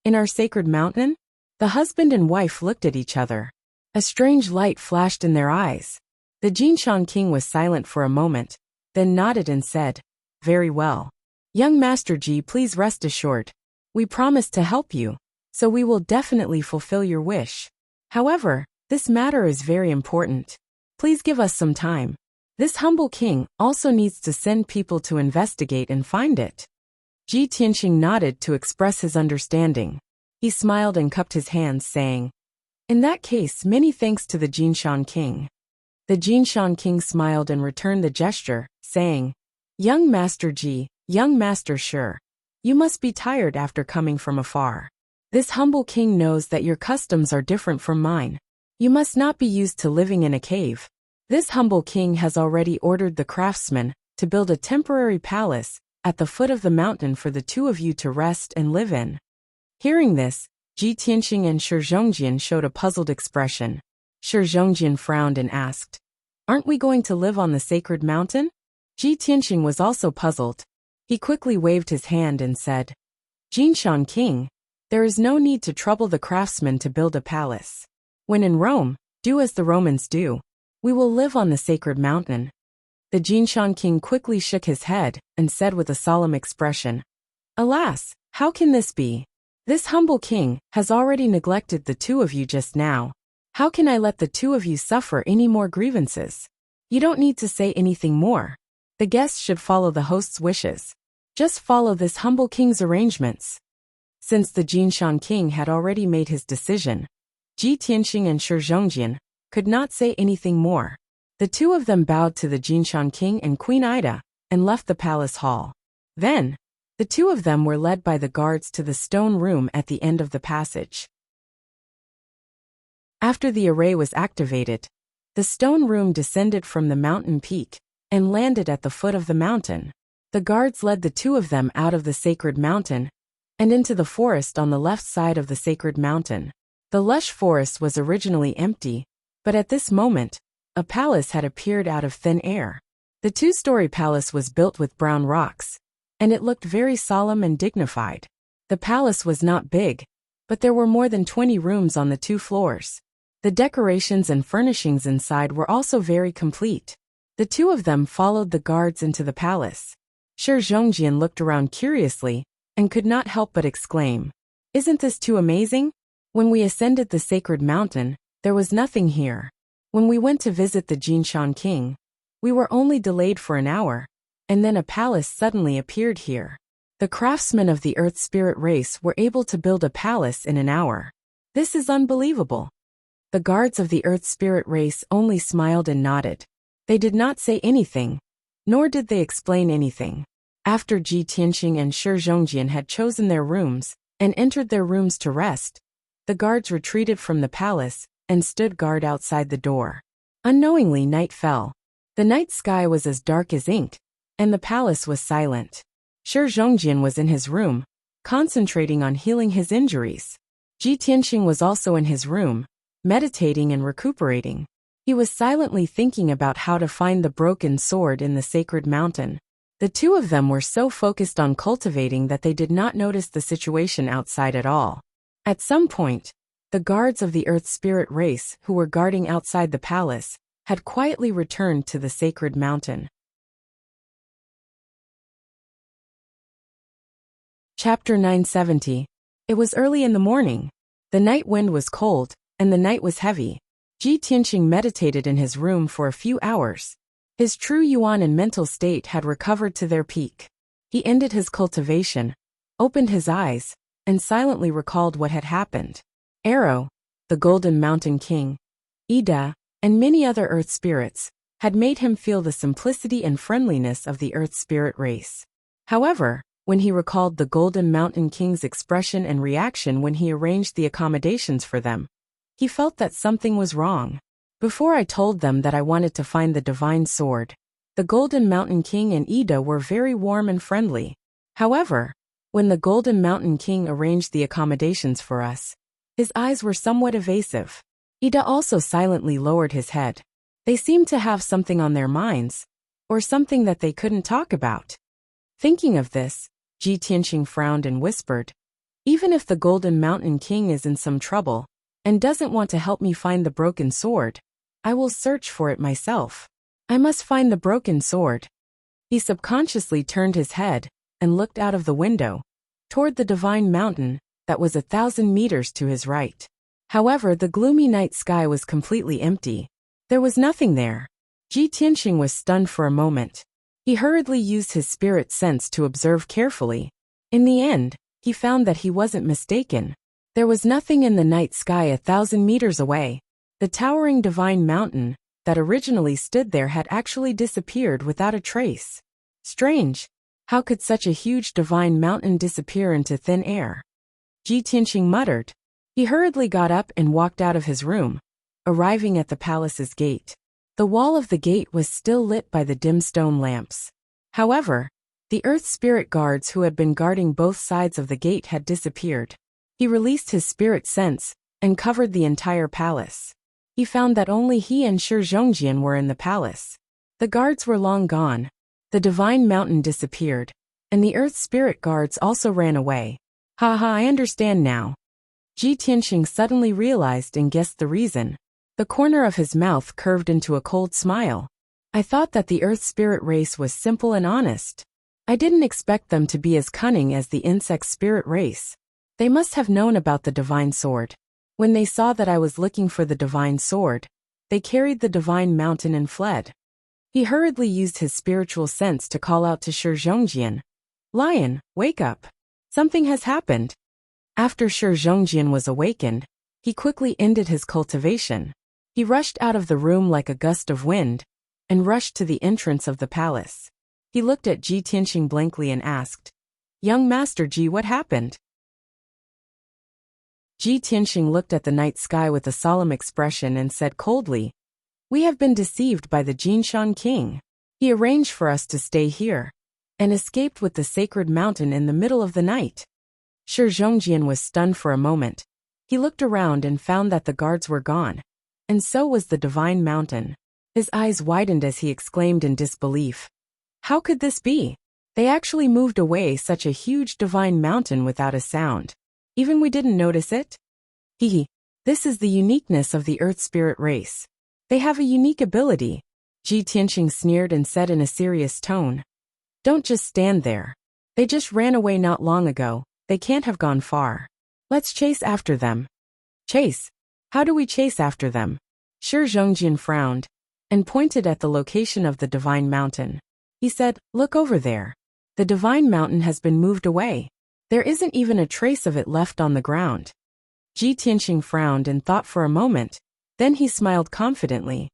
In our sacred mountain? The husband and wife looked at each other. A strange light flashed in their eyes. The Jinshan King was silent for a moment, then nodded and said, Very well. Young Master Ji, please rest assured. We promise to help you, so we will definitely fulfill your wish. However, this matter is very important. Please give us some time. This humble king also needs to send people to investigate and find it. Ji Tianxing nodded to express his understanding. He smiled and cupped his hands, saying, In that case, many thanks to the Jinshan King. The Jinshan King smiled and returned the gesture, saying, Young Master Ji, young Master Sure, you must be tired after coming from afar. This humble king knows that your customs are different from mine. You must not be used to living in a cave. This humble king has already ordered the craftsmen to build a temporary palace at the foot of the mountain for the two of you to rest and live in. Hearing this, Ji Tianxing and Shi Zhongjian showed a puzzled expression. Shi Zhongjian frowned and asked, Aren't we going to live on the sacred mountain? Ji Tianxing was also puzzled. He quickly waved his hand and said, Jinshan King, there is no need to trouble the craftsmen to build a palace. When in Rome, do as the Romans do. We will live on the sacred mountain. The Jinshan King quickly shook his head and said with a solemn expression, Alas, how can this be? This humble king has already neglected the two of you just now. How can I let the two of you suffer any more grievances? You don't need to say anything more. The guests should follow the host's wishes. Just follow this humble king's arrangements. Since the Jinshan King had already made his decision, Ji Tianxing and Shi Zhongjian could not say anything more. The two of them bowed to the Jinshan King and Queen Ida and left the palace hall. Then, the two of them were led by the guards to the stone room at the end of the passage. After the array was activated, the stone room descended from the mountain peak and landed at the foot of the mountain. The guards led the two of them out of the sacred mountain and into the forest on the left side of the sacred mountain. The lush forest was originally empty, but at this moment, a palace had appeared out of thin air. The two-story palace was built with brown rocks, and it looked very solemn and dignified. The palace was not big, but there were more than 20 rooms on the 2 floors. The decorations and furnishings inside were also very complete. The two of them followed the guards into the palace. Shi Zhongjian looked around curiously and could not help but exclaim, Isn't this too amazing? When we ascended the sacred mountain, there was nothing here. When we went to visit the Jinshan King, we were only delayed for an hour, and then a palace suddenly appeared here. The craftsmen of the Earth Spirit race were able to build a palace in an hour. This is unbelievable. The guards of the Earth Spirit race only smiled and nodded. They did not say anything, nor did they explain anything. After Ji Tianqing and Shi Zhongjian had chosen their rooms and entered their rooms to rest, the guards retreated from the palace and stood guard outside the door. Unknowingly, night fell. The night sky was as dark as ink, and the palace was silent. Shi Zhongjian was in his room, concentrating on healing his injuries. Ji Tianqing was also in his room, meditating and recuperating. He was silently thinking about how to find the broken sword in the sacred mountain. The two of them were so focused on cultivating that they did not notice the situation outside at all. At some point, the guards of the Earth Spirit race who were guarding outside the palace had quietly returned to the sacred mountain. Chapter 970. It was early in the morning. The night wind was cold, and the night was heavy. Ji Tianqing meditated in his room for a few hours. His true yuan and mental state had recovered to their peak. He ended his cultivation, opened his eyes, and silently recalled what had happened. Arrow, the Golden Mountain King, Ida, and many other Earth spirits had made him feel the simplicity and friendliness of the Earth Spirit race. However, when he recalled the Golden Mountain King's expression and reaction when he arranged the accommodations for them, he felt that something was wrong. Before I told them that I wanted to find the divine sword, the Golden Mountain King and Ida were very warm and friendly. However, when the Golden Mountain King arranged the accommodations for us, his eyes were somewhat evasive. Ida also silently lowered his head. They seemed to have something on their minds, or something that they couldn't talk about. Thinking of this, Ji Tianqing frowned and whispered, "Even if the Golden Mountain King is in some trouble and doesn't want to help me find the broken sword, I will search for it myself. I must find the broken sword." He subconsciously turned his head and looked out of the window toward the divine mountain that was 1,000 meters to his right. However, the gloomy night sky was completely empty. There was nothing there. Ji Tianqing was stunned for a moment. He hurriedly used his spirit sense to observe carefully. In the end, he found that he wasn't mistaken. There was nothing in the night sky 1,000 meters away. The towering divine mountain that originally stood there had actually disappeared without a trace. Strange. How could such a huge divine mountain disappear into thin air? Ji Tianqing muttered. He hurriedly got up and walked out of his room, arriving at the palace's gate. The wall of the gate was still lit by the dim stone lamps. However, the Earth Spirit guards who had been guarding both sides of the gate had disappeared. He released his spirit sense and covered the entire palace. He found that only he and Shi Zhongjian were in the palace. The guards were long gone. The divine mountain disappeared, and the Earth Spirit guards also ran away. I understand now. Ji Tianqing suddenly realized and guessed the reason. The corner of his mouth curved into a cold smile. I thought that the Earth Spirit race was simple and honest. I didn't expect them to be as cunning as the insect spirit race. They must have known about the divine sword. When they saw that I was looking for the divine sword, they carried the divine mountain and fled. He hurriedly used his spiritual sense to call out to Shi Zhongjian. "Lion, wake up. Something has happened." After Shi Zhongjian was awakened, he quickly ended his cultivation. He rushed out of the room like a gust of wind and rushed to the entrance of the palace. He looked at Ji Tianqing blankly and asked, "Young Master Ji, what happened?" Ji Tianqing looked at the night sky with a solemn expression and said coldly, "We have been deceived by the Jinshan King. He arranged for us to stay here and escaped with the sacred mountain in the middle of the night." Shi Zhongjian was stunned for a moment. He looked around and found that the guards were gone, and so was the divine mountain. His eyes widened as he exclaimed in disbelief, "How could this be? They actually moved away such a huge divine mountain without a sound. Even we didn't notice it?" This is the uniqueness of the Earth Spirit race. They have a unique ability. Ji Tianqing sneered and said in a serious tone, "Don't just stand there. They just ran away not long ago. They can't have gone far. Let's chase after them." "Chase? How do we chase after them?" Shi Zhongjian frowned and pointed at the location of the divine mountain. He said, "Look over there. The divine mountain has been moved away. There isn't even a trace of it left on the ground." Ji Tianqing frowned and thought for a moment, then he smiled confidently.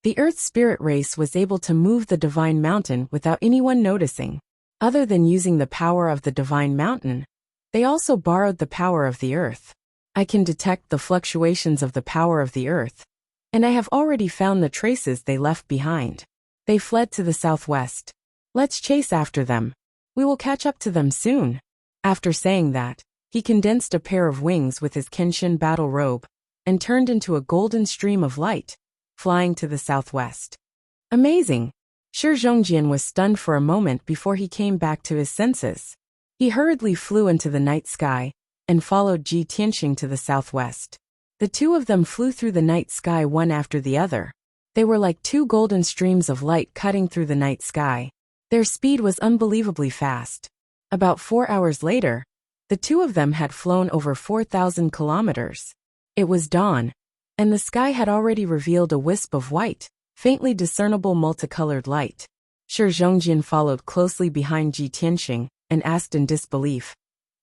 The Earth Spirit race was able to move the Divine Mountain without anyone noticing. Other than using the power of the Divine Mountain, they also borrowed the power of the Earth. I can detect the fluctuations of the power of the Earth, and I have already found the traces they left behind. They fled to the southwest. Let's chase after them. We will catch up to them soon. After saying that, he condensed a pair of wings with his Kenshin battle robe and turned into a golden stream of light, flying to the southwest. Amazing! Shi Zhongjian was stunned for a moment before he came back to his senses. He hurriedly flew into the night sky and followed Ji Tianqing to the southwest. The two of them flew through the night sky one after the other. They were like two golden streams of light cutting through the night sky. Their speed was unbelievably fast. About 4 hours later, the two of them had flown over 4,000 kilometers. It was dawn, and the sky had already revealed a wisp of white, faintly discernible multicolored light. Shi Zhongjian followed closely behind Ji Tianqing and asked in disbelief,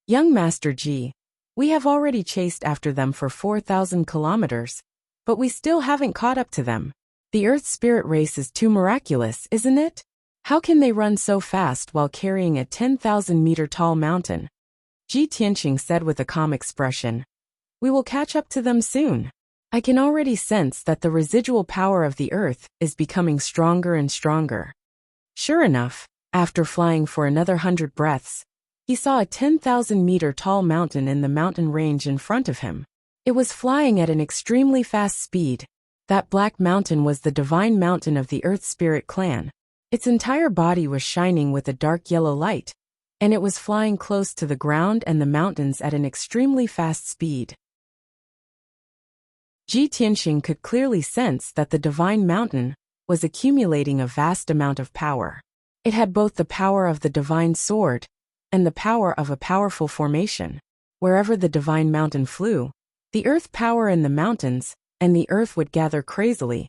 "Young Master Ji, we have already chased after them for 4,000 kilometers, but we still haven't caught up to them. The Earth Spirit race is too miraculous, isn't it? How can they run so fast while carrying a 10,000-meter tall mountain?" Ji Tianqing said with a calm expression. "We will catch up to them soon. I can already sense that the residual power of the Earth is becoming stronger and stronger." Sure enough, after flying for another 100 breaths, he saw a 10,000-meter tall mountain in the mountain range in front of him. It was flying at an extremely fast speed. That black mountain was the Divine Mountain of the Earth Spirit clan. Its entire body was shining with a dark yellow light, and it was flying close to the ground and the mountains at an extremely fast speed. Ji Tianqing could clearly sense that the Divine Mountain was accumulating a vast amount of power. It had both the power of the Divine Sword and the power of a powerful formation. Wherever the Divine Mountain flew, the earth power in the mountains and the earth would gather crazily,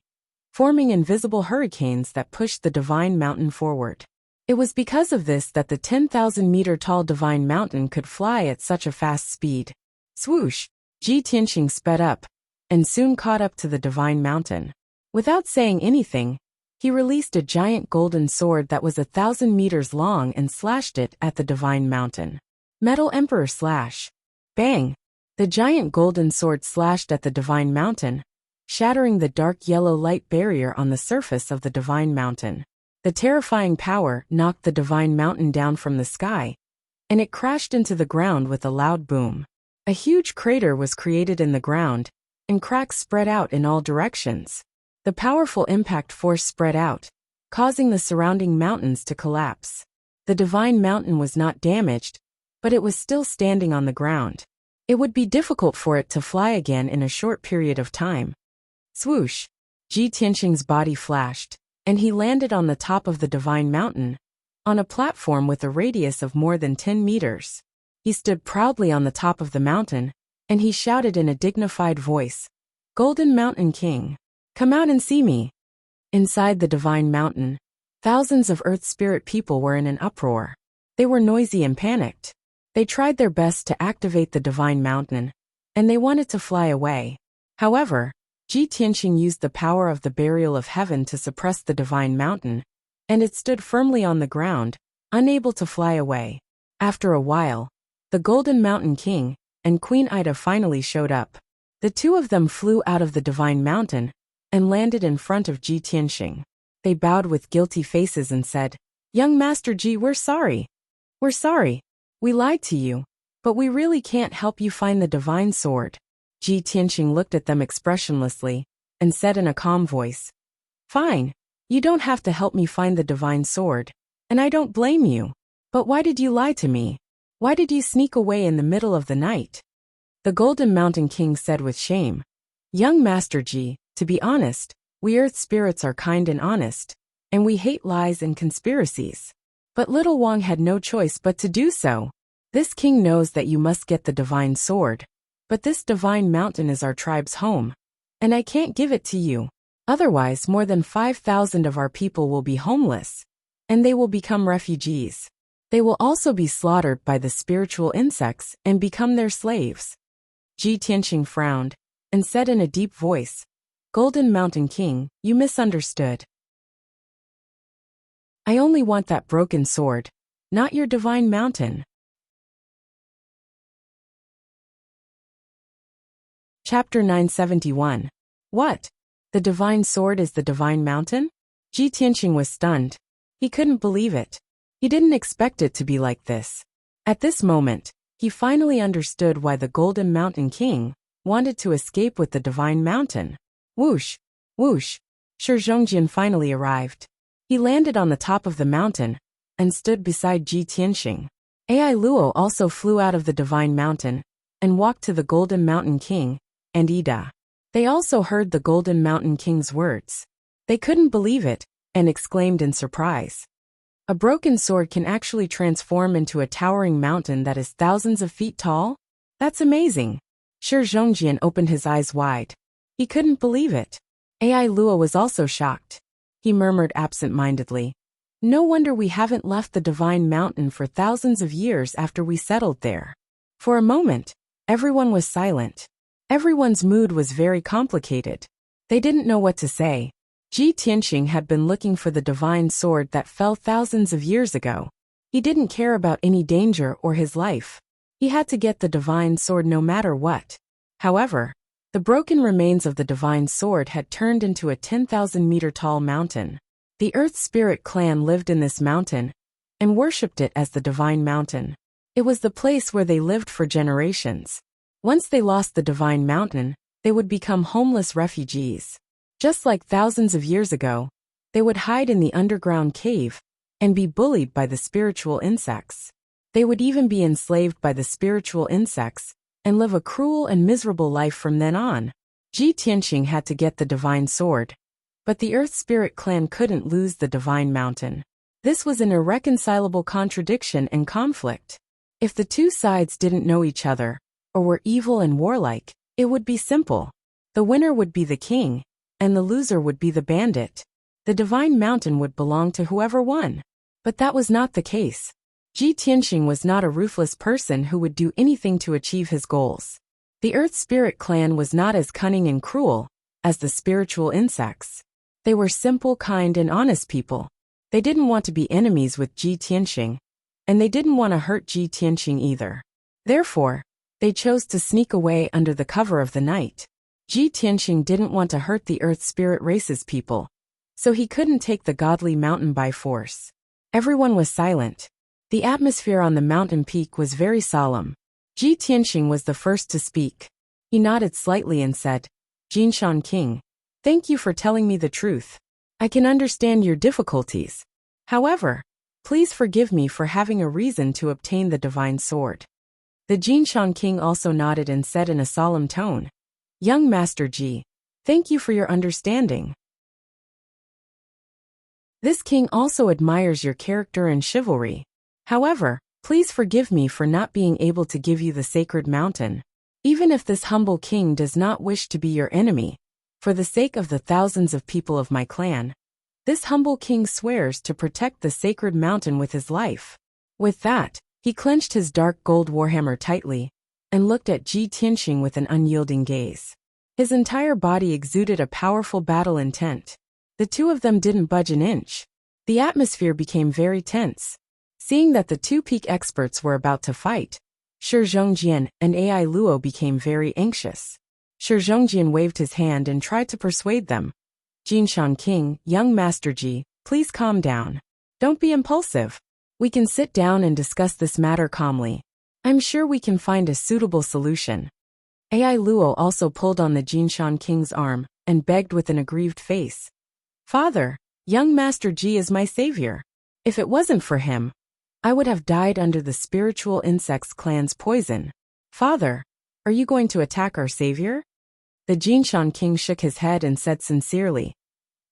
forming invisible hurricanes that pushed the Divine Mountain forward. It was because of this that the 10,000-meter tall Divine Mountain could fly at such a fast speed. Swoosh! Ji Tianqing sped up, and soon caught up to the Divine Mountain. Without saying anything, he released a giant golden sword that was 1,000 meters long and slashed it at the Divine Mountain. Metal Emperor Slash! Bang! The giant golden sword slashed at the Divine Mountain, shattering the dark yellow light barrier on the surface of the Divine Mountain. The terrifying power knocked the Divine Mountain down from the sky, and it crashed into the ground with a loud boom. A huge crater was created in the ground, and cracks spread out in all directions. The powerful impact force spread out, causing the surrounding mountains to collapse. The Divine Mountain was not damaged, but it was still standing on the ground. It would be difficult for it to fly again in a short period of time. Swoosh! Ji Tianqing's body flashed, and he landed on the top of the Divine Mountain, on a platform with a radius of more than 10 meters. He stood proudly on the top of the mountain, and he shouted in a dignified voice, "Golden Mountain King, come out and see me." Inside the Divine Mountain, thousands of Earth Spirit people were in an uproar. They were noisy and panicked. They tried their best to activate the Divine Mountain, and they wanted to fly away. However, Ji Tianqing used the power of the Burial of Heaven to suppress the Divine Mountain, and it stood firmly on the ground, unable to fly away. After a while, the Golden Mountain King and Queen Ida finally showed up. The two of them flew out of the Divine Mountain and landed in front of Ji Tianqing. They bowed with guilty faces and said, "Young Master Ji, we're sorry. We're sorry. We lied to you, but we really can't help you find the Divine Sword." Ji Tianqing looked at them expressionlessly and said in a calm voice, "Fine, you don't have to help me find the Divine Sword, and I don't blame you. But why did you lie to me? Why did you sneak away in the middle of the night?" The Golden Mountain King said with shame, "Young Master Ji, to be honest, we Earth Spirits are kind and honest, and we hate lies and conspiracies. But little Wang had no choice but to do so. This king knows that you must get the Divine Sword, but this Divine Mountain is our tribe's home, and I can't give it to you. Otherwise, more than 5,000 of our people will be homeless, and they will become refugees. They will also be slaughtered by the spiritual insects and become their slaves." Ji Tianqing frowned and said in a deep voice, Golden Mountain King, you misunderstood. I only want that broken sword, not your divine mountain. Chapter 971. What? The divine sword is the divine mountain? Ji Tianqing was stunned. He couldn't believe it. He didn't expect it to be like this. At this moment, he finally understood why the Golden Mountain King wanted to escape with the divine mountain. Whoosh! Whoosh! Shi Zhongjian finally arrived. He landed on the top of the mountain and stood beside Ji Tianqing. Ai Luo also flew out of the divine mountain and walked to the Golden Mountain King and Ida. They also heard the Golden Mountain King's words. They couldn't believe it and exclaimed in surprise. A broken sword can actually transform into a towering mountain that is thousands of feet tall? That's amazing. Shi Zhongjian opened his eyes wide. He couldn't believe it. Ai Luo was also shocked. He murmured absent-mindedly. No wonder we haven't left the divine mountain for thousands of years after we settled there. For a moment, everyone was silent. Everyone's mood was very complicated. They didn't know what to say. Ji Tianqing had been looking for the divine sword that fell thousands of years ago. He didn't care about any danger or his life. He had to get the divine sword no matter what. However, the broken remains of the divine sword had turned into a 10,000-meter-tall mountain. The Earth Spirit clan lived in this mountain and worshipped it as the divine mountain. It was the place where they lived for generations. Once they lost the divine mountain, they would become homeless refugees. Just like thousands of years ago, they would hide in the underground cave and be bullied by the spiritual insects. They would even be enslaved by the spiritual insects and live a cruel and miserable life from then on. Ji Tianqing had to get the divine sword, but the Earth Spirit clan couldn't lose the divine mountain. This was an irreconcilable contradiction and conflict. If the two sides didn't know each other, or were evil and warlike, it would be simple. The winner would be the king, and the loser would be the bandit. The divine mountain would belong to whoever won. But that was not the case. Ji Tianqing was not a ruthless person who would do anything to achieve his goals. The Earth Spirit clan was not as cunning and cruel as the spiritual insects. They were simple, kind, and honest people. They didn't want to be enemies with Ji Tianqing, and they didn't want to hurt Ji Tianqing either. Therefore, they chose to sneak away under the cover of the night. Ji Tianqing didn't want to hurt the Earth Spirit race's people, so he couldn't take the godly mountain by force. Everyone was silent. The atmosphere on the mountain peak was very solemn. Ji Tianqing was the first to speak. He nodded slightly and said, Jinshan King, thank you for telling me the truth. I can understand your difficulties. However, please forgive me for having a reason to obtain the divine sword. The Jinshan King also nodded and said in a solemn tone, Young Master Ji, thank you for your understanding. This king also admires your character and chivalry. However, please forgive me for not being able to give you the sacred mountain. Even if this humble king does not wish to be your enemy, for the sake of the thousands of people of my clan, this humble king swears to protect the sacred mountain with his life. With that, he clenched his dark gold warhammer tightly and looked at Ji Tianqing with an unyielding gaze. His entire body exuded a powerful battle intent. The two of them didn't budge an inch. The atmosphere became very tense. Seeing that the two peak experts were about to fight, Shi Zhongjian and Ai Luo became very anxious. Shi Zhongjian waved his hand and tried to persuade them. Jinshan King, young Master Ji, please calm down. Don't be impulsive. We can sit down and discuss this matter calmly. I'm sure we can find a suitable solution. Ai Luo also pulled on the Jinshan King's arm and begged with an aggrieved face. Father, young Master Ji is my savior. If it wasn't for him, I would have died under the spiritual insects clan's poison. Father, are you going to attack our savior? The Jinshan King shook his head and said sincerely,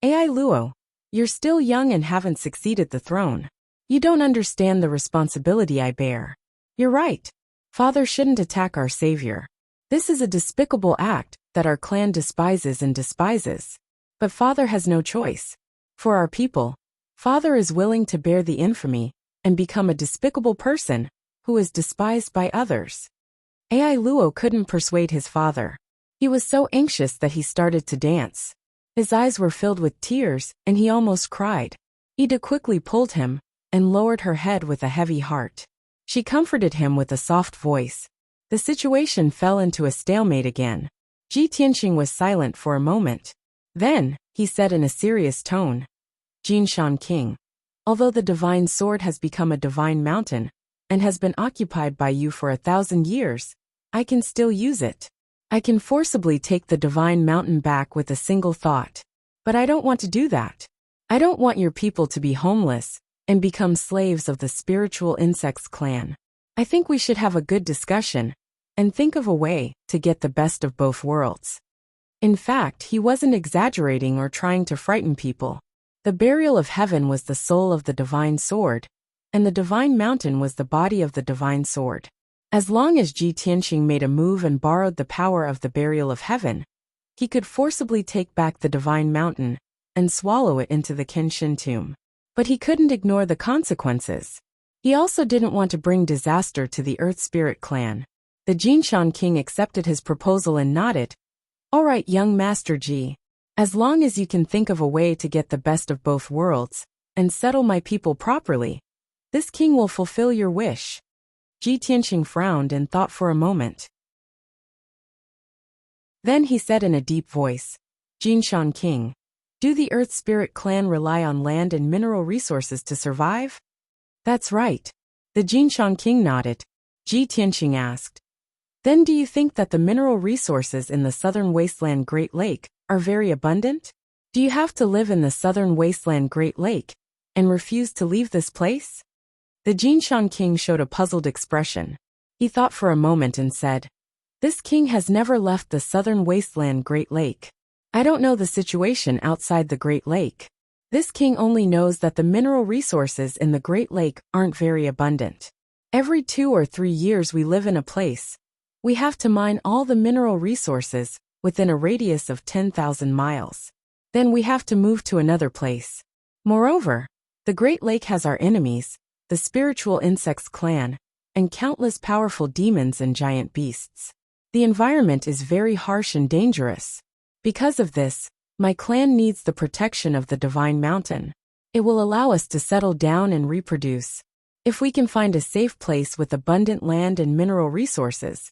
Ai Luo, you're still young and haven't succeeded the throne. You don't understand the responsibility I bear. You're right. Father shouldn't attack our savior. This is a despicable act that our clan despises and despises. But Father has no choice. For our people, Father is willing to bear the infamy and become a despicable person who is despised by others. Ai Luo couldn't persuade his father. He was so anxious that he started to dance. His eyes were filled with tears, and he almost cried. Ida quickly pulled him, and lowered her head with a heavy heart. She comforted him with a soft voice. The situation fell into a stalemate again. Ji Tianqing was silent for a moment. Then, he said in a serious tone, Jinshan King, although the divine sword has become a divine mountain, and has been occupied by you for 1,000 years, I can still use it. I can forcibly take the divine mountain back with a single thought. But I don't want to do that. I don't want your people to be homeless and become slaves of the spiritual insects clan. I think we should have a good discussion and think of a way to get the best of both worlds. In fact, he wasn't exaggerating or trying to frighten people. The burial of heaven was the soul of the divine sword, and the divine mountain was the body of the divine sword. As long as Ji Tianqing made a move and borrowed the power of the burial of heaven, he could forcibly take back the divine mountain and swallow it into the Kenshin tomb. But he couldn't ignore the consequences. He also didn't want to bring disaster to the Earth Spirit clan. The Jinshan King accepted his proposal and nodded. All right, young Master Ji. As long as you can think of a way to get the best of both worlds and settle my people properly, this king will fulfill your wish. Ji Tianqing frowned and thought for a moment. Then he said in a deep voice, Jinshan King, do the Earth Spirit clan rely on land and mineral resources to survive? That's right. The Jinshan King nodded. Ji Tianqing asked, then do you think that the mineral resources in the southern wasteland Great Lake are very abundant? Do you have to live in the southern wasteland Great Lake and refuse to leave this place? The Jinshan King showed a puzzled expression. He thought for a moment and said, this king has never left the southern wasteland Great Lake. I don't know the situation outside the Great Lake. This king only knows that the mineral resources in the Great Lake aren't very abundant. Every 2 or 3 years we live in a place. We have to mine all the mineral resources within a radius of 10,000 miles. Then we have to move to another place. Moreover, the Great Lake has our enemies, the spiritual insects clan, and countless powerful demons and giant beasts. The environment is very harsh and dangerous. Because of this, my clan needs the protection of the divine mountain. It will allow us to settle down and reproduce. If we can find a safe place with abundant land and mineral resources,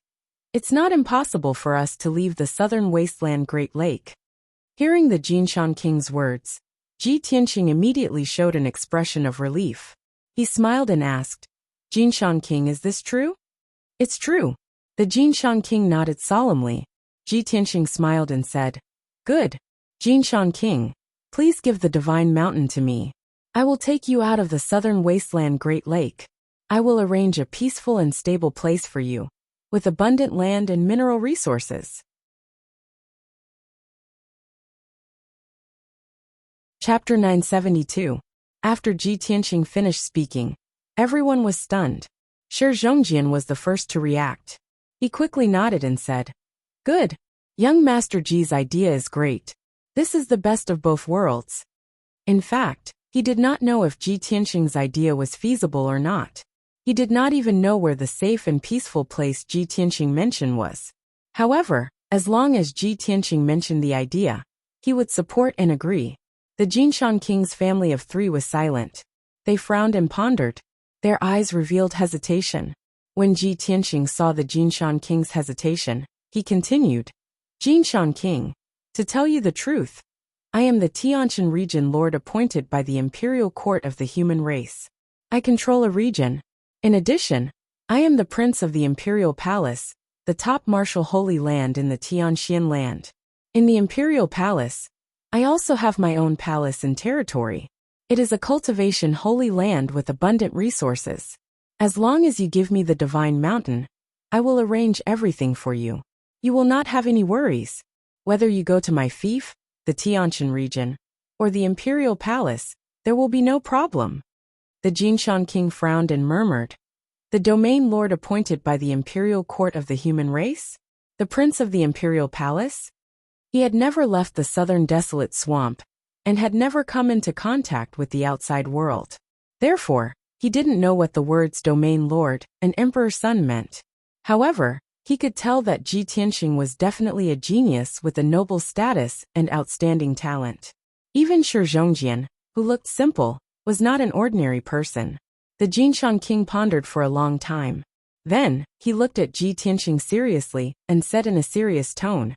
it's not impossible for us to leave the southern wasteland Great Lake. Hearing the Jinshan King's words, Ji Tianqing immediately showed an expression of relief. He smiled and asked, Jinshan King, is this true? It's true. The Jinshan King nodded solemnly. Ji Tianqing smiled and said, good. Jinshan King, please give the divine mountain to me. I will take you out of the southern wasteland Great Lake. I will arrange a peaceful and stable place for you, with abundant land and mineral resources. Chapter 972. After Ji Tianqing finished speaking, everyone was stunned. Shi Zhongjian was the first to react. He quickly nodded and said, good. Young Master Ji's idea is great. This is the best of both worlds. In fact, he did not know if Ji Tianqing's idea was feasible or not. He did not even know where the safe and peaceful place Ji Tianqing mentioned was. However, as long as Ji Tianqing mentioned the idea, he would support and agree. The Jinshan King's family of 3 was silent. They frowned and pondered. Their eyes revealed hesitation. When Ji Tianqing saw the Jinshan King's hesitation, he continued, Jinshan King, to tell you the truth, I am the Tianshan region lord appointed by the imperial court of the human race. I control a region. In addition, I am the prince of the imperial palace, the top martial holy land in the Tianxian land. In the imperial palace, I also have my own palace and territory. It is a cultivation holy land with abundant resources. As long as you give me the divine mountain, I will arrange everything for you. You will not have any worries. Whether you go to my fief, the Tianshan region, or the imperial palace, there will be no problem. The Jinshan King frowned and murmured, the domain lord appointed by the imperial court of the human race? The prince of the imperial palace? He had never left the southern desolate swamp, and had never come into contact with the outside world. Therefore, he didn't know what the words domain lord and emperor's son meant. However, He could tell that Ji Tianxing was definitely a genius with a noble status and outstanding talent. Even Shi Zhongjian, who looked simple, was not an ordinary person. The Jinshan king pondered for a long time. Then, he looked at Ji Tianxing seriously and said in a serious tone,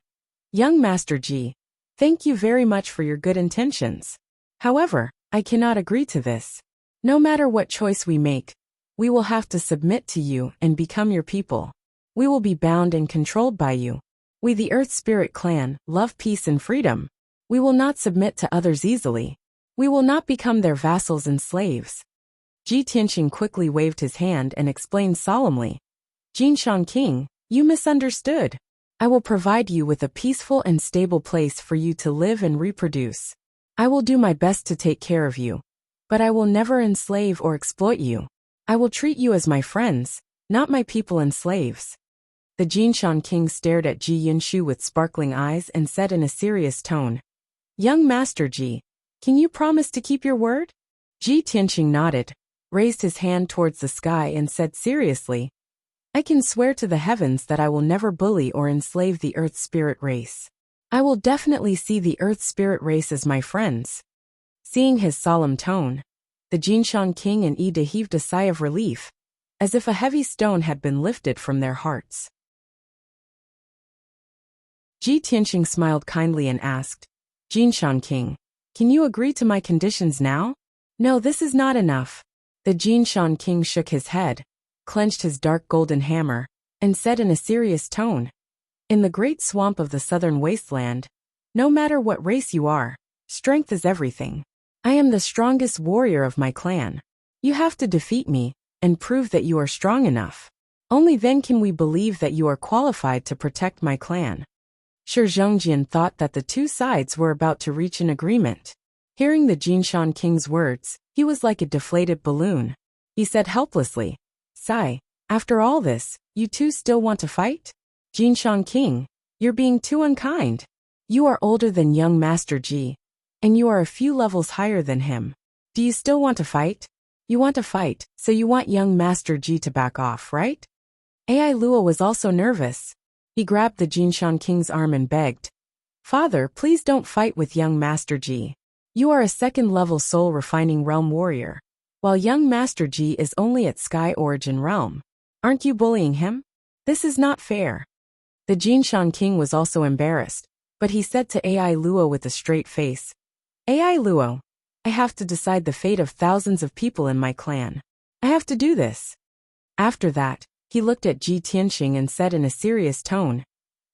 "Young Master Ji, thank you very much for your good intentions. However, I cannot agree to this. No matter what choice we make, we will have to submit to you and become your people. We will be bound and controlled by you. We, the Earth Spirit clan, love peace and freedom. We will not submit to others easily. We will not become their vassals and slaves." Ji Tianxing quickly waved his hand and explained solemnly, "Jinshan King, you misunderstood. I will provide you with a peaceful and stable place for you to live and reproduce. I will do my best to take care of you. But I will never enslave or exploit you. I will treat you as my friends, not my people and slaves." The Jinshan king stared at Ji Yunshu with sparkling eyes and said in a serious tone, "Young Master Ji, can you promise to keep your word?" Ji Tianxing nodded, raised his hand towards the sky and said seriously, "I can swear to the heavens that I will never bully or enslave the Earth Spirit race. I will definitely see the Earth Spirit race as my friends." Seeing his solemn tone, the Jinshan king and Ida heaved a sigh of relief, as if a heavy stone had been lifted from their hearts. Ji Tianxing smiled kindly and asked, "Jinshan king, can you agree to my conditions now?" "No, this is not enough." The Jinshan king shook his head, clenched his dark golden hammer, and said in a serious tone, "In the great swamp of the southern wasteland, no matter what race you are, strength is everything. I am the strongest warrior of my clan. You have to defeat me and prove that you are strong enough. Only then can we believe that you are qualified to protect my clan." Shi Zhongjian thought that the two sides were about to reach an agreement. Hearing the Jinshan king's words, he was like a deflated balloon. He said helplessly, "Sai, after all this, you two still want to fight? Jinshan king, you're being too unkind. You are older than young Master Ji, and you are a few levels higher than him. Do you still want to fight? You want to fight, so you want young Master Ji to back off, right?" Ai Luo was also nervous. He grabbed the Jinshan king's arm and begged, "Father, please don't fight with young Master Ji. You are a second-level soul-refining realm warrior, while young Master Ji is only at Sky Origin realm. Aren't you bullying him? This is not fair." The Jinshan king was also embarrassed, but he said to Ai Luo with a straight face, "Ai Luo, I have to decide the fate of thousands of people in my clan. I have to do this." After that, he looked at Ji Tianxing and said in a serious tone,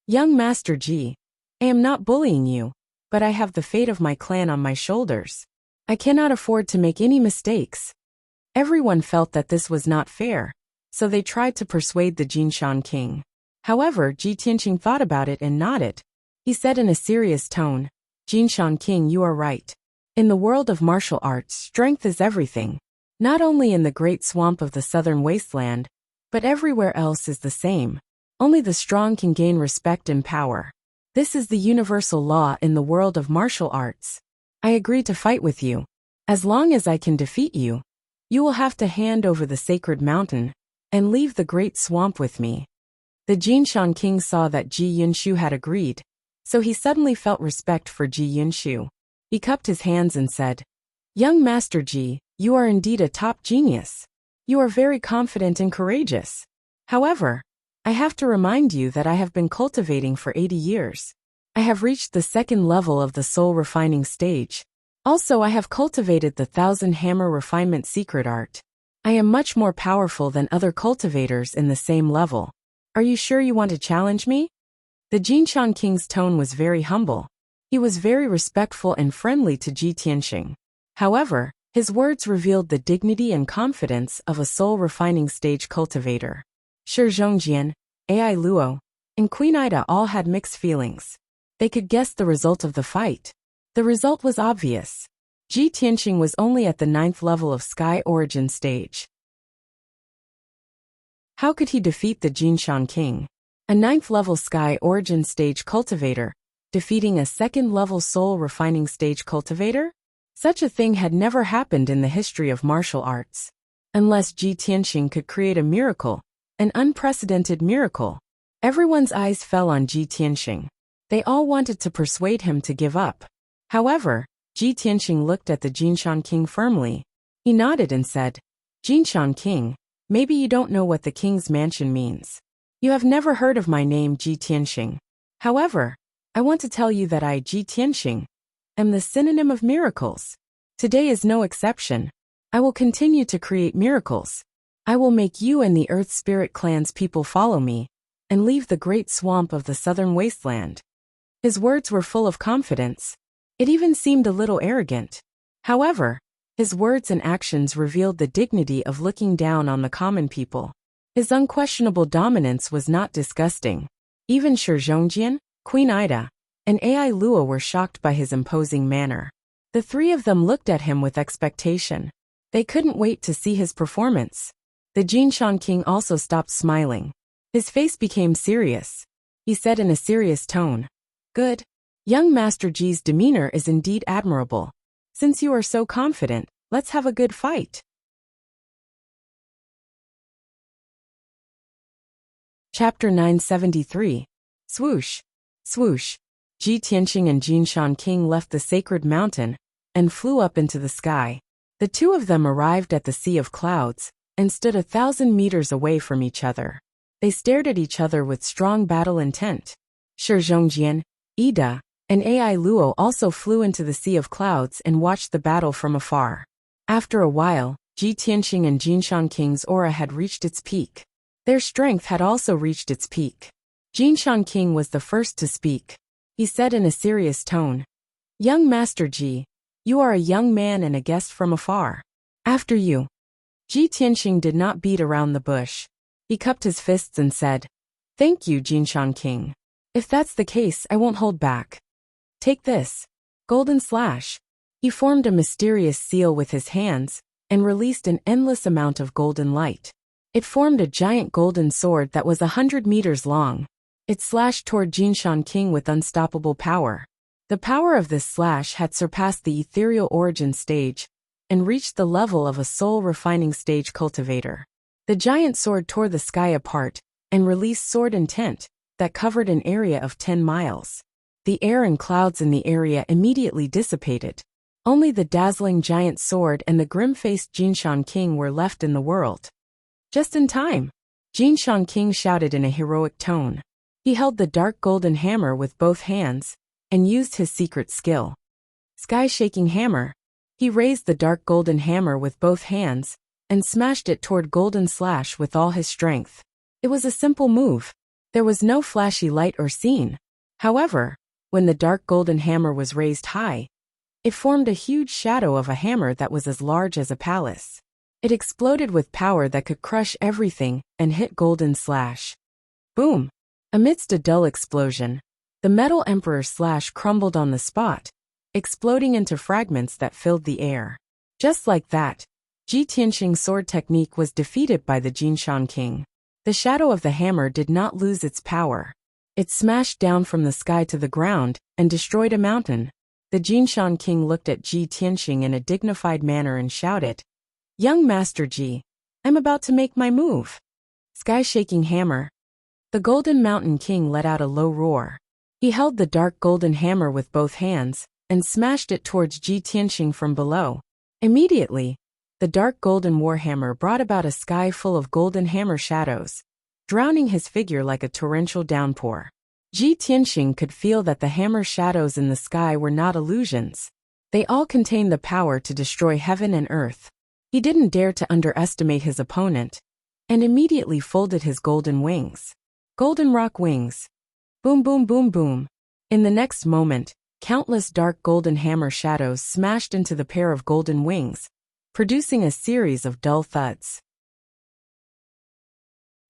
"Young Master Ji, I am not bullying you, but I have the fate of my clan on my shoulders. I cannot afford to make any mistakes." Everyone felt that this was not fair, so they tried to persuade the Jinshan king. However, Ji Tianxing thought about it and nodded. He said in a serious tone, "Jinshan king, you are right. In the world of martial arts, strength is everything. Not only in the great swamp of the southern wasteland, but everywhere else is the same. Only the strong can gain respect and power. This is the universal law in the world of martial arts. I agree to fight with you. As long as I can defeat you, you will have to hand over the sacred mountain and leave the great swamp with me." The Jinshan king saw that Ji Yunshu had agreed, so he suddenly felt respect for Ji Yunshu. He cupped his hands and said, "Young Master Ji, you are indeed a top genius. You are very confident and courageous. However, I have to remind you that I have been cultivating for 80 years. I have reached the second level of the soul refining stage. Also, I have cultivated the 1,000 hammer refinement secret art. I am much more powerful than other cultivators in the same level. Are you sure you want to challenge me?" The Jinshan king's tone was very humble. He was very respectful and friendly to Ji Tianxing. However, his words revealed the dignity and confidence of a soul-refining stage cultivator. Shi Zhongjian, Ai Luo, and Queen Ida all had mixed feelings. They could guess the result of the fight. The result was obvious. Ji Tianxing was only at the 9th level of Sky Origin stage. How could he defeat the Jinshan king? A 9th level Sky Origin stage cultivator, defeating a 2nd level soul refining stage cultivator? Such a thing had never happened in the history of martial arts. Unless Ji Tianxing could create a miracle, an unprecedented miracle. Everyone's eyes fell on Ji Tianxing. They all wanted to persuade him to give up. However, Ji Tianxing looked at the Jinshan King firmly. He nodded and said, Jinshan King, maybe you don't know what the king's mansion means. You have never heard of my name Ji Tianxing. However, I want to tell you that I, Ji Tianxing, am the synonym of miracles. Today is no exception. I will continue to create miracles. I will make you and the Earth Spirit Clan's people follow me, and leave the great swamp of the southern wasteland. His words were full of confidence. It even seemed a little arrogant. However, his words and actions revealed the dignity of looking down on the common people. His unquestionable dominance was not disgusting. Even Shi Zhongjian, Queen Ida, and Ai Luo were shocked by his imposing manner. The three of them looked at him with expectation. They couldn't wait to see his performance. The Jinshan King also stopped smiling. His face became serious. He said in a serious tone, Good. Young Master Ji's demeanor is indeed admirable. Since you are so confident, let's have a good fight. Chapter 973. Swoosh. Swoosh. Ji Tianxing and Jinshan King left the sacred mountain and flew up into the sky. The two of them arrived at the Sea of Clouds and stood 1,000 meters away from each other. They stared at each other with strong battle intent. Shi Zhongjian, Ida, and Ai Luo also flew into the Sea of Clouds and watched the battle from afar. After a while, Ji Tianxing and Jinshan King's aura had reached its peak. Their strength had also reached its peak. Jinshan King was the first to speak. He said in a serious tone, Young Master Ji, you are a young man and a guest from afar. After you. Ji Tianxing did not beat around the bush. He cupped his fists and said, Thank you, Jinshan King. If that's the case, I won't hold back. Take this. Golden Slash. He formed a mysterious seal with his hands and released an endless amount of golden light. It formed a giant golden sword that was 100 meters long. It slashed toward Jinshan King with unstoppable power. The power of this slash had surpassed the ethereal origin stage and reached the level of a soul refining stage cultivator. The giant sword tore the sky apart and released sword intent that covered an area of 10 miles. The air and clouds in the area immediately dissipated. Only the dazzling giant sword and the grim-faced Jinshan King were left in the world. Just in time, Jinshan King shouted in a heroic tone. He held the dark golden hammer with both hands and used his secret skill. Sky-shaking hammer. He raised the dark golden hammer with both hands and smashed it toward Golden Slash with all his strength. It was a simple move. There was no flashy light or scene. However, when the dark golden hammer was raised high, it formed a huge shadow of a hammer that was as large as a palace. It exploded with power that could crush everything and hit Golden Slash. Boom! Amidst a dull explosion, the metal Emperor Slash crumbled on the spot, exploding into fragments that filled the air. Just like that, Ji Tianxing's sword technique was defeated by the Jinshan King. The shadow of the hammer did not lose its power. It smashed down from the sky to the ground and destroyed a mountain. The Jinshan King looked at Ji Tianxing in a dignified manner and shouted, Young Master Ji, I'm about to make my move. Sky-shaking hammer. The Golden Mountain King let out a low roar. He held the dark golden hammer with both hands and smashed it towards Ji Tianxing from below. Immediately, the dark golden warhammer brought about a sky full of golden hammer shadows, drowning his figure like a torrential downpour. Ji Tianxing could feel that the hammer shadows in the sky were not illusions. They all contained the power to destroy heaven and earth. He didn't dare to underestimate his opponent, and immediately folded his golden wings. Golden rock wings. Boom boom boom boom. In the next moment, countless dark golden hammer shadows smashed into the pair of golden wings, producing a series of dull thuds.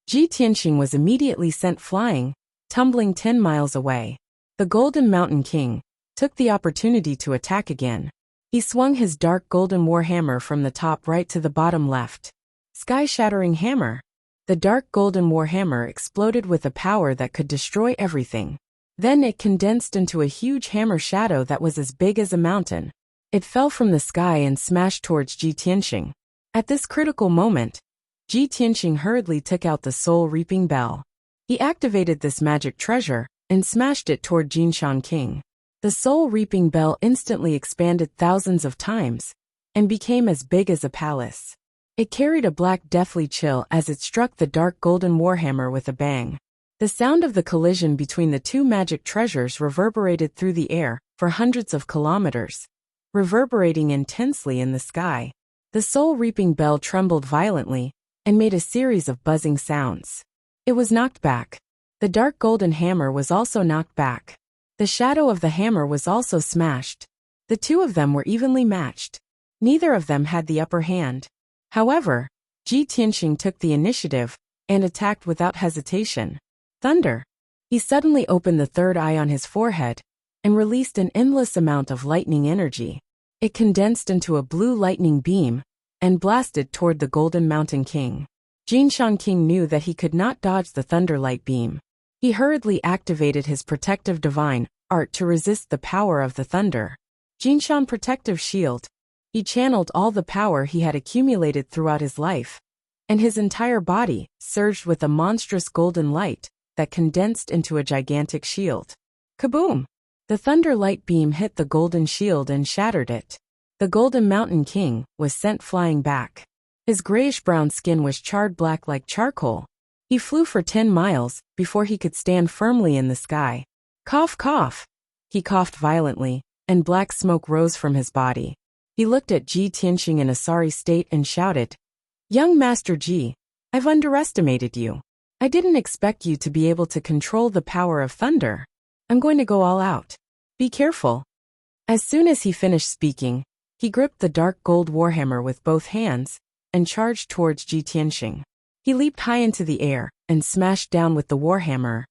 Ji Tianxing was immediately sent flying, tumbling 10 miles away. The Golden Mountain King took the opportunity to attack again. He swung his dark golden warhammer from the top right to the bottom left. Sky-shattering hammer. The dark golden warhammer exploded with a power that could destroy everything. Then it condensed into a huge hammer shadow that was as big as a mountain. It fell from the sky and smashed towards Ji Tianxing. At this critical moment, Ji Tianxing hurriedly took out the soul-reaping bell. He activated this magic treasure and smashed it toward Jinshan King. The soul-reaping bell instantly expanded thousands of times and became as big as a palace. It carried a black deathly chill as it struck the dark golden warhammer with a bang. The sound of the collision between the two magic treasures reverberated through the air for hundreds of kilometers, reverberating intensely in the sky. The soul-reaping bell trembled violently and made a series of buzzing sounds. It was knocked back. The dark golden hammer was also knocked back. The shadow of the hammer was also smashed. The two of them were evenly matched. Neither of them had the upper hand. However, Ji Tianxing took the initiative and attacked without hesitation. Thunder. He suddenly opened the third eye on his forehead and released an endless amount of lightning energy. It condensed into a blue lightning beam and blasted toward the Golden Mountain King. Jinshan King knew that he could not dodge the thunder light beam. He hurriedly activated his protective divine art to resist the power of the thunder. Jinshan Protective Shield. He channeled all the power he had accumulated throughout his life, and his entire body surged with a monstrous golden light that condensed into a gigantic shield. Kaboom! The thunder light beam hit the golden shield and shattered it. The Golden Mountain King was sent flying back. His grayish-brown skin was charred black like charcoal. He flew for 10 miles before he could stand firmly in the sky. Cough, cough! He coughed violently, and black smoke rose from his body. He looked at Ji Tianxing in a sorry state and shouted, "Young Master Ji, I've underestimated you. I didn't expect you to be able to control the power of thunder. I'm going to go all out. Be careful." As soon as he finished speaking, he gripped the dark gold warhammer with both hands and charged towards Ji Tianxing. He leaped high into the air and smashed down with the warhammer.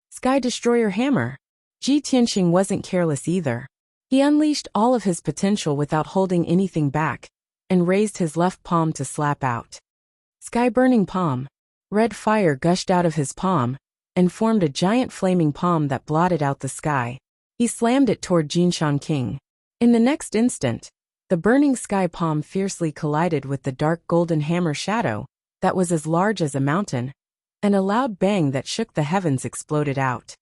Sky Destroyer Hammer. Ji Tianxing wasn't careless either. He unleashed all of his potential without holding anything back and raised his left palm to slap out. Sky Burning Palm. Red fire gushed out of his palm and formed a giant flaming palm that blotted out the sky. He slammed it toward Jinshan King. In the next instant, the burning sky palm fiercely collided with the dark golden hammer shadow that was as large as a mountain, and a loud bang that shook the heavens exploded out.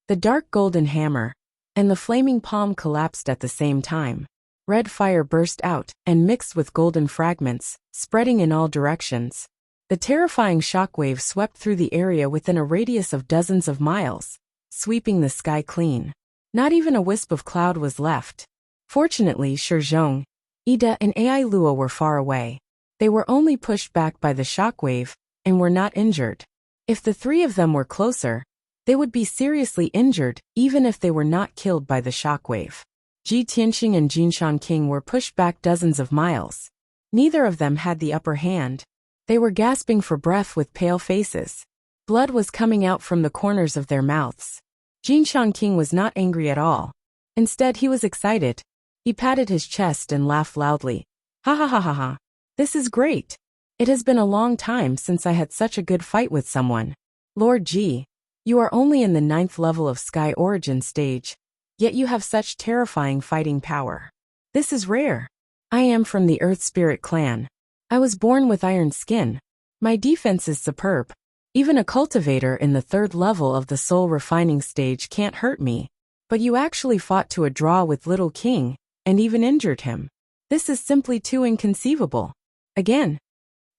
The dark golden hammer and the flaming palm collapsed at the same time. Red fire burst out and mixed with golden fragments, spreading in all directions. The terrifying shockwave swept through the area within a radius of dozens of miles, sweeping the sky clean. Not even a wisp of cloud was left. Fortunately, Shizhong, Ida, and Ai Luo were far away. They were only pushed back by the shockwave and were not injured. If the three of them were closer, they would be seriously injured even if they were not killed by the shockwave. Ji Tianxing and Jinshan King were pushed back dozens of miles. Neither of them had the upper hand. They were gasping for breath with pale faces. Blood was coming out from the corners of their mouths. Jinshan King was not angry at all. Instead, he was excited. He patted his chest and laughed loudly. "Ha ha ha ha ha. This is great. It has been a long time since I had such a good fight with someone. Lord Ji, you are only in the 9th level of Sky Origin stage, yet you have such terrifying fighting power. This is rare. I am from the Earth Spirit clan. I was born with iron skin. My defense is superb. Even a cultivator in the 3rd level of the soul refining stage can't hurt me. But you actually fought to a draw with Little King, and even injured him. This is simply too inconceivable." Again.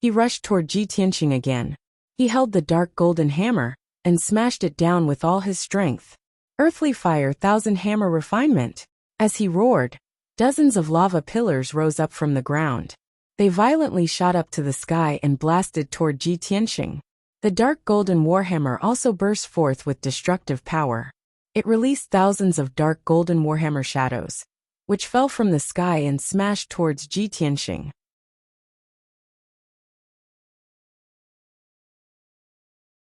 He rushed toward Ji Tianxing again. He held the dark golden hammer and smashed it down with all his strength. Earthly Fire 1000 Hammer Refinement. As he roared, dozens of lava pillars rose up from the ground. They violently shot up to the sky and blasted toward Ji Tianxing. The dark golden warhammer also burst forth with destructive power. It released thousands of dark golden warhammer shadows, which fell from the sky and smashed towards Ji Tianxing.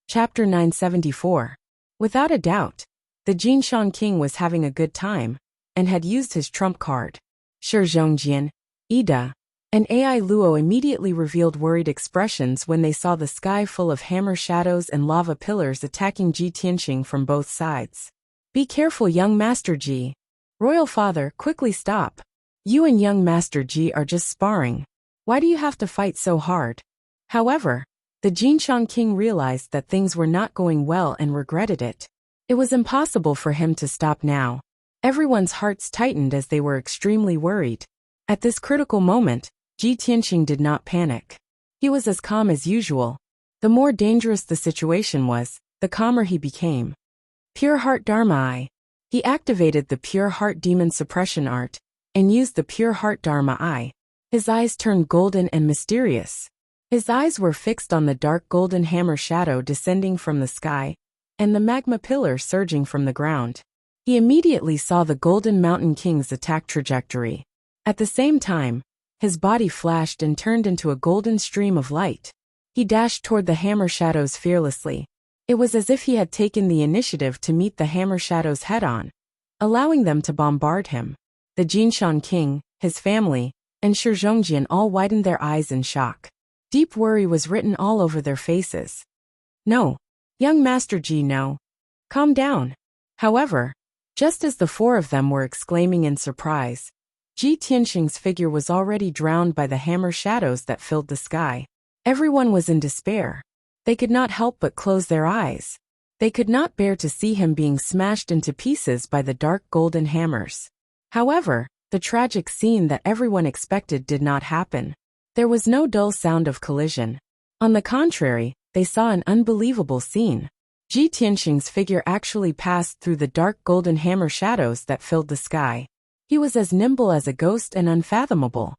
Chapter 974. Without a doubt, the Jinshan King was having a good time, and had used his trump card. Shizhongjian, Ida, and Ai Luo immediately revealed worried expressions when they saw the sky full of hammer shadows and lava pillars attacking Ji Tianxing from both sides. "Be careful, young Master Ji. Royal Father, quickly stop. You and young Master Ji are just sparring. Why do you have to fight so hard?" However, The Jinshan King realized that things were not going well and regretted it. It was impossible for him to stop now. Everyone's hearts tightened as they were extremely worried. At this critical moment, Ji Tianqing did not panic. He was as calm as usual. The more dangerous the situation was, the calmer he became. Pure Heart Dharma Eye. He activated the Pure Heart Demon Suppression Art and used the Pure Heart Dharma Eye. His eyes turned golden and mysterious. His eyes were fixed on the dark golden hammer shadow descending from the sky and the magma pillar surging from the ground. He immediately saw the Golden Mountain King's attack trajectory. At the same time, his body flashed and turned into a golden stream of light. He dashed toward the hammer shadows fearlessly. It was as if he had taken the initiative to meet the hammer shadows head-on, allowing them to bombard him. The Jinshan King, his family, and Shi Zhongjian all widened their eyes in shock. Deep worry was written all over their faces. No. Young Master Ji, no. Calm down. However, just as the four of them were exclaiming in surprise, Ji Tianqing's figure was already drowned by the hammer shadows that filled the sky. Everyone was in despair. They could not help but close their eyes. They could not bear to see him being smashed into pieces by the dark golden hammers. However, the tragic scene that everyone expected did not happen. There was no dull sound of collision. On the contrary, they saw an unbelievable scene. Ji Tianqing's figure actually passed through the dark golden hammer shadows that filled the sky. He was as nimble as a ghost and unfathomable.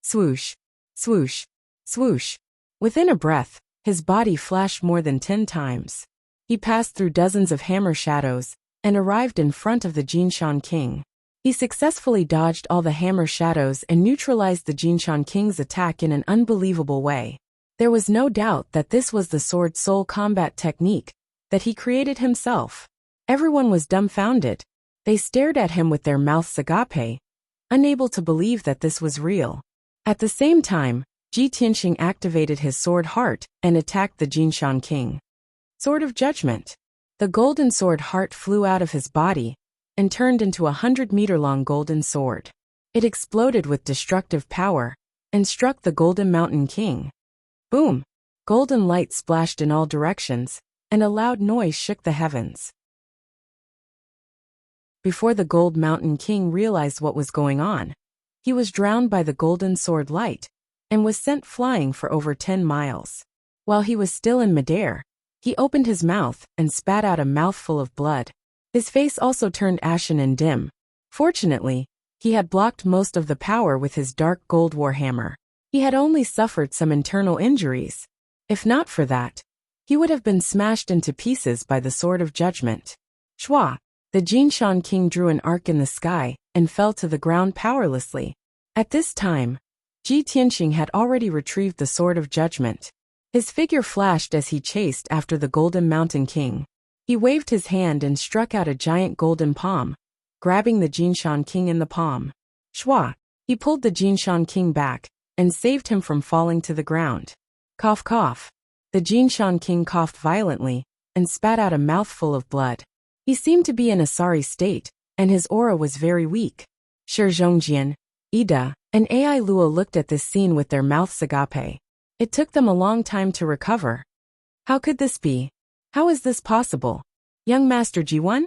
Swoosh, swoosh, swoosh. Within a breath, his body flashed more than 10 times. He passed through dozens of hammer shadows and arrived in front of the Jinshan King. He successfully dodged all the hammer shadows and neutralized the Jinshan King's attack in an unbelievable way. There was no doubt that this was the sword soul combat technique that he created himself. Everyone was dumbfounded. They stared at him with their mouths agape, unable to believe that this was real. At the same time, Ji Tianqing activated his sword heart and attacked the Jinshan King. Sword of Judgment. The golden sword heart flew out of his body and turned into a 100-meter-long golden sword. It exploded with destructive power and struck the Golden Mountain King. Boom! Golden light splashed in all directions, and a loud noise shook the heavens. Before the Gold Mountain King realized what was going on, he was drowned by the golden sword light and was sent flying for over 10 miles. While he was still in midair, he opened his mouth and spat out a mouthful of blood. His face also turned ashen and dim. Fortunately, he had blocked most of the power with his dark gold warhammer. He had only suffered some internal injuries. If not for that, he would have been smashed into pieces by the Sword of Judgment. Shwa! The Jinshan King drew an arc in the sky and fell to the ground powerlessly. At this time, Ji Tianqing had already retrieved the Sword of Judgment. His figure flashed as he chased after the Golden Mountain King. He waved his hand and struck out a giant golden palm, grabbing the Jinshan King in the palm. Shwa! He pulled the Jinshan King back and saved him from falling to the ground. Cough cough. The Jinshan King coughed violently and spat out a mouthful of blood. He seemed to be in a sorry state, and his aura was very weak. Shi Zhongjian, Ida, and Ai Luo looked at this scene with their mouths agape. It took them a long time to recover. How could this be? How is this possible? Young Master Ji1?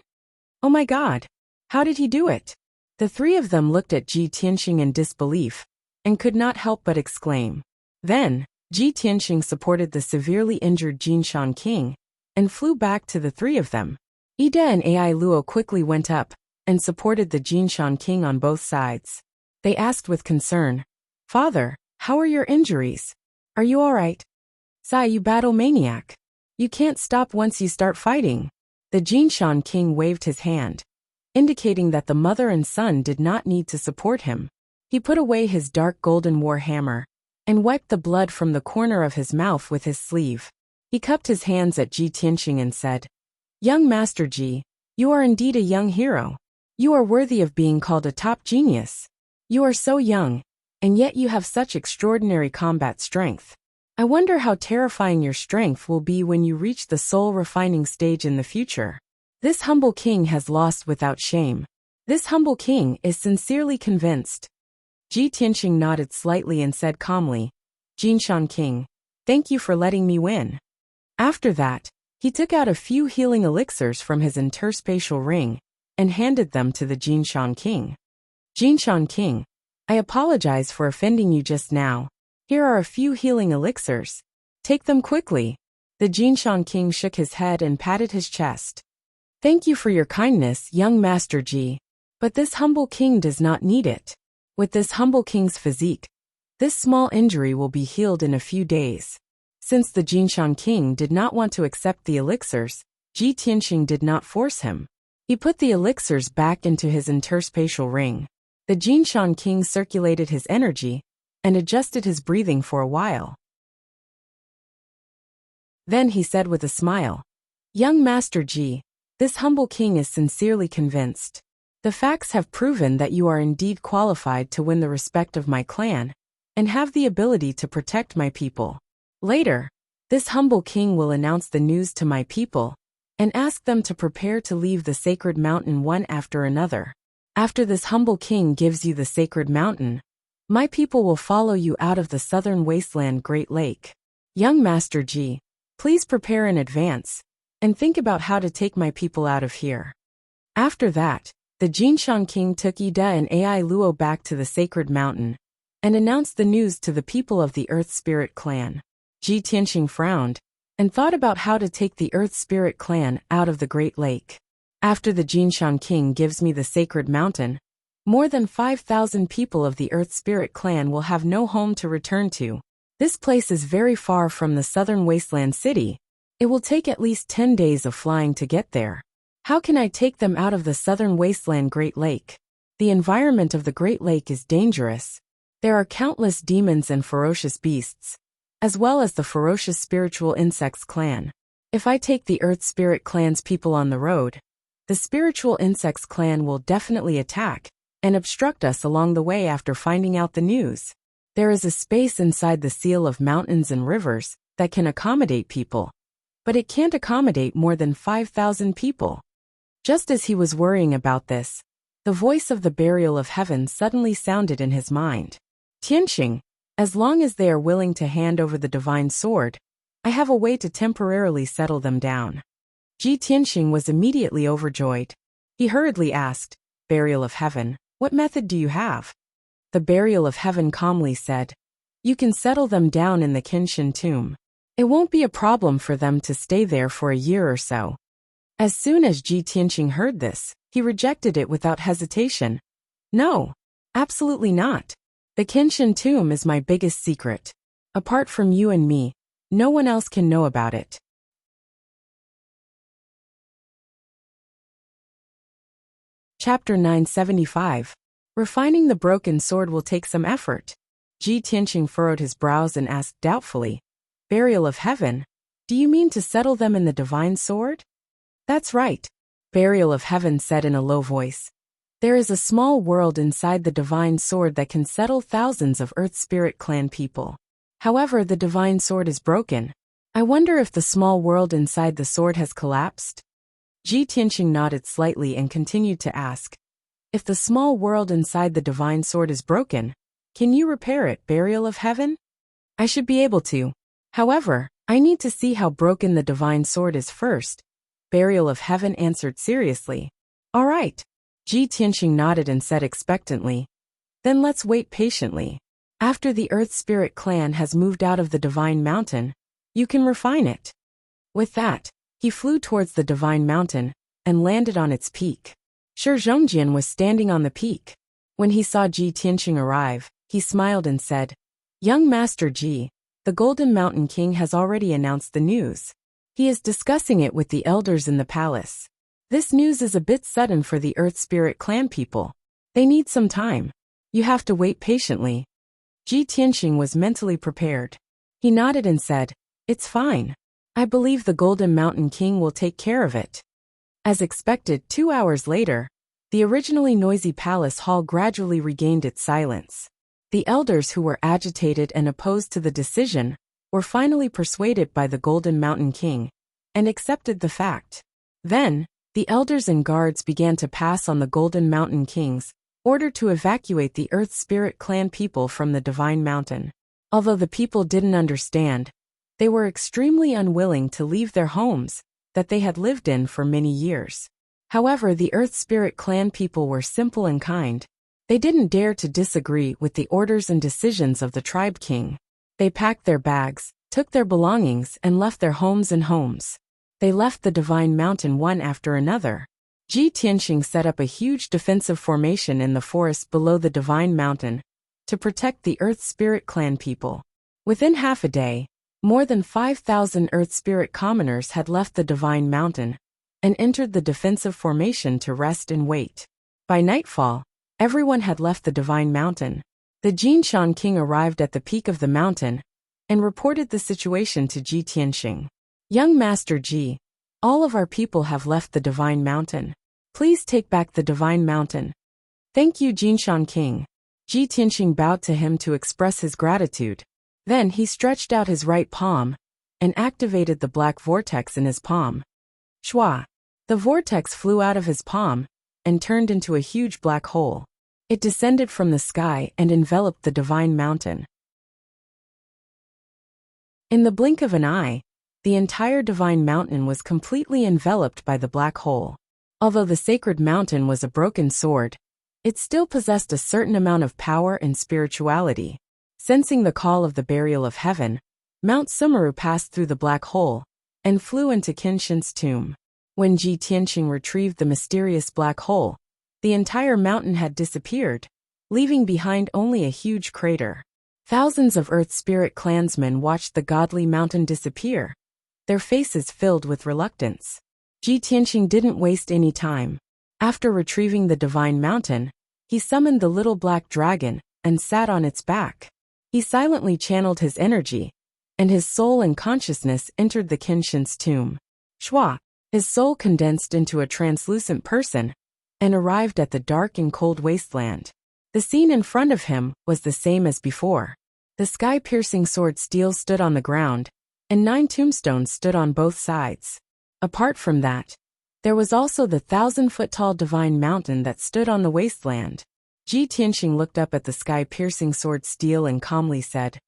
Oh my god! How did he do it? The three of them looked at Ji Tianqing in disbelief, and could not help but exclaim. Then, Ji Tianqing supported the severely injured Jinshan King, and flew back to the three of them. Ida and Ai Luo quickly went up, and supported the Jinshan King on both sides. They asked with concern, "Father, how are your injuries? Are you alright? Sai, you battle maniac. You can't stop once you start fighting." The Jinshan King waved his hand, indicating that the mother and son did not need to support him. He put away his dark golden war hammer, and wiped the blood from the corner of his mouth with his sleeve. He cupped his hands at Ji Tianqing and said, "Young Master Ji, you are indeed a young hero. You are worthy of being called a top genius. You are so young, and yet you have such extraordinary combat strength. I wonder how terrifying your strength will be when you reach the soul refining stage in the future. This humble king has lost without shame. This humble king is sincerely convinced." Ji Tianqing nodded slightly and said calmly, "Jinshan King, Thank you for letting me win. After that, he took out a few healing elixirs from his interspatial ring and handed them to the Jinshan King. Jinshan King, I apologize for offending you just now. Here are a few healing elixirs. Take them quickly. The Jinshan King shook his head and patted his chest. Thank you for your kindness, young Master Ji. But this humble king does not need it. With this humble king's physique, this small injury will be healed in a few days. Since the Jinshan King did not want to accept the elixirs, Ji Tianxing did not force him. He put the elixirs back into his interspatial ring. The Jinshan King circulated his energy and adjusted his breathing for a while. Then he said with a smile, Young Master Ji, this humble king is sincerely convinced. The facts have proven that you are indeed qualified to win the respect of my clan and have the ability to protect my people. Later, this humble king will announce the news to my people and ask them to prepare to leave the sacred mountain one after another. After this humble king gives you the sacred mountain, my people will follow you out of the southern wasteland Great Lake. Young Master Ji, please prepare in advance and think about how to take my people out of here. After that, the Jinshan King took Ida and Ai Luo back to the sacred mountain and announced the news to the people of the Earth Spirit clan. Ji Tianxing frowned and thought about how to take the Earth Spirit clan out of the Great Lake. After the Jinshan King gives me the sacred mountain, more than 5,000 people of the Earth Spirit clan will have no home to return to. This place is very far from the southern wasteland city. It will take at least 10 days of flying to get there. How can I take them out of the southern wasteland Great Lake? The environment of the Great Lake is dangerous. There are countless demons and ferocious beasts, as well as the ferocious spiritual insects clan. If I take the Earth Spirit clan's people on the road, the spiritual insects clan will definitely attack and obstruct us along the way after finding out the news. There is a space inside the seal of mountains and rivers that can accommodate people, but it can't accommodate more than 5,000 people. Just as he was worrying about this, the voice of the burial of heaven suddenly sounded in his mind. Tianxing, as long as they are willing to hand over the divine sword, I have a way to temporarily settle them down. Ji Tianxing was immediately overjoyed. He hurriedly asked, Burial of heaven, what method do you have? The burial of heaven calmly said, You can settle them down in the Kenshin tomb. It won't be a problem for them to stay there for a year or so. As soon as Ji Tianxing heard this, he rejected it without hesitation. No, absolutely not. The Kenshin tomb is my biggest secret. Apart from you and me, no one else can know about it. Chapter 975. Refining the broken sword will take some effort. Ji Tianxing furrowed his brows and asked doubtfully, Burial of heaven? Do you mean to settle them in the divine sword? That's right, Burial of heaven said in a low voice. There is a small world inside the divine sword that can settle thousands of Earth Spirit clan people. However, the divine sword is broken. I wonder if the small world inside the sword has collapsed? Ji Tianxing nodded slightly and continued to ask, If the small world inside the divine sword is broken, can you repair it, Burial of heaven? I should be able to. However, I need to see how broken the divine sword is first. Burial of heaven answered seriously. All right. Ji Tianxing nodded and said expectantly, Then let's wait patiently. After the Earth Spirit clan has moved out of the divine mountain, you can refine it. With that, he flew towards the divine mountain and landed on its peak. Shi Zhongjian was standing on the peak. When he saw Ji Tianxing arrive, he smiled and said, Young Master Ji, the Golden Mountain King has already announced the news. He is discussing it with the elders in the palace. This news is a bit sudden for the Earth Spirit clan people. They need some time. You have to wait patiently. Ji Tianxing was mentally prepared. He nodded and said, It's fine. I believe the Golden Mountain King will take care of it. As expected, 2 hours later, the originally noisy palace hall gradually regained its silence. The elders who were agitated and opposed to the decision were finally persuaded by the Golden Mountain King and accepted the fact. Then, the elders and guards began to pass on the Golden Mountain King's order to evacuate the Earth Spirit clan people from the Divine Mountain. Although the people didn't understand, They were extremely unwilling to leave their homes that they had lived in for many years. However, the Earth Spirit clan people were simple and kind. They didn't dare to disagree with the orders and decisions of the tribe king. They packed their bags, took their belongings, and left their homes and homes. They left the Divine Mountain one after another. Ji Tianxing set up a huge defensive formation in the forest below the Divine Mountain to protect the Earth Spirit clan people. Within half a day, more than 5,000 Earth Spirit commoners had left the Divine Mountain and entered the defensive formation to rest and wait. By nightfall, everyone had left the Divine Mountain. The Jinshan king arrived at the peak of the mountain and reported the situation to Ji Tianxing. Young Master Ji, all of our people have left the Divine Mountain. Please take back the Divine Mountain. Thank you, Jinshan king. Ji Tianxing bowed to him to express his gratitude. Then he stretched out his right palm and activated the black vortex in his palm. Shwa! The vortex flew out of his palm and turned into a huge black hole. It descended from the sky and enveloped the Divine Mountain. In the blink of an eye, the entire Divine Mountain was completely enveloped by the black hole. Although the sacred mountain was a broken sword, it still possessed a certain amount of power and spirituality. Sensing the call of the burial of heaven, Mount Sumeru passed through the black hole and flew into Qinshin's tomb. When Ji Tianxing retrieved the mysterious black hole, the entire mountain had disappeared, leaving behind only a huge crater. Thousands of Earth Spirit clansmen watched the godly mountain disappear, their faces filled with reluctance. Ji Tianxing didn't waste any time. After retrieving the Divine Mountain, he summoned the little black dragon and sat on its back. He silently channeled his energy, and his soul and consciousness entered the Qinshin's tomb. Shwa! His soul condensed into a translucent person and arrived at the dark and cold wasteland. The scene in front of him was the same as before. The sky-piercing sword steel stood on the ground, and 9 tombstones stood on both sides. Apart from that, there was also the 1,000-foot-tall Divine Mountain that stood on the wasteland. Ji Tianxing looked up at the sky-piercing sword steel and calmly said,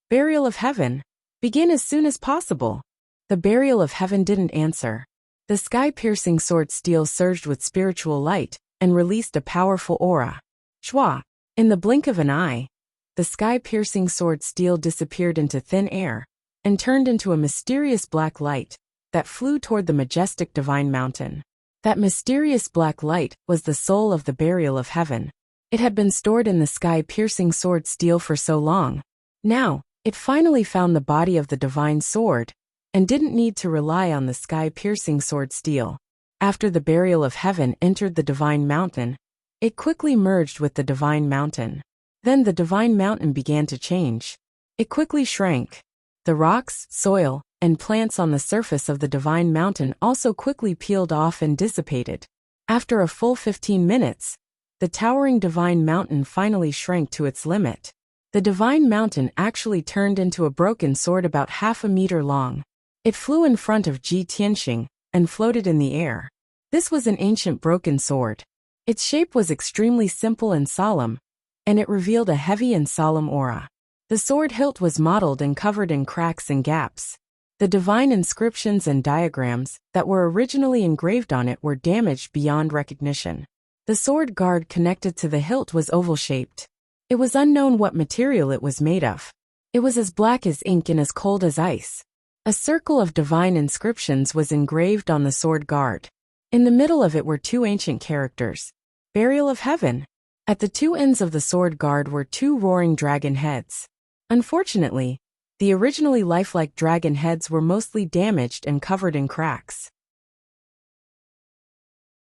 "Burial of Heaven, begin as soon as possible." The Burial of Heaven didn't answer. The sky-piercing sword steel surged with spiritual light and released a powerful aura. Shwa! In the blink of an eye, the sky-piercing sword steel disappeared into thin air and turned into a mysterious black light that flew toward the majestic Divine Mountain. That mysterious black light was the soul of the Burial of Heaven. It had been stored in the sky-piercing sword steel for so long. Now, it finally found the body of the divine sword and didn't need to rely on the sky-piercing sword steel. After the Burial of Heaven entered the Divine Mountain, it quickly merged with the Divine Mountain. Then the Divine Mountain began to change. It quickly shrank. The rocks, soil, and plants on the surface of the Divine Mountain also quickly peeled off and dissipated. After a full 15 minutes, the towering Divine Mountain finally shrank to its limit. The Divine Mountain actually turned into a broken sword about half a meter long. It flew in front of Ji Tianxing and floated in the air. This was an ancient broken sword. Its shape was extremely simple and solemn, and it revealed a heavy and solemn aura. The sword hilt was mottled and covered in cracks and gaps. The divine inscriptions and diagrams that were originally engraved on it were damaged beyond recognition. The sword guard connected to the hilt was oval-shaped. It was unknown what material it was made of. It was as black as ink and as cold as ice. A circle of divine inscriptions was engraved on the sword guard. In the middle of it were 2 ancient characters. Burial of Heaven. At the 2 ends of the sword guard were 2 roaring dragon heads. Unfortunately, the originally lifelike dragon heads were mostly damaged and covered in cracks.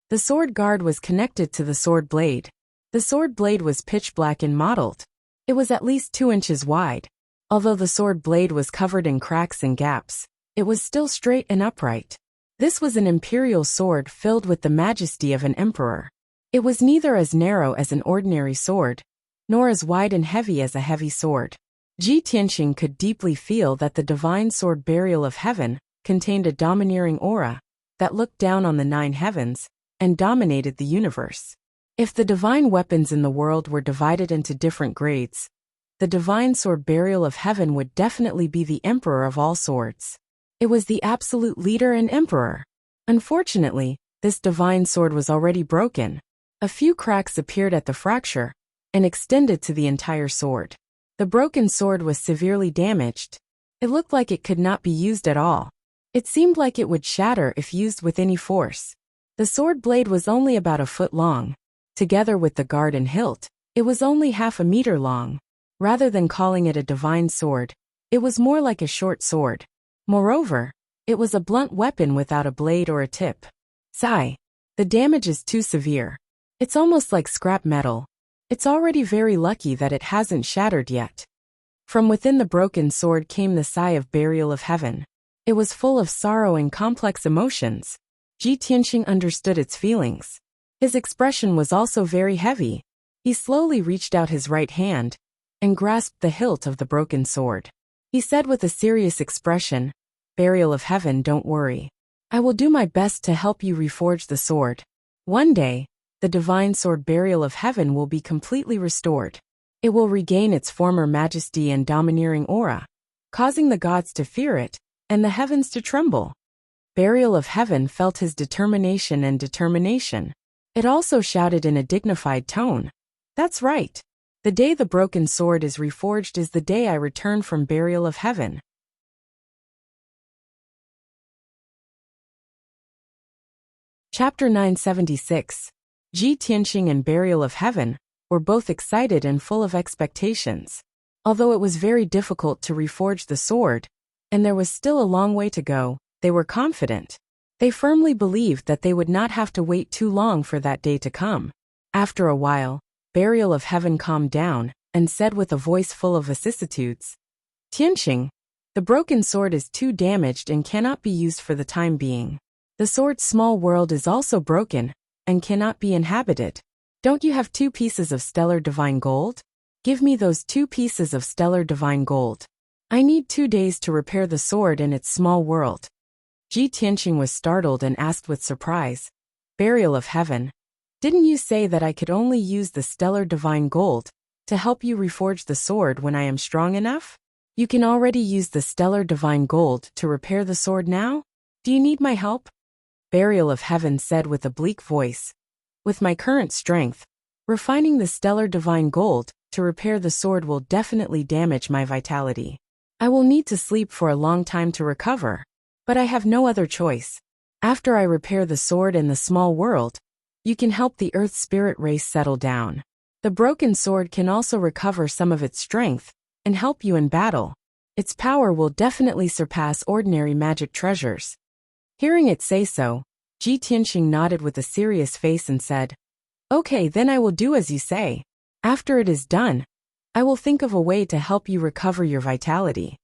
The sword guard was connected to the sword blade. The sword blade was pitch black and mottled. It was at least 2 inches wide. Although the sword blade was covered in cracks and gaps, it was still straight and upright. This was an imperial sword filled with the majesty of an emperor. It was neither as narrow as an ordinary sword, nor as wide and heavy as a heavy sword. Ji Tianxing could deeply feel that the divine sword Burial of Heaven contained a domineering aura that looked down on the 9 heavens and dominated the universe. If the divine weapons in the world were divided into different grades, the divine sword Burial of Heaven would definitely be the emperor of all swords. It was the absolute leader and emperor. Unfortunately, this divine sword was already broken. A few cracks appeared at the fracture and extended to the entire sword. The broken sword was severely damaged. It looked like it could not be used at all. It seemed like it would shatter if used with any force. The sword blade was only about a foot long. Together with the guard and hilt, it was only half a meter long. Rather than calling it a divine sword, it was more like a short sword. Moreover, it was a blunt weapon without a blade or a tip. Sigh. The damage is too severe. It's almost like scrap metal. It's already very lucky that it hasn't shattered yet. From within the broken sword came the sigh of Burial of Heaven. It was full of sorrow and complex emotions. Ji Tianxing understood its feelings. His expression was also very heavy. He slowly reached out his right hand and grasped the hilt of the broken sword. He said with a serious expression, "Burial of Heaven, don't worry. I will do my best to help you reforge the sword. One day, the divine sword Burial of Heaven will be completely restored. It will regain its former majesty and domineering aura, causing the gods to fear it and the heavens to tremble." Burial of Heaven felt his determination and determination. It also shouted in a dignified tone, "That's right. The day the broken sword is reforged is the day I return from Burial of Heaven." Chapter 976. Ji Tianxing and Burial of Heaven were both excited and full of expectations. Although it was very difficult to reforge the sword, and there was still a long way to go, they were confident. They firmly believed that they would not have to wait too long for that day to come. After a while, Burial of Heaven calmed down and said with a voice full of vicissitudes, "Tianxing, the broken sword is too damaged and cannot be used for the time being. The sword's small world is also broken and cannot be inhabited. Don't you have 2 pieces of stellar divine gold? Give me those 2 pieces of stellar divine gold. I need 2 days to repair the sword in its small world." Ji Tianxing was startled and asked with surprise, "Burial of Heaven, didn't you say that I could only use the stellar divine gold to help you reforge the sword when I am strong enough? You can already use the stellar divine gold to repair the sword now? Do you need my help?" Burial of Heaven said with a bleak voice, "With my current strength, refining the stellar divine gold to repair the sword will definitely damage my vitality. I will need to sleep for a long time to recover, but I have no other choice. After I repair the sword in the small world, you can help the Earth spirit race settle down. The broken sword can also recover some of its strength and help you in battle. Its power will definitely surpass ordinary magic treasures." Hearing it say so, Ji Tianxing nodded with a serious face and said, "Okay, then I will do as you say. After it is done, I will think of a way to help you recover your vitality."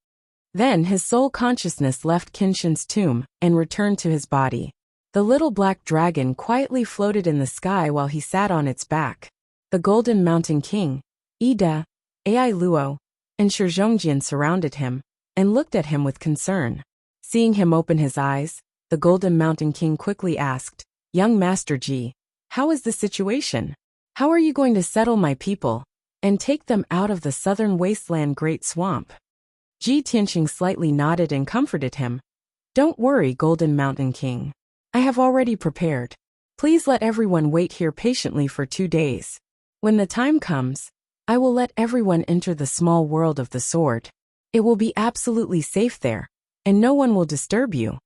Then his soul consciousness left Qinshin's tomb and returned to his body. The little black dragon quietly floated in the sky while he sat on its back. The Golden Mountain King, Ida, Ai Luo, and Shizhongjian surrounded him and looked at him with concern. Seeing him open his eyes, the Golden Mountain King quickly asked, "Young Master Ji, how is the situation? How are you going to settle my people and take them out of the southern wasteland Great Swamp?" Ji Tianxing slightly nodded and comforted him. "Don't worry, Golden Mountain King. I have already prepared. Please let everyone wait here patiently for 2 days. When the time comes, I will let everyone enter the small world of the sword. It will be absolutely safe there, and no one will disturb you."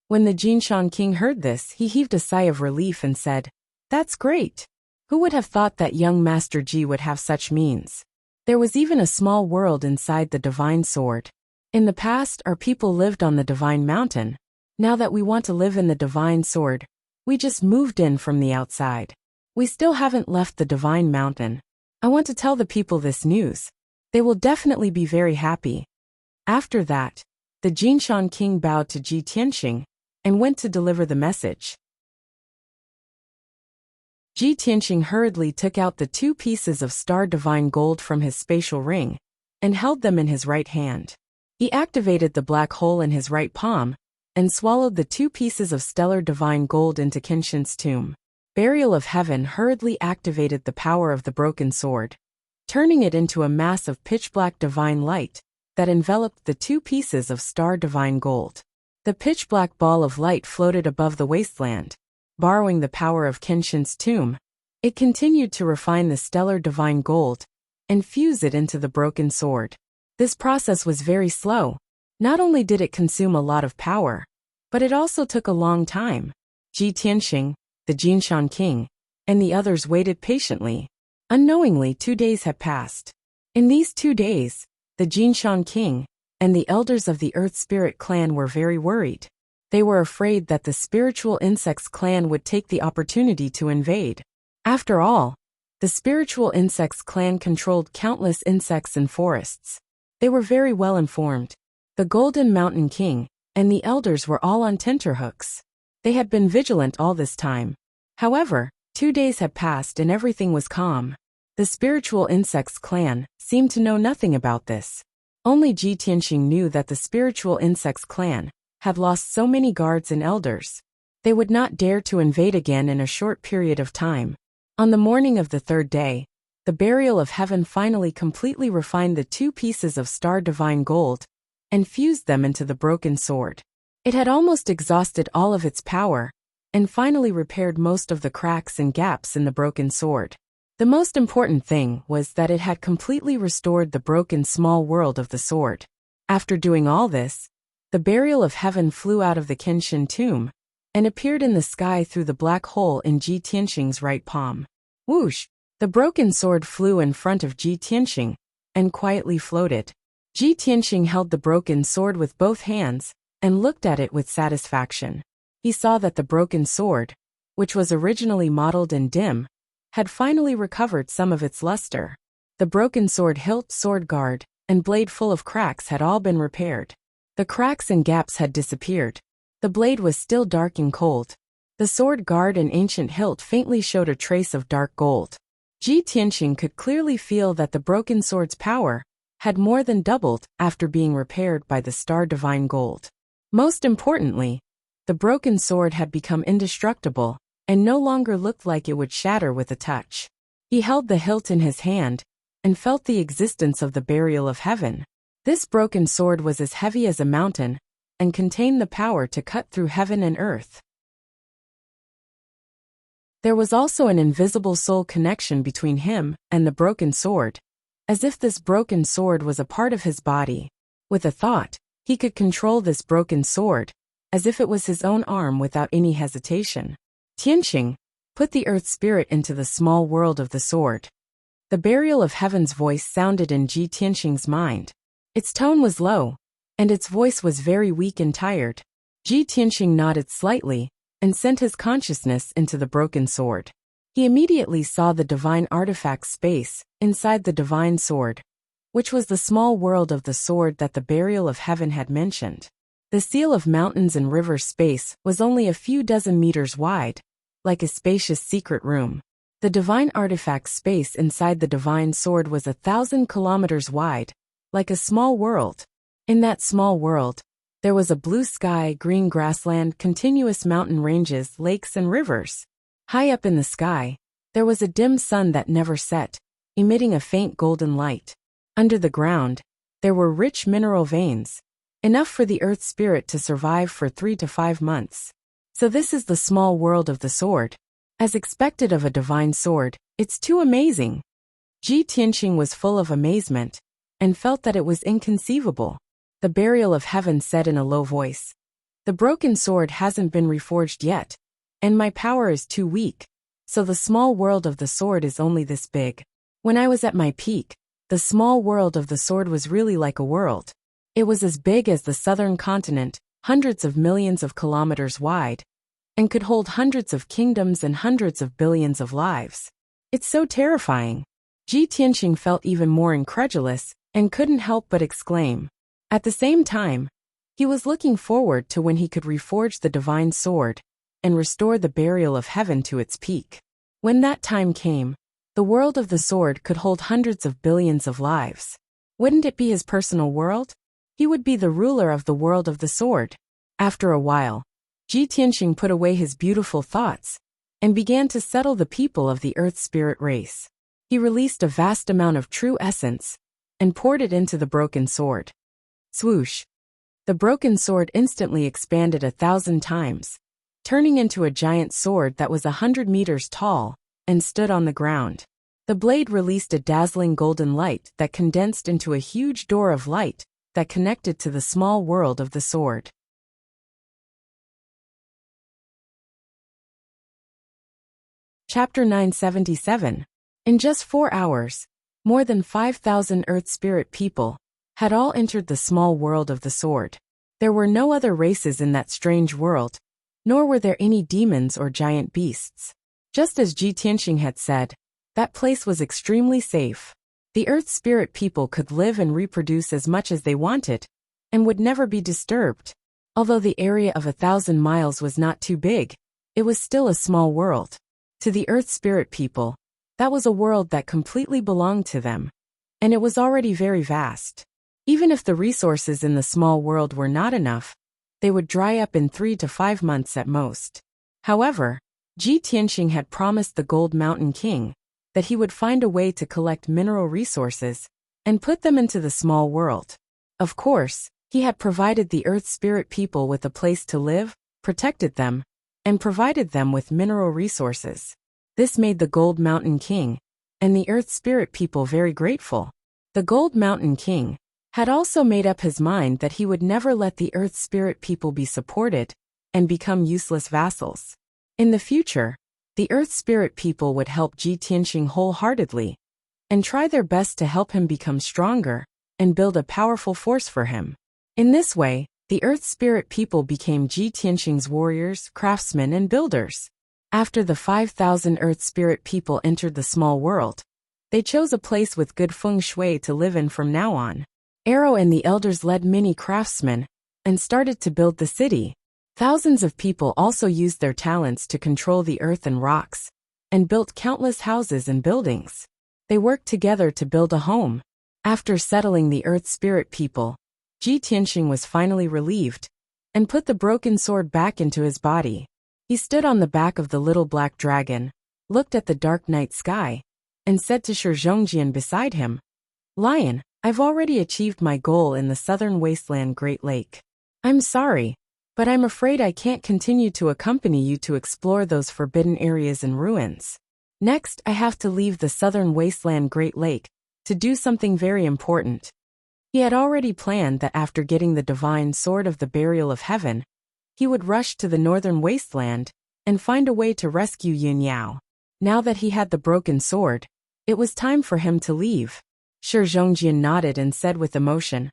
When the Jinshan King heard this, he heaved a sigh of relief and said, "That's great. Who would have thought that young Master Ji would have such means?" There was even a small world inside the divine sword. In the past, our people lived on the divine mountain. Now that we want to live in the divine sword, we just moved in from the outside. We still haven't left the divine mountain. I want to tell the people this news. They will definitely be very happy." After that, the Jinshan King bowed to Ji Tianxing and went to deliver the message. Ji Tianxing hurriedly took out the 2 pieces of star divine gold from his spatial ring and held them in his right hand. He activated the black hole in his right palm and swallowed the 2 pieces of stellar divine gold into Qinshin's tomb. Burial of Heaven hurriedly activated the power of the broken sword. turning it into a mass of pitch-black divine light that enveloped the two pieces of star divine gold. The pitch-black ball of light floated above the wasteland, borrowing the power of Kenshin's tomb. It continued to refine the stellar divine gold and fuse it into the broken sword. This process was very slow. Not only did it consume a lot of power, but it also took a long time. Ji Tianxing, the Jinshan king, and the others waited patiently. Unknowingly, 2 days had passed. In these 2 days, the Jinshan king and the elders of the Earth Spirit clan were very worried. They were afraid that the Spiritual Insects clan would take the opportunity to invade. After all, the Spiritual Insects clan controlled countless insects and forests. They were very well informed. The Golden Mountain King and the elders were all on tenterhooks. They had been vigilant all this time. However, 2 days had passed and everything was calm. The Spiritual Insects clan seemed to know nothing about this. Only Ji Tianxing knew that the Spiritual Insects clan had lost so many guards and elders. They would not dare to invade again in a short period of time. On the morning of the 3rd day, the burial of heaven finally completely refined the 2 pieces of star divine gold and fused them into the broken sword. It had almost exhausted all of its power and finally repaired most of the cracks and gaps in the broken sword. The most important thing was that it had completely restored the broken small world of the sword. After doing all this, the burial of heaven flew out of the Kenshin tomb and appeared in the sky through the black hole in Ji Tianxing's right palm. Whoosh! The broken sword flew in front of Ji Tianxing and quietly floated. Ji Tianxing held the broken sword with both hands and looked at it with satisfaction. He saw that the broken sword, which was originally mottled and dim, had finally recovered some of its luster. The broken sword hilt, sword guard, and blade full of cracks had all been repaired. The cracks and gaps had disappeared. The blade was still dark and cold. The sword guard and ancient hilt faintly showed a trace of dark gold. Ji Tianxing could clearly feel that the broken sword's power had more than doubled after being repaired by the star divine gold. Most importantly, the broken sword had become indestructible and no longer looked like it would shatter with a touch. He held the hilt in his hand and felt the existence of the burial of heaven. This broken sword was as heavy as a mountain and contained the power to cut through heaven and earth. There was also an invisible soul connection between him and the broken sword, as if this broken sword was a part of his body. With a thought, he could control this broken sword, as if it was his own arm without any hesitation. Tianxing, put the earth spirit into the small world of the sword. The burial of heaven's voice sounded in Ji Tianxing's mind. Its tone was low, and its voice was very weak and tired. Ji Tianxing nodded slightly and sent his consciousness into the broken sword. He immediately saw the divine artifact space inside the divine sword, which was the small world of the sword that the burial of heaven had mentioned. The seal of mountains and rivers space was only a few dozen meters wide, like a spacious secret room. The divine artifact space inside the divine sword was 1,000 kilometers wide, like a small world. In that small world, there was a blue sky, green grassland, continuous mountain ranges, lakes and rivers. High up in the sky, there was a dim sun that never set, emitting a faint golden light. Under the ground, there were rich mineral veins, enough for the earth spirit to survive for 3 to 5 months. So this is the small world of the sword. As expected of a divine sword, it's too amazing. Ji Tianxing was full of amazement and felt that it was inconceivable. The burial of heaven said in a low voice, "The broken sword hasn't been reforged yet, and my power is too weak, so the small world of the sword is only this big. When I was at my peak, the small world of the sword was really like a world. It was as big as the southern continent, hundreds of millions of kilometers wide, and could hold hundreds of kingdoms and hundreds of billions of lives. It's so terrifying." Ji Tianxing felt even more incredulous and couldn't help but exclaim. At the same time, he was looking forward to when he could reforge the divine sword and restore the burial of heaven to its peak. When that time came, the world of the sword could hold hundreds of billions of lives. Wouldn't it be his personal world? He would be the ruler of the world of the sword. After a while, Ji Tianxing put away his beautiful thoughts and began to settle the people of the earth spirit race. He released a vast amount of true essence and poured it into the broken sword. Swoosh! The broken sword instantly expanded 1,000 times, turning into a giant sword that was 100 meters tall and stood on the ground. The blade released a dazzling golden light that condensed into a huge door of light that connected to the small world of the sword. Chapter 977. In just 4 hours, more than 5,000 Earth Spirit people had all entered the small world of the sword. There were no other races in that strange world, nor were there any demons or giant beasts. Just as Ji Tianxing had said, that place was extremely safe. The Earth Spirit people could live and reproduce as much as they wanted, and would never be disturbed. Although the area of 1,000 miles was not too big, it was still a small world. To the Earth Spirit people, that was a world that completely belonged to them, and it was already very vast. Even if the resources in the small world were not enough, they would dry up in 3 to 5 months at most. However, Ji Tianxing had promised the Gold Mountain King that he would find a way to collect mineral resources and put them into the small world. Of course, he had provided the Earth Spirit people with a place to live, protected them, and provided them with mineral resources. This made the Gold Mountain King and the Earth Spirit people very grateful. The Gold Mountain King had also made up his mind that he would never let the Earth Spirit people be supported and become useless vassals. In the future, the Earth Spirit people would help Ji Tianxing wholeheartedly and try their best to help him become stronger and build a powerful force for him. In this way, the Earth Spirit people became Ji Tianxing's warriors, craftsmen, and builders. After the 5,000 Earth Spirit people entered the small world, they chose a place with good feng shui to live in from now on. Arrow and the elders led many craftsmen and started to build the city. Thousands of people also used their talents to control the earth and rocks, and built countless houses and buildings. They worked together to build a home. After settling the Earth Spirit people, Ji Tianxing was finally relieved and put the broken sword back into his body. He stood on the back of the little black dragon, looked at the dark night sky, and said to Shi Zhongjian beside him, "Lion, I've already achieved my goal in the southern wasteland Great Lake. I'm sorry, but I'm afraid I can't continue to accompany you to explore those forbidden areas and ruins. Next, I have to leave the southern wasteland Great Lake to do something very important." He had already planned that after getting the divine sword of the burial of heaven, he would rush to the northern wasteland and find a way to rescue Yin Yao. Now that he had the broken sword, it was time for him to leave. Shi Zhongjian nodded and said with emotion,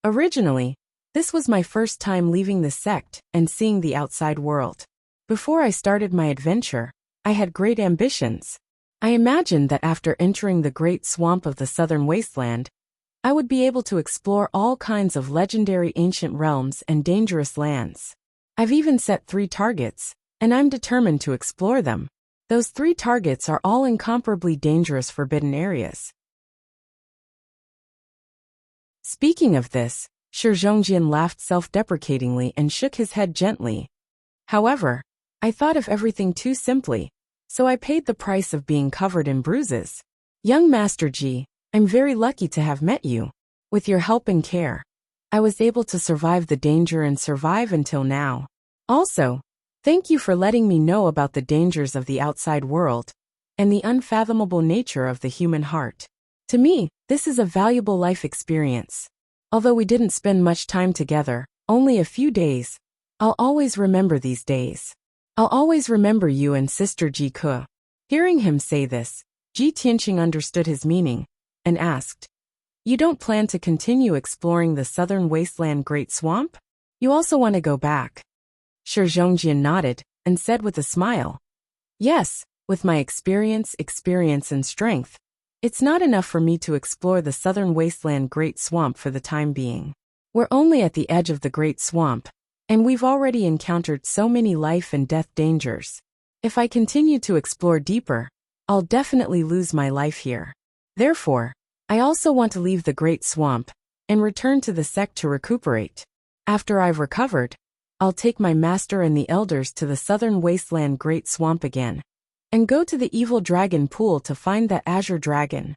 "Originally, this was my first time leaving the sect and seeing the outside world. Before I started my adventure, I had great ambitions. I imagined that after entering the great swamp of the southern wasteland, I would be able to explore all kinds of legendary ancient realms and dangerous lands. I've even set 3 targets, and I'm determined to explore them. Those 3 targets are all incomparably dangerous forbidden areas." Speaking of this, Shi Zhongjian laughed self-deprecatingly and shook his head gently. "However, I thought of everything too simply, so I paid the price of being covered in bruises. Young Master Ji, I'm very lucky to have met you. With your help and care, I was able to survive the danger and survive until now. Also, thank you for letting me know about the dangers of the outside world and the unfathomable nature of the human heart. To me, this is a valuable life experience. Although we didn't spend much time together, only a few days, I'll always remember these days. I'll always remember you and Sister Ji Ke." Hearing him say this, Ji Tianxing understood his meaning and asked, "You don't plan to continue exploring the southern wasteland Great Swamp? You also want to go back?" Shi Zhongjian nodded and said with a smile, "Yes, with my experience and strength, it's not enough for me to explore the southern wasteland Great Swamp for the time being. We're only at the edge of the Great Swamp, and we've already encountered so many life and death dangers. If I continue to explore deeper, I'll definitely lose my life here. Therefore, I also want to leave the Great Swamp and return to the sect to recuperate. After I've recovered, I'll take my master and the elders to the southern wasteland Great Swamp again and go to the evil dragon pool to find that azure dragon.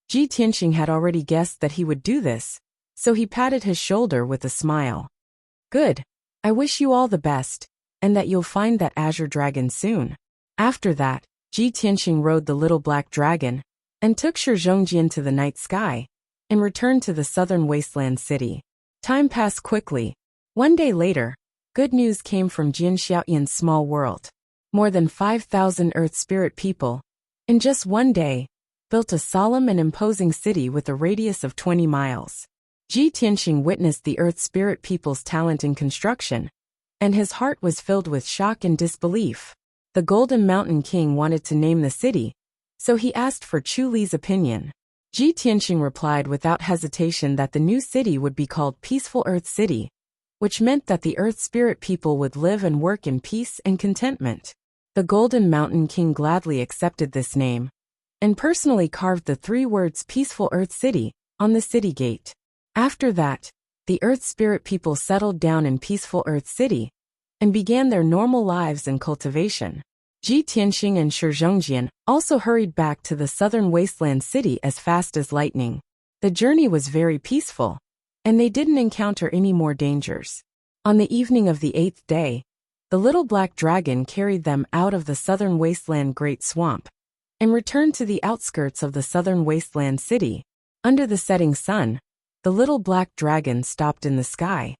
Ji Tianxing had already guessed that he would do this, so he patted his shoulder with a smile. Good. I wish you all the best, and that you'll find that azure dragon soon. After that, Ji Tianxing rode the little black dragon, and took Shi Zhongjian to the night sky, and returned to the southern wasteland city. Time passed quickly. One day later, good news came from Jian Xiaoyan's small world. More than 5,000 Earth Spirit people, in just one day, built a solemn and imposing city with a radius of 20 miles. Ji Tianxing witnessed the Earth Spirit people's talent in construction, and his heart was filled with shock and disbelief. The Golden Mountain King wanted to name the city, so he asked for Chu Li's opinion. Ji Tianxing replied without hesitation that the new city would be called Peaceful Earth City, which meant that the Earth Spirit people would live and work in peace and contentment. The Golden Mountain King gladly accepted this name, and personally carved the 3 words Peaceful Earth City on the city gate. After that, the Earth Spirit people settled down in Peaceful Earth City, and began their normal lives and cultivation. Ji Tianxing and Shi Zhongjian also hurried back to the southern wasteland city as fast as lightning. The journey was very peaceful, and they didn't encounter any more dangers. On the evening of the 8th day, the little black dragon carried them out of the southern wasteland Great Swamp, and returned to the outskirts of the southern wasteland city. Under the setting sun, the little black dragon stopped in the sky.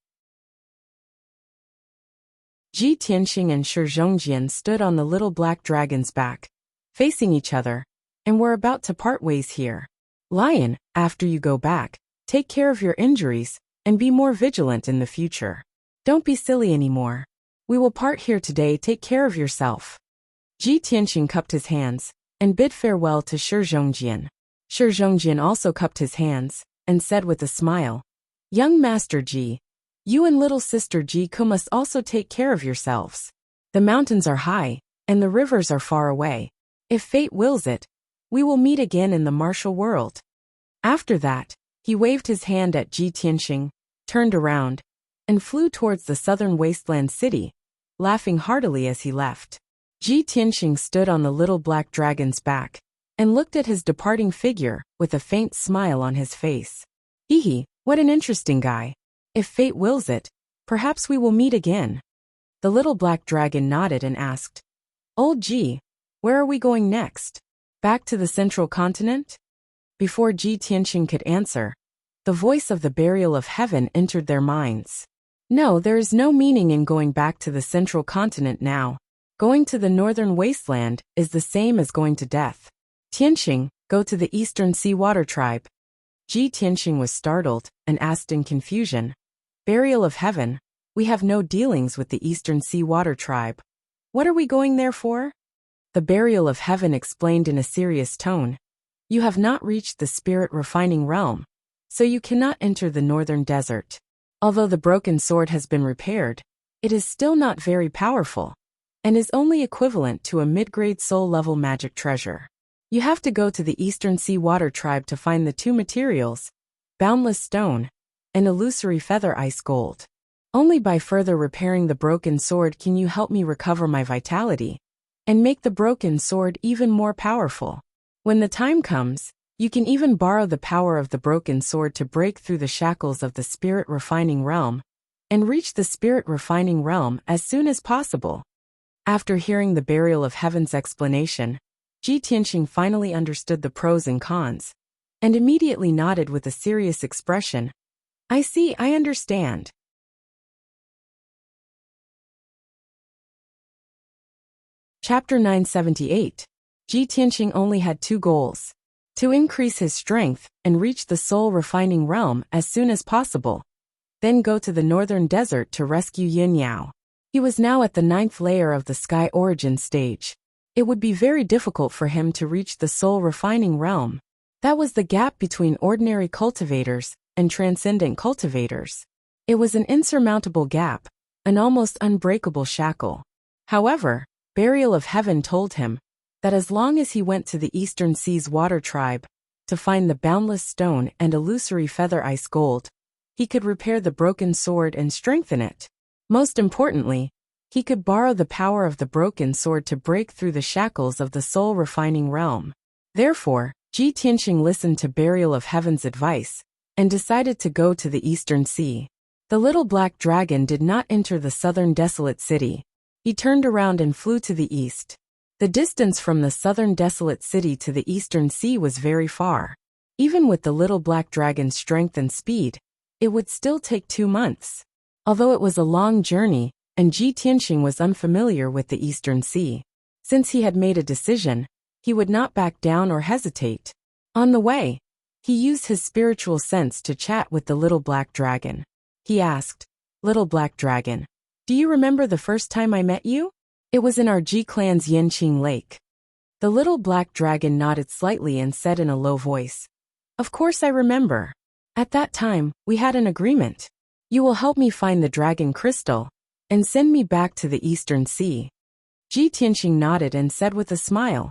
Ji Tianxing and Shi Zhongjian stood on the little black dragon's back, facing each other, and were about to part ways here. Lion, after you go back, take care of your injuries, and be more vigilant in the future. Don't be silly anymore. We will part here today. Take care of yourself. Ji Tianxing cupped his hands, and bid farewell to Shi Zhongjian. Shi Zhongjian also cupped his hands, and said with a smile, Young Master Ji, you and little sister Ji Ku must also take care of yourselves. The mountains are high, and the rivers are far away. If fate wills it, we will meet again in the martial world. After that, he waved his hand at Ji Tianxing, turned around, and flew towards the southern wasteland city, laughing heartily as he left. Ji Tianxing stood on the little black dragon's back, and looked at his departing figure with a faint smile on his face. Hee, what an interesting guy. If fate wills it, perhaps we will meet again. The little black dragon nodded and asked, Old Ji, where are we going next? Back to the central continent? Before Ji Tianxing could answer, the voice of the burial of heaven entered their minds. No, there is no meaning in going back to the central continent now. Going to the northern wasteland is the same as going to death. Tianxing, go to the eastern sea water tribe. Ji Tianxing was startled and asked in confusion, Burial of heaven, we have no dealings with the eastern sea water tribe. What are we going there for? The burial of heaven explained in a serious tone, You have not reached the spirit refining realm, so you cannot enter the northern desert. Although the broken sword has been repaired, it is still not very powerful, and is only equivalent to a mid-grade soul-level magic treasure. You have to go to the Eastern Sea Water Tribe to find the 2 materials, Boundless Stone, and Illusory Feather Ice Gold. Only by further repairing the broken sword can you help me recover my vitality, and make the broken sword even more powerful. When the time comes, you can even borrow the power of the broken sword to break through the shackles of the spirit refining realm, and reach the spirit refining realm as soon as possible. After hearing the burial of heaven's explanation, Ji Tianxing finally understood the pros and cons, and immediately nodded with a serious expression. I see, I understand. Chapter 978. Ji Tianxing only had 2 goals. To increase his strength and reach the soul refining realm as soon as possible, then go to the northern desert to rescue Yin Yao. He was now at the 9th layer of the Sky Origin stage. It would be very difficult for him to reach the soul refining realm. That was the gap between ordinary cultivators and transcendent cultivators. It was an insurmountable gap, an almost unbreakable shackle. However, Burial of Heaven told him that as long as he went to the Eastern Seas Water Tribe to find the Boundless Stone and Illusory Feather Ice Gold, he could repair the broken sword and strengthen it. Most importantly, He could borrow the power of the broken sword to break through the shackles of the soul-refining realm. Therefore, Ji Tianxing listened to Burial of Heaven's advice and decided to go to the Eastern Sea. The little black dragon did not enter the southern desolate city. He turned around and flew to the east. The distance from the southern desolate city to the Eastern Sea was very far. Even with the little black dragon's strength and speed, it would still take 2 months. Although it was a long journey, and Ji Tianxing was unfamiliar with the Eastern Sea. Since he had made a decision, he would not back down or hesitate. On the way, he used his spiritual sense to chat with the little black dragon. He asked, "Little black dragon, do you remember the first time I met you? It was in our Ji clan's Yanqing Lake." The little black dragon nodded slightly and said in a low voice, "Of course I remember. At that time, we had an agreement. You will help me find the dragon crystal and send me back to the Eastern Sea." Ji Tianxing nodded and said with a smile,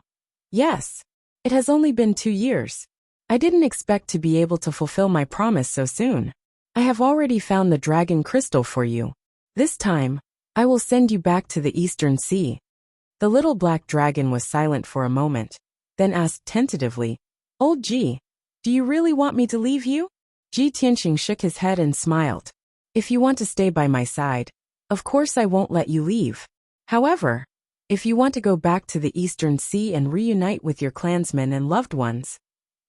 "Yes. It has only been 2 years. I didn't expect to be able to fulfill my promise so soon. I have already found the dragon crystal for you. This time, I will send you back to the Eastern Sea." The little black dragon was silent for a moment, then asked tentatively, "Old Ji, do you really want me to leave you?" Ji Tianxing shook his head and smiled. "If you want to stay by my side, of course I won't let you leave. However, if you want to go back to the Eastern Sea and reunite with your clansmen and loved ones,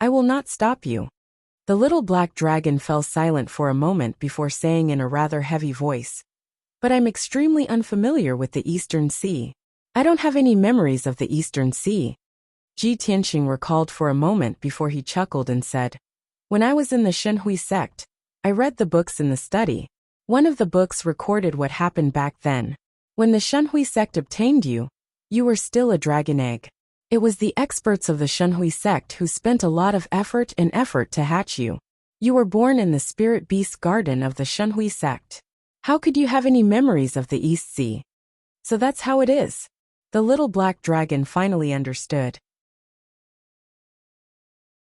I will not stop you." The little black dragon fell silent for a moment before saying in a rather heavy voice, "But I'm extremely unfamiliar with the Eastern Sea. I don't have any memories of the Eastern Sea." Ji Tianxing recalled for a moment before he chuckled and said, "When I was in the Shenhui sect, I read the books in the study. One of the books recorded what happened back then. When the Shenhui sect obtained you, you were still a dragon egg. It was the experts of the Shenhui sect who spent a lot of effort to hatch you. You were born in the spirit beast garden of the Shenhui sect. How could you have any memories of the East Sea? So that's how it is." The little black dragon finally understood.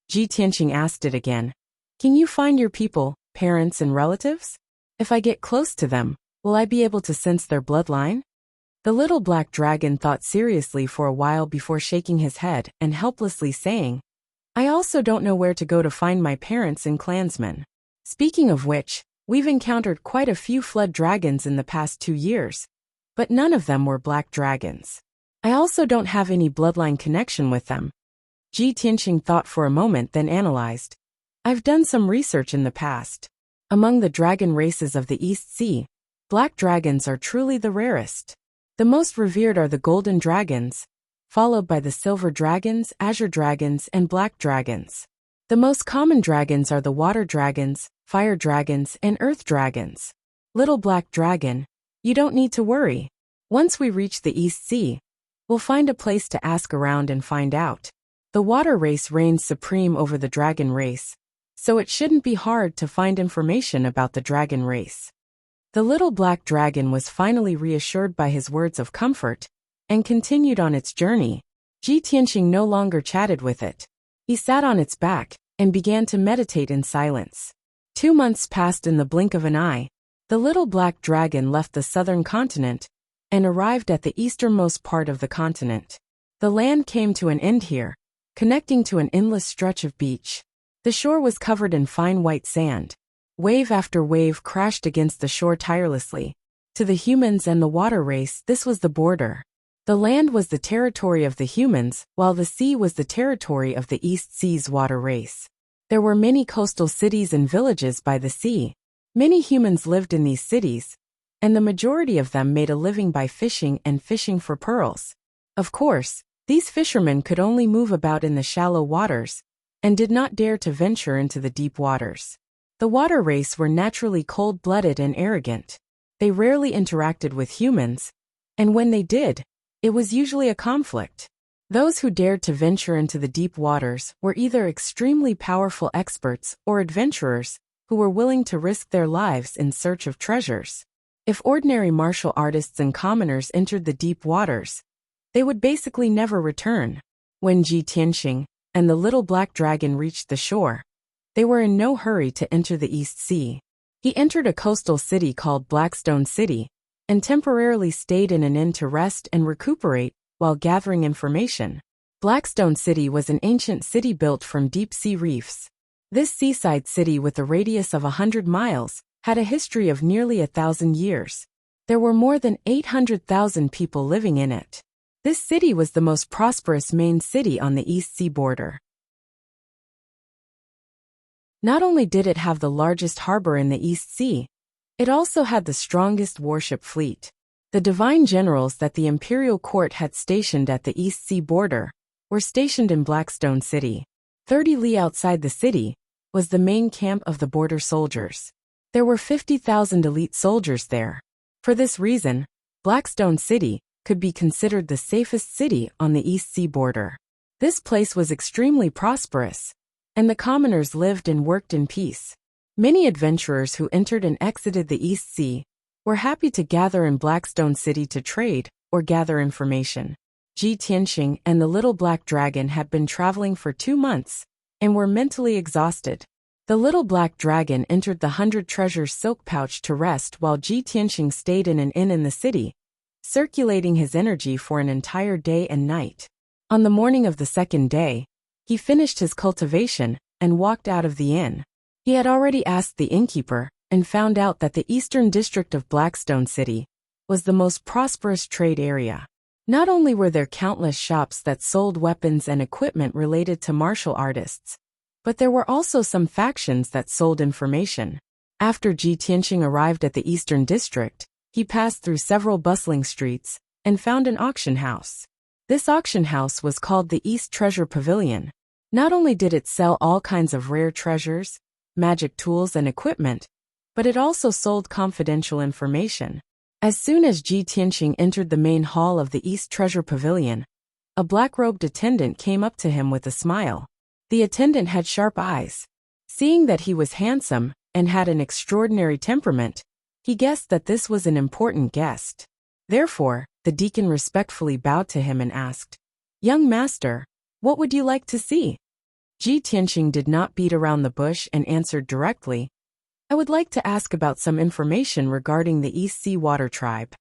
Ji Tianxing asked it again, "Can you find your people, parents and relatives? If I get close to them, will I be able to sense their bloodline?" The little black dragon thought seriously for a while before shaking his head and helplessly saying, "I also don't know where to go to find my parents and clansmen. Speaking of which, we've encountered quite a few flood dragons in the past 2 years, but none of them were black dragons. I also don't have any bloodline connection with them." Ji Tianxing thought for a moment, then analyzed, "I've done some research in the past. Among the dragon races of the East Sea, black dragons are truly the rarest. The most revered are the golden dragons, followed by the silver dragons, azure dragons, and black dragons. The most common dragons are the water dragons, fire dragons, and earth dragons. Little black dragon, you don't need to worry. Once we reach the East Sea, we'll find a place to ask around and find out. The water race reigns supreme over the dragon race, so it shouldn't be hard to find information about the dragon race." The little black dragon was finally reassured by his words of comfort and continued on its journey. Ji Tianxing no longer chatted with it. He sat on its back and began to meditate in silence. 2 months passed in the blink of an eye. The little black dragon left the southern continent and arrived at the easternmost part of the continent. The land came to an end here, connecting to an endless stretch of beach. The shore was covered in fine white sand. Wave after wave crashed against the shore tirelessly. To the humans and the water race, this was the border. The land was the territory of the humans, while the sea was the territory of the East Sea's water race. There were many coastal cities and villages by the sea. Many humans lived in these cities, and the majority of them made a living by fishing and fishing for pearls. Of course, these fishermen could only move about in the shallow waters and did not dare to venture into the deep waters. The water race were naturally cold-blooded and arrogant. They rarely interacted with humans, and when they did, it was usually a conflict. Those who dared to venture into the deep waters were either extremely powerful experts or adventurers who were willing to risk their lives in search of treasures. If ordinary martial artists and commoners entered the deep waters, they would basically never return. When Ji Tianxing and the little black dragon reached the shore, they were in no hurry to enter the East Sea. He entered a coastal city called Blackstone City. and temporarily stayed in an inn to rest and recuperate while gathering information. Blackstone City was an ancient city built from deep-sea reefs. This seaside city with a radius of 100 miles had a history of nearly 1,000 years. There were more than 800,000 people living in it. This city was the most prosperous main city on the East Sea border. Not only did it have the largest harbor in the East Sea, it also had the strongest warship fleet. The divine generals that the imperial court had stationed at the East Sea border were stationed in Blackstone City. 30 li outside the city was the main camp of the border soldiers. There were 50,000 elite soldiers there. For this reason, Blackstone City could be considered the safest city on the East Sea border. This place was extremely prosperous, and the commoners lived and worked in peace. Many adventurers who entered and exited the East Sea were happy to gather in Blackstone City to trade or gather information. Ji Tianxing and the Little Black Dragon had been traveling for 2 months and were mentally exhausted. The Little Black Dragon entered the 100 Treasures silk pouch to rest while Ji Tianxing stayed in an inn in the city, circulating his energy for an entire day and night. On the morning of the second day, he finished his cultivation and walked out of the inn. He had already asked the innkeeper and found out that the eastern district of Blackstone City was the most prosperous trade area. Not only were there countless shops that sold weapons and equipment related to martial artists, but there were also some factions that sold information. After Ji Tianxing arrived at the eastern district, he passed through several bustling streets and found an auction house. This auction house was called the East Treasure Pavilion. Not only did it sell all kinds of rare treasures, magic tools and equipment, but it also sold confidential information. As soon as Ji Tianxing entered the main hall of the East Treasure Pavilion, a black-robed attendant came up to him with a smile. The attendant had sharp eyes. Seeing that he was handsome and had an extraordinary temperament, he guessed that this was an important guest. Therefore, the deacon respectfully bowed to him and asked, "Young master, what would you like to see?" Ji Tianxing did not beat around the bush and answered directly, "I would like to ask about some information regarding the East Sea Water Tribe."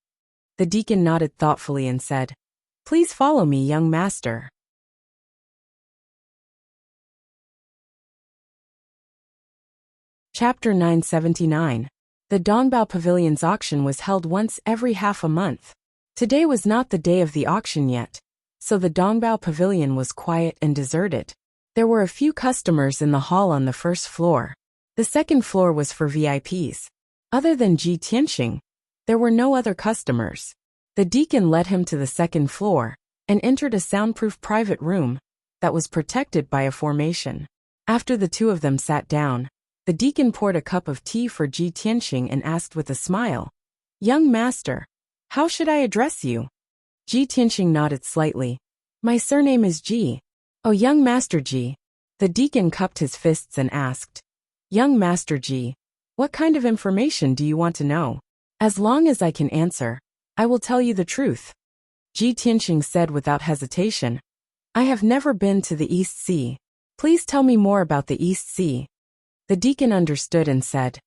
The deacon nodded thoughtfully and said, "Please follow me, young master." Chapter 979. The Dongbao Pavilion's auction was held once every half a month. Today was not the day of the auction yet, so the Dongbao Pavilion was quiet and deserted. There were a few customers in the hall on the first floor. The second floor was for VIPs. Other than Ji Tianxing, there were no other customers. The deacon led him to the second floor and entered a soundproof private room that was protected by a formation. After the two of them sat down, the deacon poured a cup of tea for Ji Tianxing and asked with a smile, "Young master, how should I address you?" Ji Tianxing nodded slightly. "My surname is Ji." "Oh, young master Ji." The deacon cupped his fists and asked, "Young master Ji, what kind of information do you want to know?" "As long as I can answer, I will tell you the truth." Ji Tianxing said without hesitation, "I have never been to the East Sea. Please tell me more about the East Sea." The deacon understood and said,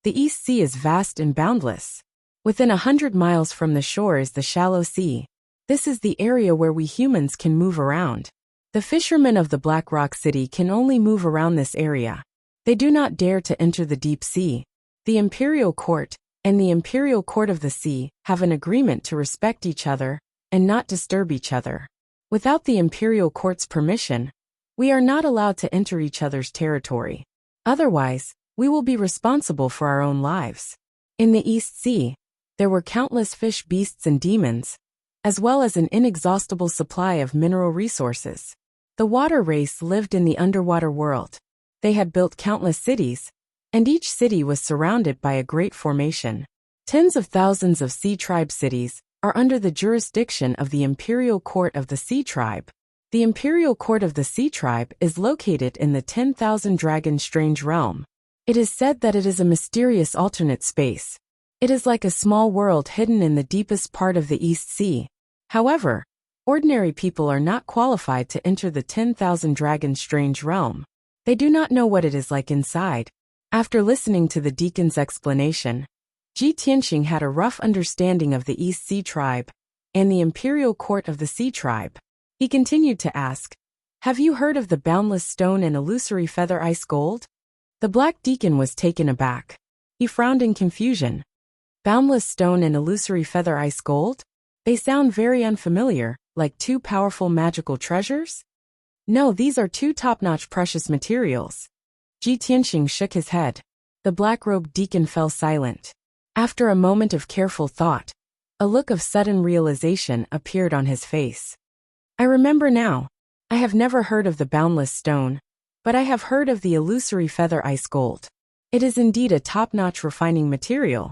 "The East Sea is vast and boundless. Within 100 miles from the shore is the shallow sea. This is the area where we humans can move around. The fishermen of the Black Rock City can only move around this area. They do not dare to enter the deep sea. The Imperial Court and the Imperial Court of the Sea have an agreement to respect each other and not disturb each other. Without the Imperial Court's permission, we are not allowed to enter each other's territory. Otherwise, we will be responsible for our own lives." In the East Sea, there were countless fish beasts and demons, as well as an inexhaustible supply of mineral resources. The water race lived in the underwater world. They had built countless cities, and each city was surrounded by a great formation. Tens of thousands of Sea Tribe cities are under the jurisdiction of the Imperial Court of the Sea Tribe. The Imperial Court of the Sea Tribe is located in the 10,000 Dragon Strange Realm. It is said that it is a mysterious alternate space. It is like a small world hidden in the deepest part of the East Sea. However, ordinary people are not qualified to enter the 10,000 Dragon Strange Realm. They do not know what it is like inside. After listening to the deacon's explanation, Ji Tianxing had a rough understanding of the East Sea tribe and the imperial court of the Sea tribe. He continued to ask, "Have you heard of the boundless stone and illusory feather ice gold?" The black deacon was taken aback. He frowned in confusion. Boundless stone and illusory feather ice gold? They sound very unfamiliar, like two powerful magical treasures? No, these are two top-notch precious materials. Ji Tianxing shook his head. The black-robed deacon fell silent. After a moment of careful thought, a look of sudden realization appeared on his face. "I remember now. I have never heard of the boundless stone, but I have heard of the illusory feather ice gold. It is indeed a top-notch refining material."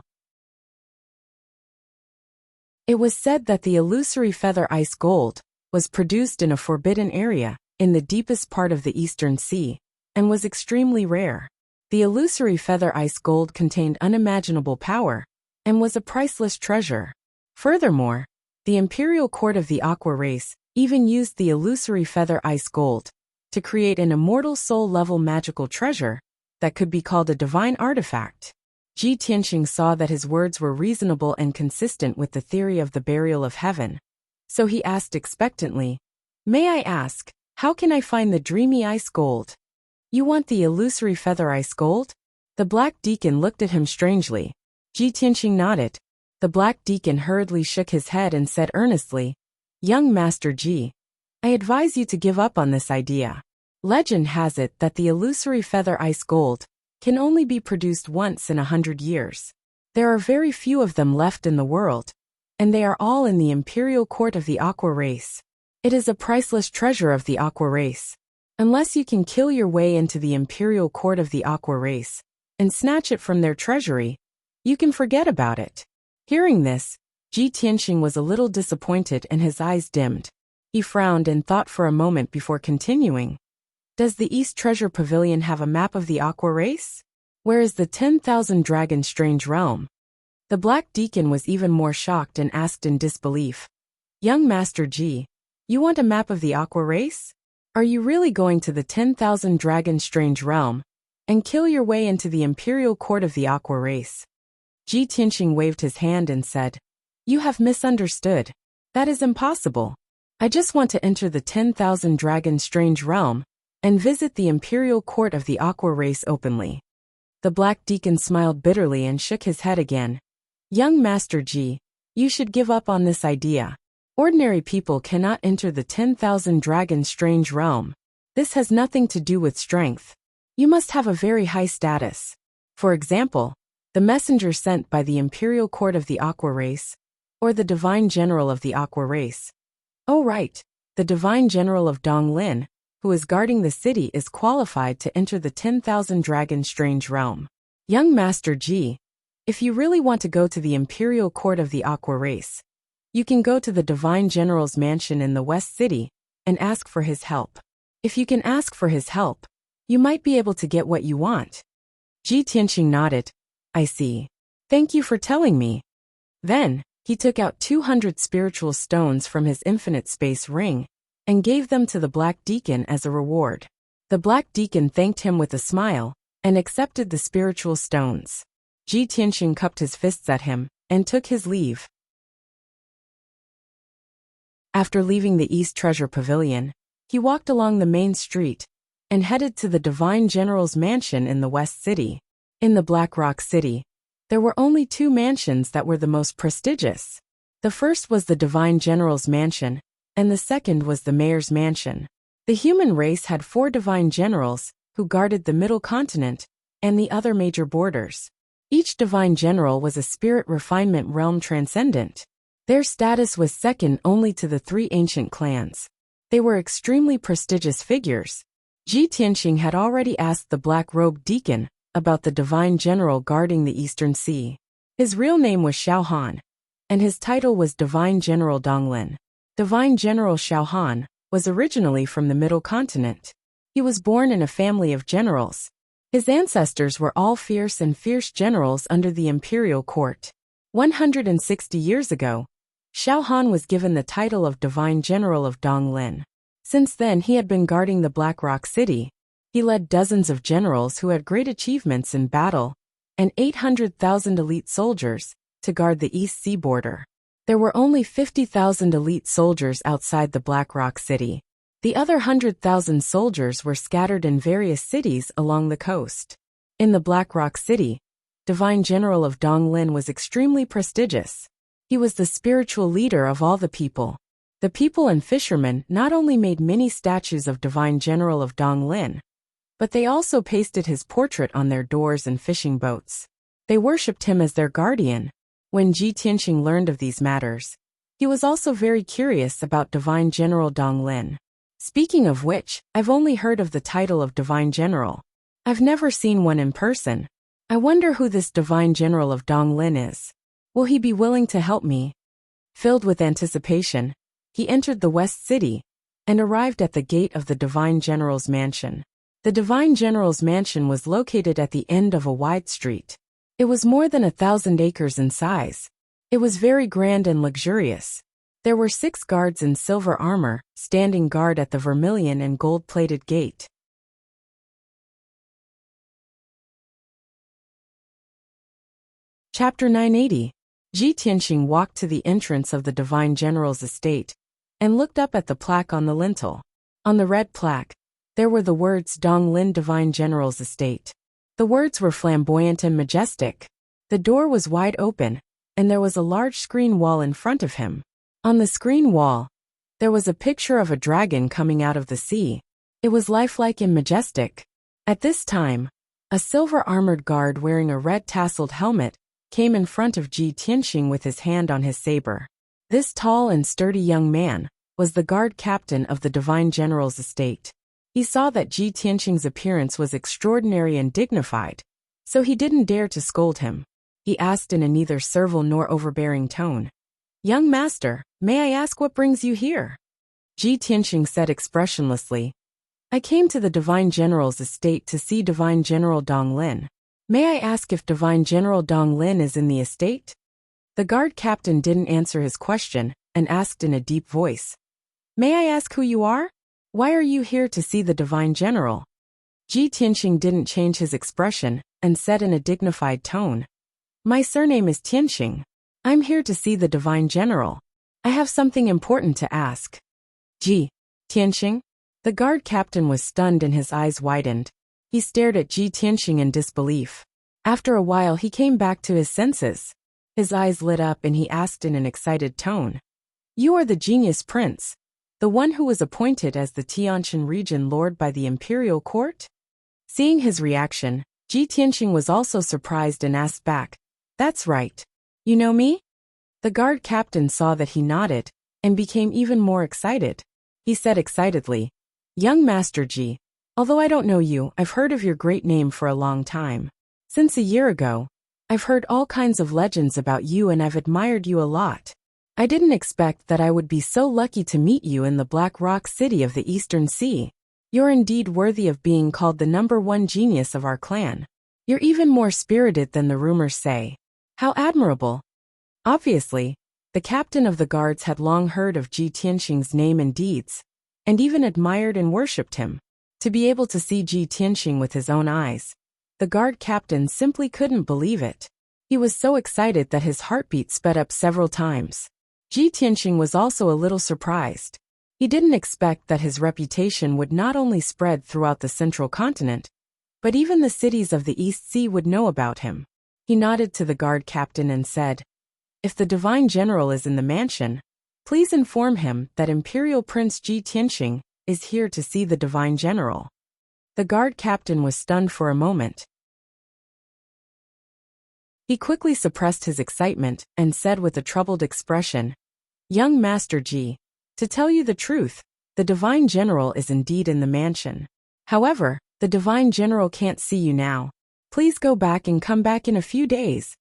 It was said that the illusory feather ice gold was produced in a forbidden area in the deepest part of the Eastern Sea and was extremely rare. The illusory feather ice gold contained unimaginable power and was a priceless treasure. Furthermore, the imperial court of the Aqua race even used the illusory feather ice gold to create an immortal soul-level magical treasure that could be called a divine artifact. Ji Tianxing saw that his words were reasonable and consistent with the theory of the burial of heaven. So he asked expectantly, "May I ask, how can I find the dreamy ice gold?" "You want the illusory feather ice gold?" The black deacon looked at him strangely. Ji Tianxing nodded. The black deacon hurriedly shook his head and said earnestly, "Young Master Ji, I advise you to give up on this idea. Legend has it that the illusory feather ice gold can only be produced once in 100 years. There are very few of them left in the world, and they are all in the imperial court of the Aqua race. It is a priceless treasure of the Aqua race. Unless you can kill your way into the imperial court of the Aqua race and snatch it from their treasury, you can forget about it." Hearing this, Ji Tianxing was a little disappointed and his eyes dimmed. He frowned and thought for a moment before continuing. "Does the East Treasure Pavilion have a map of the Aqua race? Where is the 10,000 Dragon Strange Realm?" The black deacon was even more shocked and asked in disbelief, "Young Master Ji, you want a map of the Aqua race? Are you really going to the 10,000 Dragon Strange Realm and kill your way into the imperial court of the Aqua race?" Ji Tianxing waved his hand and said, "You have misunderstood. That is impossible. I just want to enter the 10,000 Dragon Strange Realm and visit the imperial court of the Aqua race openly." The black deacon smiled bitterly and shook his head again. "Young Master Ji, you should give up on this idea. Ordinary people cannot enter the 10,000 Dragon Strange Realm. This has nothing to do with strength. You must have a very high status. For example, the messenger sent by the imperial court of the Aqua race, or the divine general of the Aqua race. Oh right, the divine general of Donglin, who is guarding the city, is qualified to enter the 10,000 Dragon Strange Realm. Young Master Ji, if you really want to go to the imperial court of the Aqua race, you can go to the divine general's mansion in the West City and ask for his help. If you can ask for his help, you might be able to get what you want." Ji Tianxing nodded. "I see. Thank you for telling me." Then, he took out 200 spiritual stones from his infinite space ring and gave them to the black deacon as a reward. The black deacon thanked him with a smile and accepted the spiritual stones. Ji Tianxing cupped his fists at him and took his leave. After leaving the East Treasure Pavilion, he walked along the main street and headed to the Divine General's mansion in the West City. In the Black Rock City, there were only two mansions that were the most prestigious. The first was the Divine General's mansion, and the second was the Mayor's mansion. The human race had 4 Divine Generals, who guarded the Middle Continent and the other major borders. Each Divine General was a spirit refinement realm transcendent. Their status was second only to the 3 ancient clans. They were extremely prestigious figures. Ji Tianxing had already asked the black-robed deacon about the Divine General guarding the Eastern Sea. His real name was Xiao Han, and his title was Divine General Donglin. Divine General Xiao Han was originally from the Middle Continent. He was born in a family of generals. His ancestors were all fierce generals under the imperial court. 160 years ago, Xiao Han was given the title of Divine General of Donglin. Since then he had been guarding the Black Rock City. He led dozens of generals who had great achievements in battle and 800,000 elite soldiers to guard the East Sea border. There were only 50,000 elite soldiers outside the Black Rock City. The other 100,000 soldiers were scattered in various cities along the coast. In the Black Rock City, Divine General of Donglin was extremely prestigious. He was the spiritual leader of all the people. The people and fishermen not only made many statues of Divine General of Donglin, but they also pasted his portrait on their doors and fishing boats. They worshipped him as their guardian. When Ji Tianxing learned of these matters, he was also very curious about Divine General Donglin. Speaking of which, I've only heard of the title of Divine General. I've never seen one in person. I wonder who this Divine General of Donglin is. Will he be willing to help me? Filled with anticipation, he entered the West City and arrived at the gate of the Divine General's mansion. The Divine General's mansion was located at the end of a wide street. It was more than 1,000 acres in size. It was very grand and luxurious. There were 6 guards in silver armor, standing guard at the vermilion and gold-plated gate. Chapter 980. Ji Tianxing walked to the entrance of the Divine General's estate and looked up at the plaque on the lintel. On the red plaque, there were the words Donglin Divine General's Estate. The words were flamboyant and majestic. The door was wide open, and there was a large screen wall in front of him. On the screen wall, there was a picture of a dragon coming out of the sea. It was lifelike and majestic. At this time, a silver-armored guard wearing a red tasseled helmet came in front of Ji Tianxing with his hand on his saber. This tall and sturdy young man was the guard captain of the Divine General's estate. He saw that Ji Tianxing's appearance was extraordinary and dignified, so he didn't dare to scold him. He asked in a neither servile nor overbearing tone, "Young master, may I ask what brings you here?" Ji Tianxing said expressionlessly, "I came to the Divine General's estate to see Divine General Donglin. May I ask if Divine General Donglin is in the estate?" The guard captain didn't answer his question and asked in a deep voice, "May I ask who you are? Why are you here to see the Divine General?" Ji Tianxing didn't change his expression and said in a dignified tone, "My surname is Tianxing. I'm here to see the Divine General. I have something important to ask." Ji Tianxing? The guard captain was stunned and his eyes widened. He stared at Ji Tianxing in disbelief. After a while he came back to his senses. His eyes lit up and he asked in an excited tone, "You are the genius prince, the one who was appointed as the Tianshan region lord by the imperial court?" Seeing his reaction, Ji Tianxing was also surprised and asked back, "That's right. You know me?" The guard captain saw that he nodded and became even more excited. He said excitedly, "Young Master Ji, although I don't know you, I've heard of your great name for a long time. Since a year ago, I've heard all kinds of legends about you and I've admired you a lot. I didn't expect that I would be so lucky to meet you in the Black Rock City of the Eastern Sea. You're indeed worthy of being called the #1 genius of our clan. You're even more spirited than the rumors say. How admirable." Obviously, the captain of the guards had long heard of Ji Tianxing's name and deeds, and even admired and worshipped him. To be able to see Ji Tianxing with his own eyes, the guard captain simply couldn't believe it. He was so excited that his heartbeat sped up several times. Ji Tianxing was also a little surprised. He didn't expect that his reputation would not only spread throughout the central continent, but even the cities of the East Sea would know about him. He nodded to the guard captain and said, "If the Divine General is in the mansion, please inform him that Imperial Prince Ji Tianxing is here to see the Divine General." The guard captain was stunned for a moment. He quickly suppressed his excitement and said with a troubled expression, "Young Master Ji, to tell you the truth, the Divine General is indeed in the mansion. However, the Divine General can't see you now. Please go back and come back in a few days."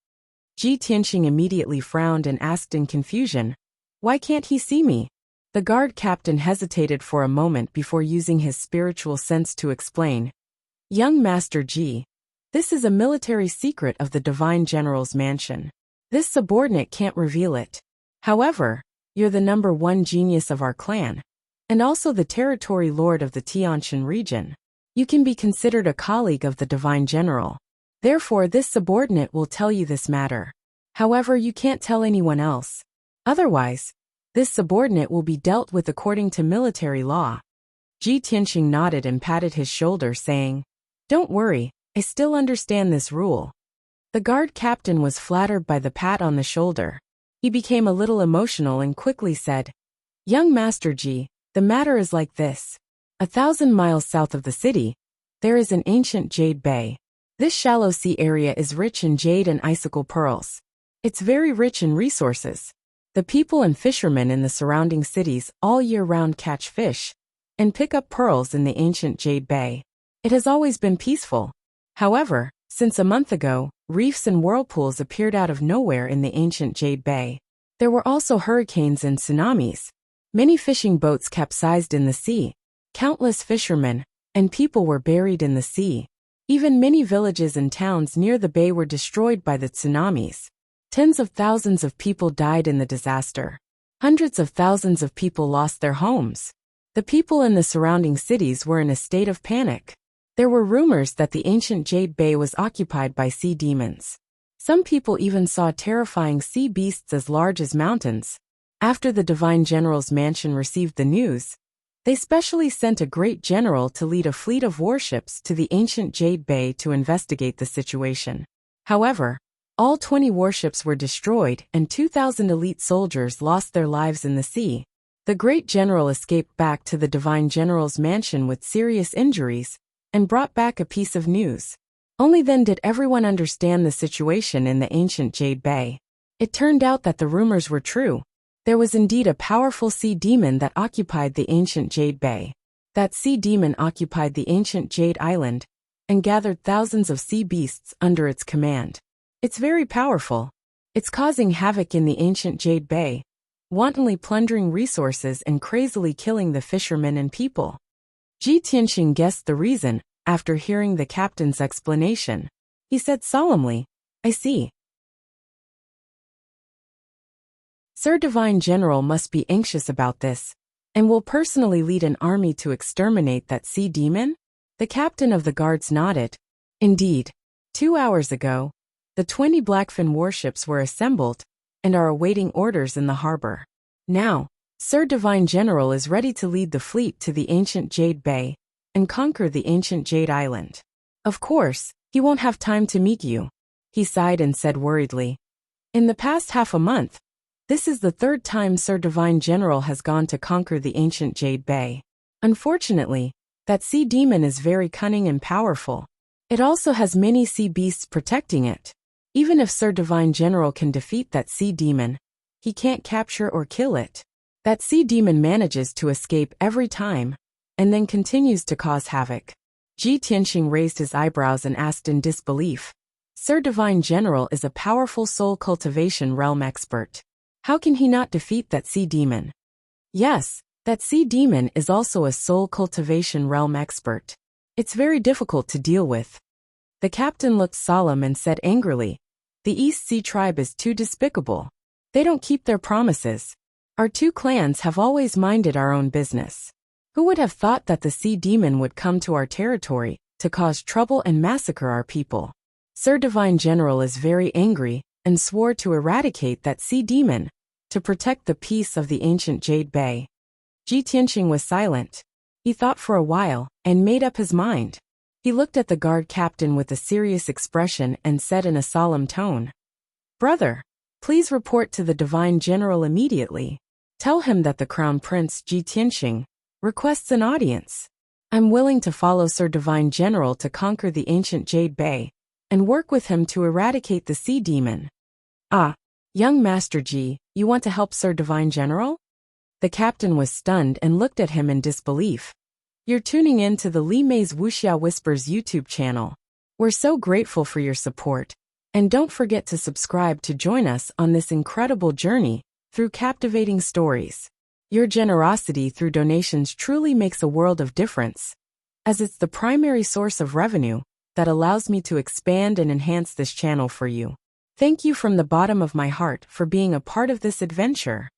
Ji Tianxing immediately frowned and asked in confusion, "Why can't he see me?" The guard captain hesitated for a moment before using his spiritual sense to explain, "Young Master Ji, this is a military secret of the Divine General's mansion. This subordinate can't reveal it. However, you're the #1 genius of our clan, and also the territory lord of the Tianshan region. You can be considered a colleague of the Divine General. Therefore this subordinate will tell you this matter. However, you can't tell anyone else. Otherwise, this subordinate will be dealt with according to military law. Ji Tianxing nodded and patted his shoulder, saying, "Don't worry, I still understand this rule." The guard captain was flattered by the pat on the shoulder. He became a little emotional and quickly said, "Young Master Ji, the matter is like this. 1,000 miles south of the city, there is an ancient jade bay. This shallow sea area is rich in jade and icicle pearls. It's very rich in resources. The people and fishermen in the surrounding cities all year round catch fish and pick up pearls in the ancient jade bay. It has always been peaceful. However, since a month ago, reefs and whirlpools appeared out of nowhere in the ancient jade bay. There were also hurricanes and tsunamis. Many fishing boats capsized in the sea. Countless fishermen and people were buried in the sea. Even many villages and towns near the bay were destroyed by the tsunamis. Tens of thousands of people died in the disaster. Hundreds of thousands of people lost their homes. The people in the surrounding cities were in a state of panic. There were rumors that the ancient Jade Bay was occupied by sea demons. Some people even saw terrifying sea beasts as large as mountains. After the divine general's mansion received the news, they specially sent a great general to lead a fleet of warships to the ancient Jade Bay to investigate the situation. However, all 20 warships were destroyed and 2,000 elite soldiers lost their lives in the sea. The great general escaped back to the divine general's mansion with serious injuries and brought back a piece of news. Only then did everyone understand the situation in the ancient Jade Bay. It turned out that the rumors were true. There was indeed a powerful sea demon that occupied the ancient Jade Bay. That sea demon occupied the ancient Jade Island and gathered thousands of sea beasts under its command. It's very powerful. It's causing havoc in the ancient Jade Bay, wantonly plundering resources and crazily killing the fishermen and people. Ji Tianxing guessed the reason after hearing the captain's explanation. He said solemnly, "I see. Sir Divine General must be anxious about this, and will personally lead an army to exterminate that sea demon?" The captain of the guards nodded. Indeed, 2 hours ago, the 20 Blackfin warships were assembled and are awaiting orders in the harbor. Now, Sir Divine General is ready to lead the fleet to the ancient Jade Bay and conquer the ancient Jade Island. Of course, he won't have time to meet you. He sighed and said worriedly, "In the past half a month, this is the third time Sir Divine General has gone to conquer the ancient Jade Bay. Unfortunately, that sea demon is very cunning and powerful. It also has many sea beasts protecting it. Even if Sir Divine General can defeat that sea demon, he can't capture or kill it. That sea demon manages to escape every time, and then continues to cause havoc." Ji Tianxing raised his eyebrows and asked in disbelief, "Sir Divine General is a powerful soul cultivation realm expert. How can he not defeat that sea demon?" "Yes, that sea demon is also a soul cultivation realm expert. It's very difficult to deal with." The captain looked solemn and said angrily, "The East Sea tribe is too despicable. They don't keep their promises. Our two clans have always minded our own business. Who would have thought that the sea demon would come to our territory to cause trouble and massacre our people? Sir Divine General is very angry and swore to eradicate that sea demon to protect the peace of the ancient Jade Bay." Ji Tianxing was silent. He thought for a while and made up his mind. He looked at the guard captain with a serious expression and said in a solemn tone, "Brother, please report to the Divine General immediately. Tell him that the Crown Prince Ji Tianxing requests an audience. I'm willing to follow Sir Divine General to conquer the ancient Jade Bay and work with him to eradicate the sea demon." "Ah, young Master Ji, you want to help Sir Divine General?" The captain was stunned and looked at him in disbelief. "You're tuning in to the Li Mei's Wuxia Whispers YouTube channel. We're so grateful for your support, and don't forget to subscribe to join us on this incredible journey through captivating stories. Your generosity through donations truly makes a world of difference, as it's the primary source of revenue that allows me to expand and enhance this channel for you. Thank you from the bottom of my heart for being a part of this adventure."